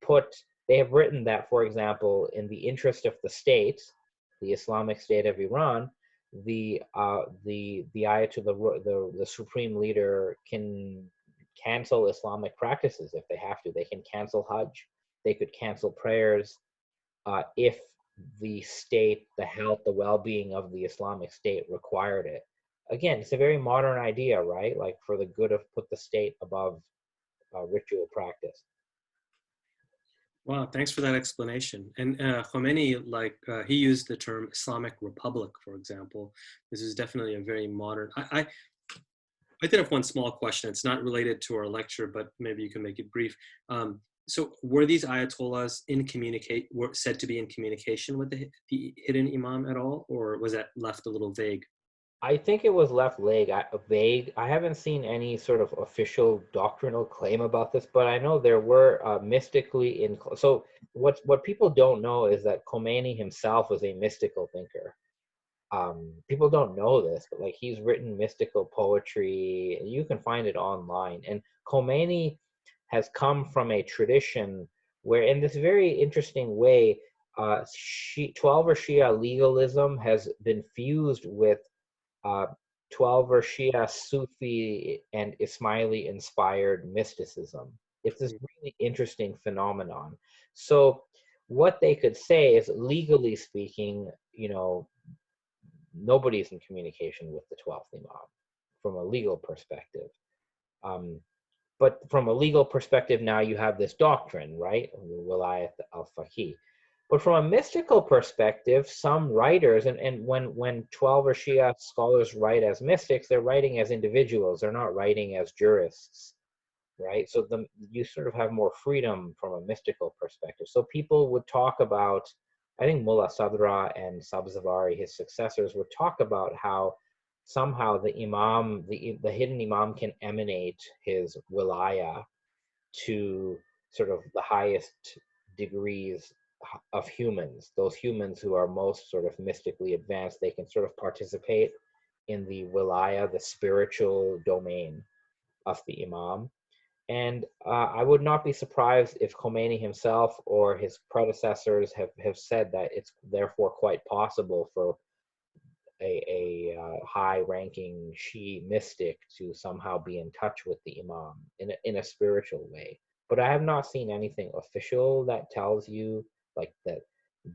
A: have written that, for example, in the interest of the state, the Islamic State of Iran, the Ayatollah, the supreme leader, can cancel Islamic practices if they have to. They can cancel Hajj. They could cancel prayers if the state, the health, the well-being of the Islamic State required it. Again, it's a very modern idea, right? Like for the good of, put the state above ritual practice.
B: Wow, thanks for that explanation. And Khomeini, he used the term Islamic Republic, for example. This is definitely a very modern. I did have one small question. It's not related to our lecture, but maybe you can make it brief. So were these Ayatollahs were said to be in communication with the hidden Imam at all, or was that left a little vague?
A: I think it was left vague. I haven't seen any sort of official doctrinal claim about this, but I know there were mystically in. So what people don't know is that Khomeini himself was a mystical thinker. People don't know this, but like he's written mystical poetry. You can find it online. And Khomeini has come from a tradition where, in this very interesting way, 12er Shia legalism has been fused with 12er Shia Sufi and Ismaili inspired mysticism. It's this really interesting phenomenon. So what they could say is, legally speaking, you know, nobody's in communication with the 12th Imam from a legal perspective. But from a legal perspective, now you have this doctrine, right? Wilayat al-Faqih. But from a mystical perspective, some writers, and when 12er Shia scholars write as mystics, they're writing as individuals. They're not writing as jurists, right? So you sort of have more freedom from a mystical perspective. So people would talk about, I think Mullah Sadra and Sabzavari, his successors, would talk about how somehow the Imam, the hidden Imam, can emanate his wilaya to sort of the highest degrees of humans, those humans who are most sort of mystically advanced, they can sort of participate in the wilaya, the spiritual domain of the Imam. And I would not be surprised if Khomeini himself or his predecessors have said that it's therefore quite possible for a high-ranking Shi'i mystic to somehow be in touch with the Imam in a spiritual way. But I have not seen anything official that tells you like that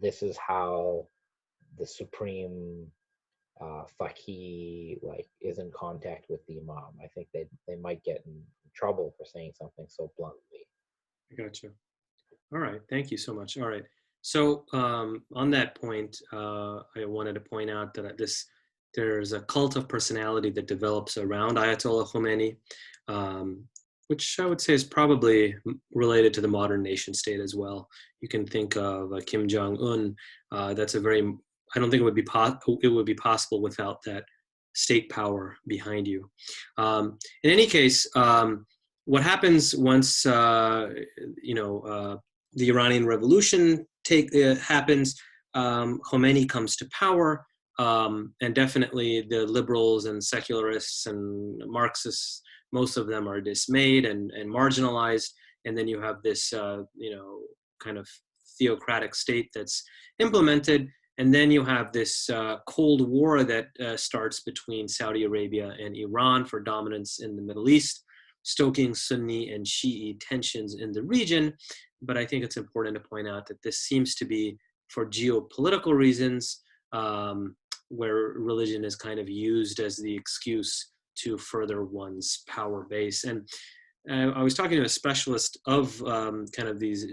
A: this is how the supreme faqih like is in contact with the Imam. I think they might get in trouble for saying something so bluntly.
B: I gotcha. All right, thank you so much. All right, so on that point, I wanted to point out that there's a cult of personality that develops around Ayatollah Khomeini, which I would say is probably related to the modern nation state as well. You can think of Kim Jong-un. That's a very, I don't think it would be possible without that state power behind you. In any case, what happens once the Iranian Revolution happens, Khomeini comes to power, and definitely the liberals and secularists and Marxists, most of them are dismayed and marginalized, and then you have this kind of theocratic state that's implemented, and then you have this Cold War that starts between Saudi Arabia and Iran for dominance in the Middle East, stoking Sunni and Shi'i tensions in the region. But I think it's important to point out that this seems to be for geopolitical reasons, where religion is kind of used as the excuse to further one's power base. And I was talking to a specialist of kind of these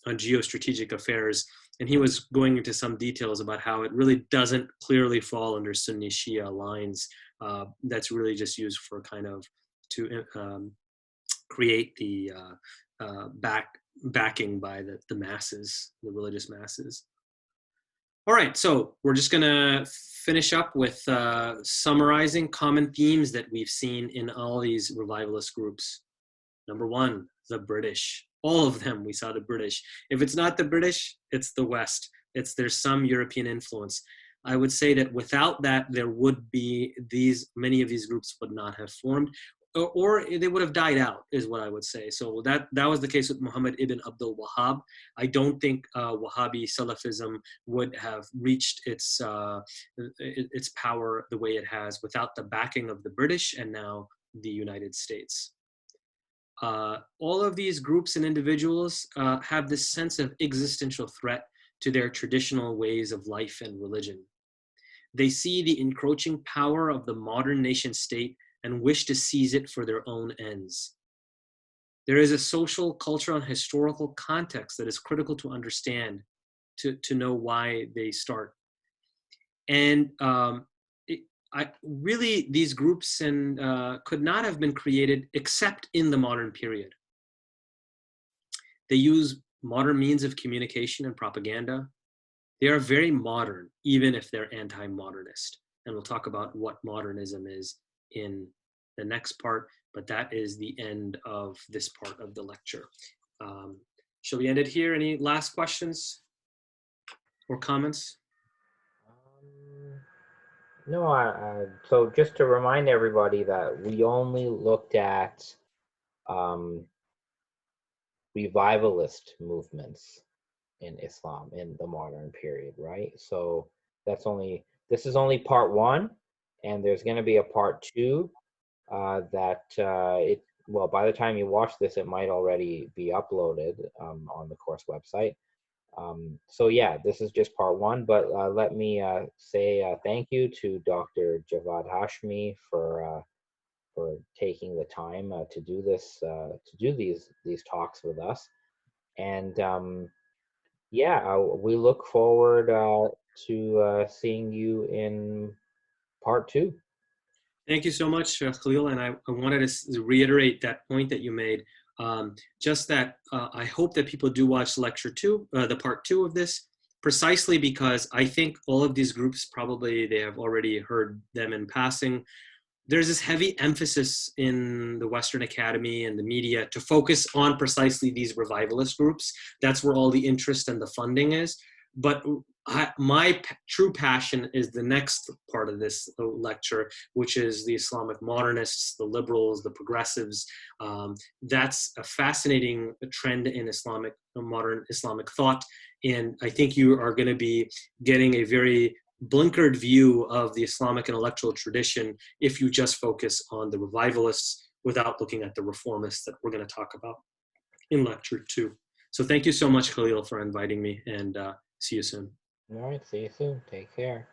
B: geostrategic affairs, and he was going into some details about how it really doesn't clearly fall under Sunni Shia lines. That's really just used for kind of to create the backing by the masses, the religious masses. All right, so we're just gonna finish up with summarizing common themes that we've seen in all these revivalist groups. Number one, the British. All of them, we saw the British. If it's not the British, it's the West. There's some European influence. I would say that without that, there would be many of these groups would not have formed, or they would have died out, is what I would say. So that was the case with Muhammad ibn Abdul Wahhab. I don't think Wahhabi Salafism would have reached its power the way it has without the backing of the British and now the United States. All of these groups and individuals have this sense of existential threat to their traditional ways of life and religion. They see the encroaching power of the modern nation state and wish to seize it for their own ends. There is a social, cultural, and historical context that is critical to understand to know why they start. And these groups could not have been created except in the modern period. They use modern means of communication and propaganda. They are very modern, even if they're anti-modernist. And we'll talk about what modernism is in the next part, but that is the end of this part of the lecture. Shall we end it here? Any last questions or comments?
A: No, so just to remind everybody that we only looked at revivalist movements in Islam in the modern period, right? So this is only part one, and there's going to be a part two well, by the time you watch this, it might already be uploaded on the course website. So yeah, this is just part one, but let me say thank you to Dr. Javad Hashmi for taking the time to do this, to do these talks with us. And yeah, we look forward to seeing you in part two.
B: Thank you so much, Khalil. And I wanted to reiterate that point that you made. Just that I hope that people do watch lecture two, the part two of this, precisely because I think all of these groups probably they have already heard them in passing. there's this heavy emphasis in the Western Academy and the media to focus on precisely these revivalist groups. That's where all the interest and the funding is. But my true passion is the next part of this lecture, which is the Islamic modernists, the liberals, the progressives. That's a fascinating trend in modern Islamic thought. And I think you are going to be getting a very blinkered view of the Islamic intellectual tradition if you just focus on the revivalists without looking at the reformists that we're going to talk about in lecture 2. So thank you so much, Khalil, for inviting me, and see you soon.
A: All right, see you soon. Take care.